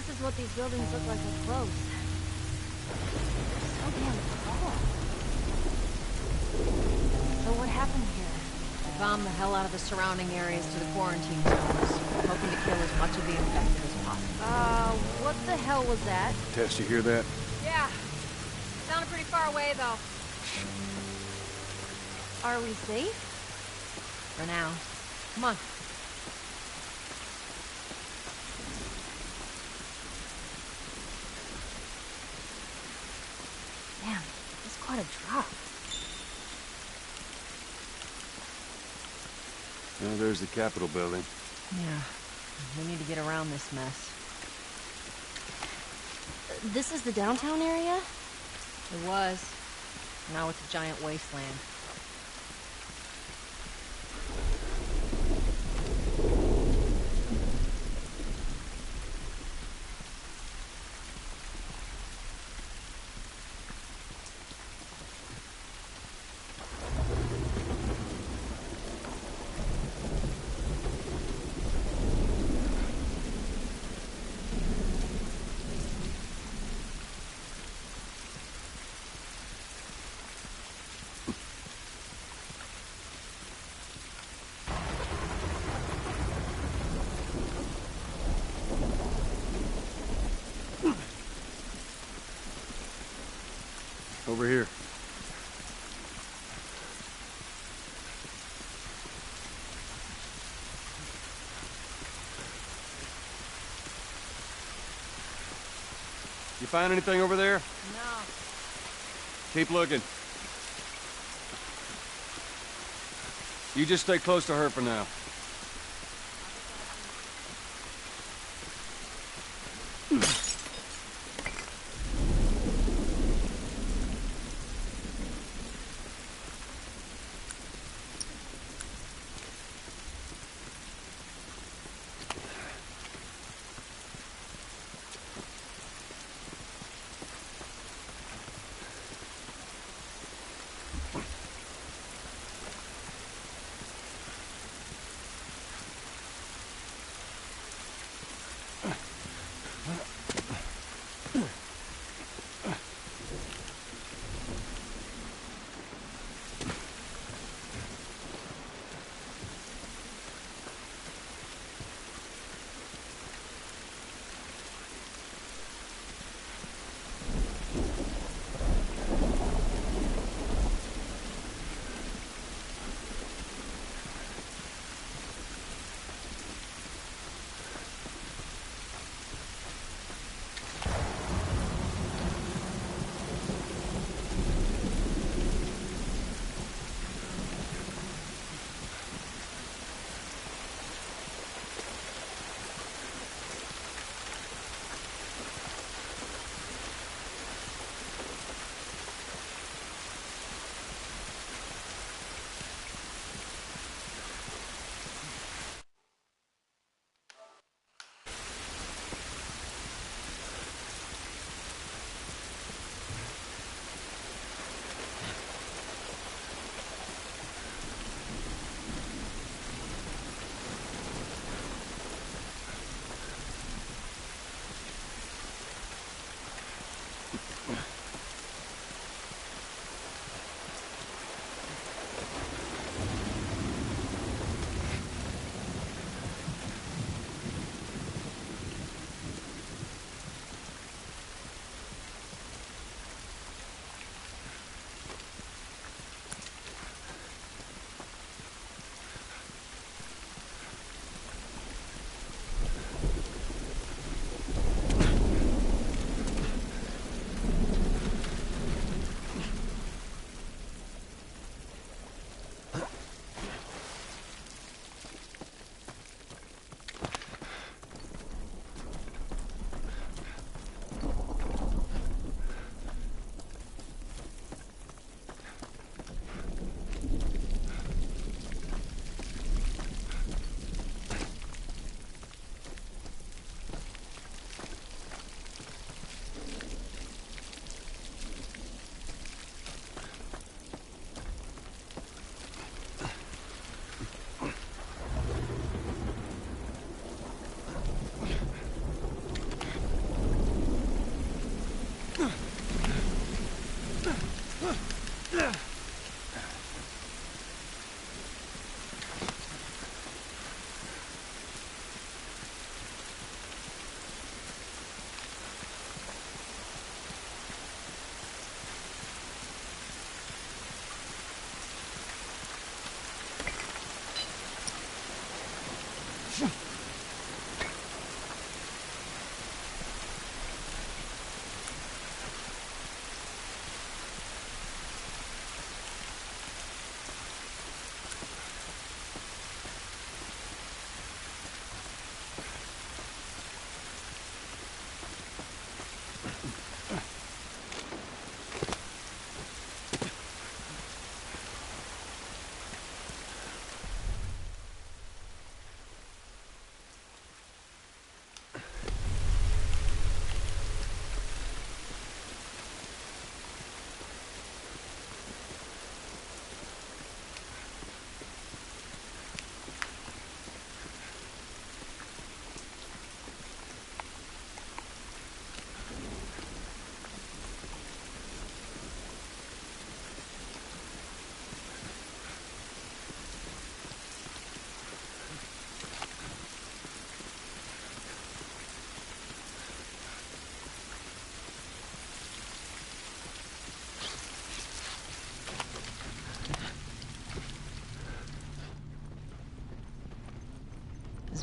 this is what these buildings look like up close. So damn tall. So what happened here? They bombed the hell out of the surrounding areas to the quarantine zones, hoping to kill as much of the infected as possible. What the hell was that? Tess, you hear that? Yeah. Sounded pretty far away, though. Are we safe? For now. Come on. Damn, that's quite a drop. Now there's the Capitol building. Yeah. We need to get around this mess. This is the downtown area? It was. Now it's a giant wasteland. Over here. You find anything over there? No. Keep looking. You just stay close to her for now.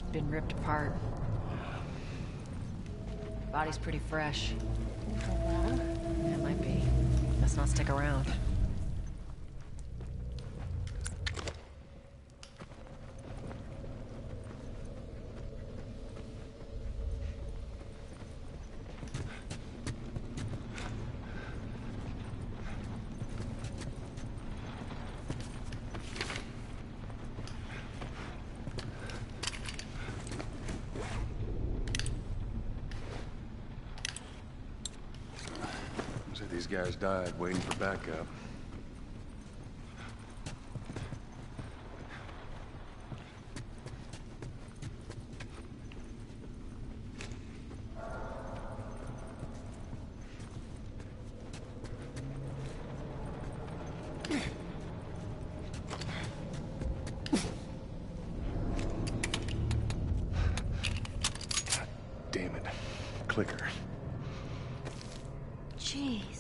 just been ripped apart. Body's pretty fresh. Yeah, it might be. Let's not stick around. These guys died waiting for backup. God damn it. Clicker. Jeez.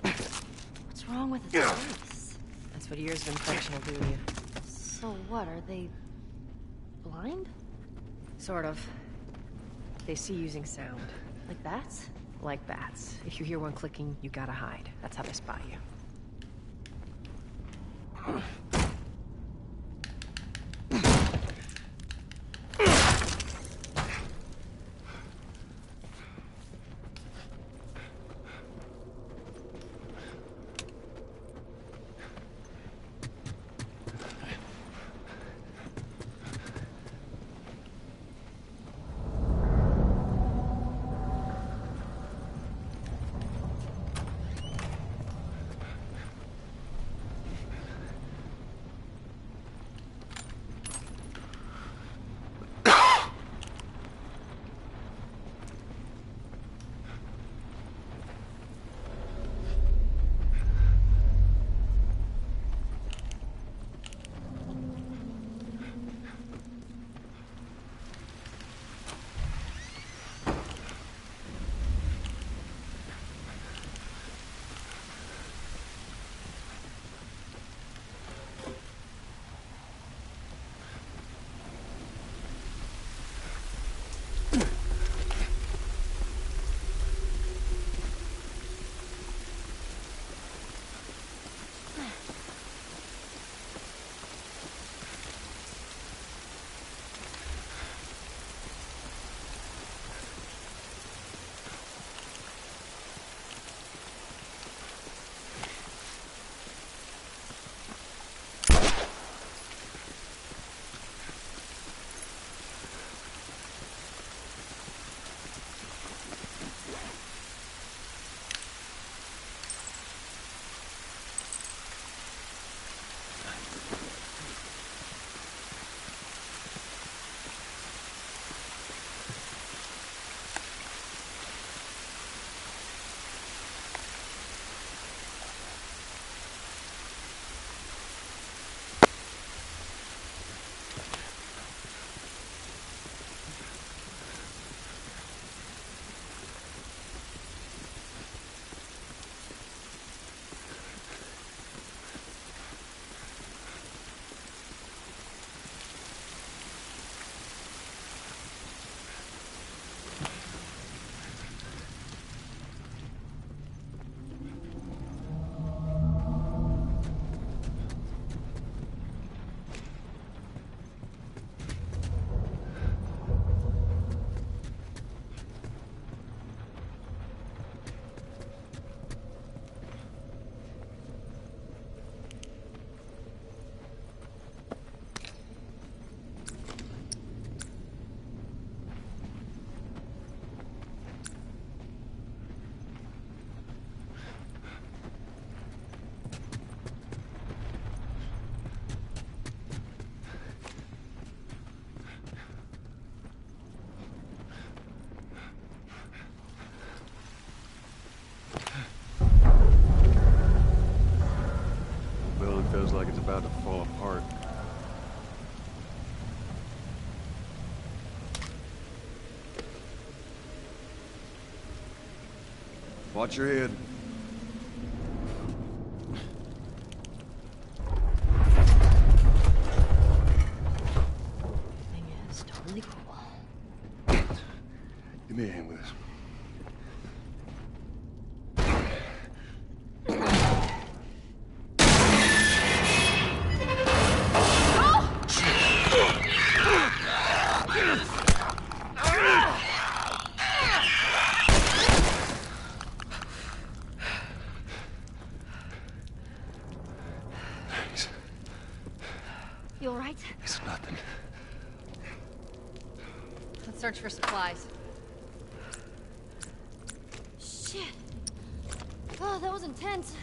What's wrong with his face? That's what years of infection will do to you. So what, are they blind? Sort of. They see using sound. Like bats? Like bats. If you hear one clicking, you gotta hide. That's how they spot you. Feels like it's about to fall apart. Watch your head. Thing is, totally me a hand with this. You all right? It's nothing. Let's search for supplies. Shit. Oh, that was intense.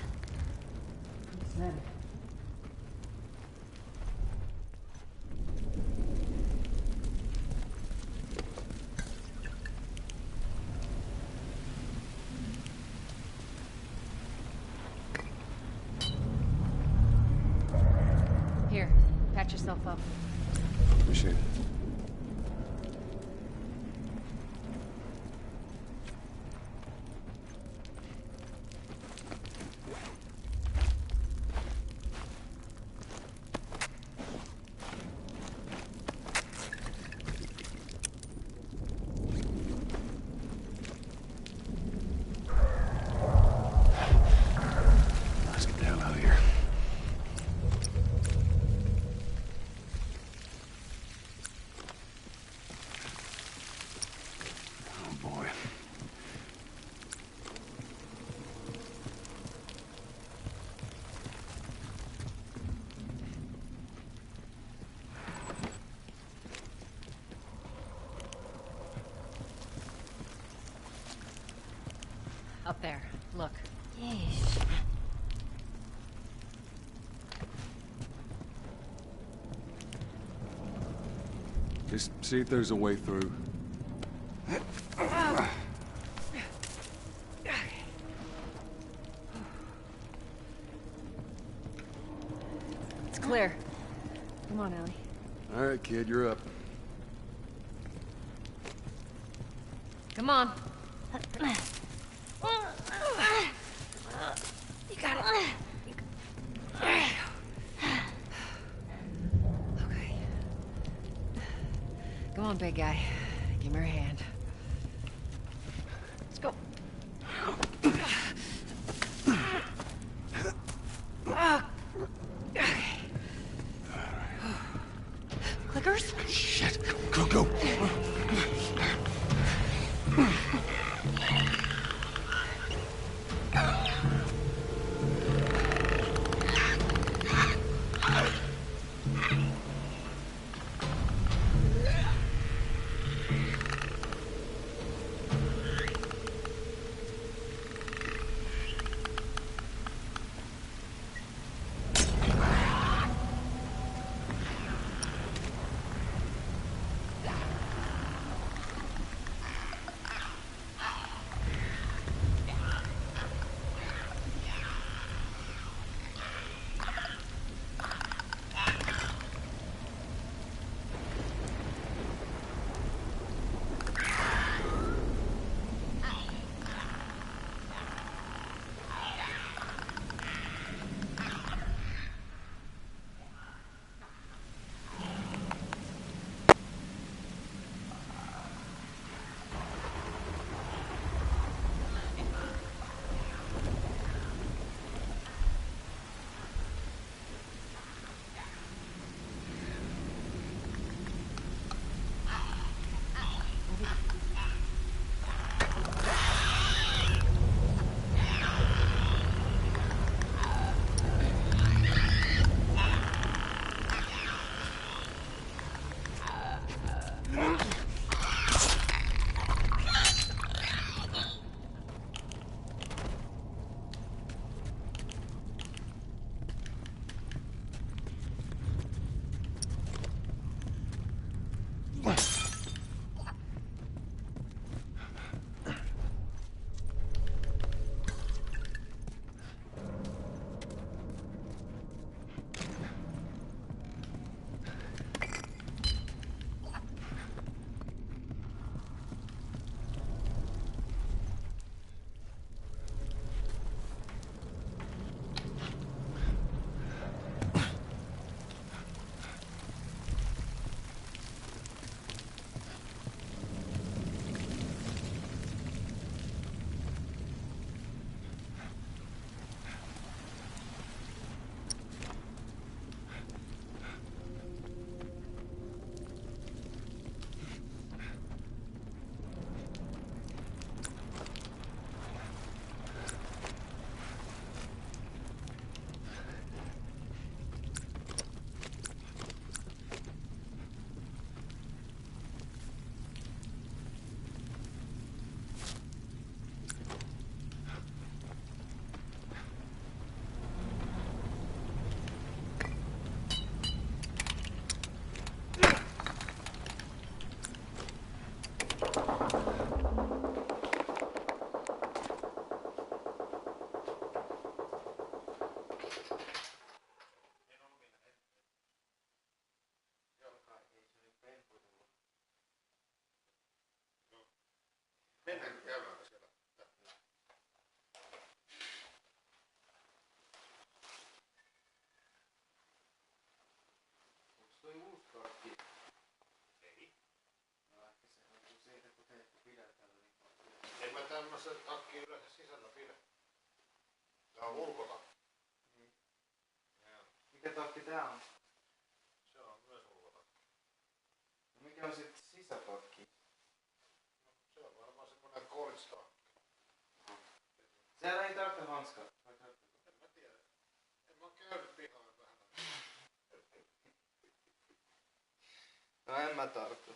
Here, patch yourself up. Appreciate it. Let's get the hell out of here. Oh boy. Up there. Look. Yeesh. Just see if there's a way through. It's clear. Come on, Ellie. All right, kid, you're up. Come on. You got it. Okay. Come on, big guy. Give me your hand. Let's go. Clickers? Shit. Go. se takki yleensä sisällä pidä. Tää on ulkotakki. Mikä takki tää on? Se on myös ulkotakki. No mikä on sit sisätakki? Se on varmaan semmonen college-takki. Siellä ei tarvitse hanskaa. En mä tiedä. En mä oo käynyt pihaan vähän. No en mä tarttu.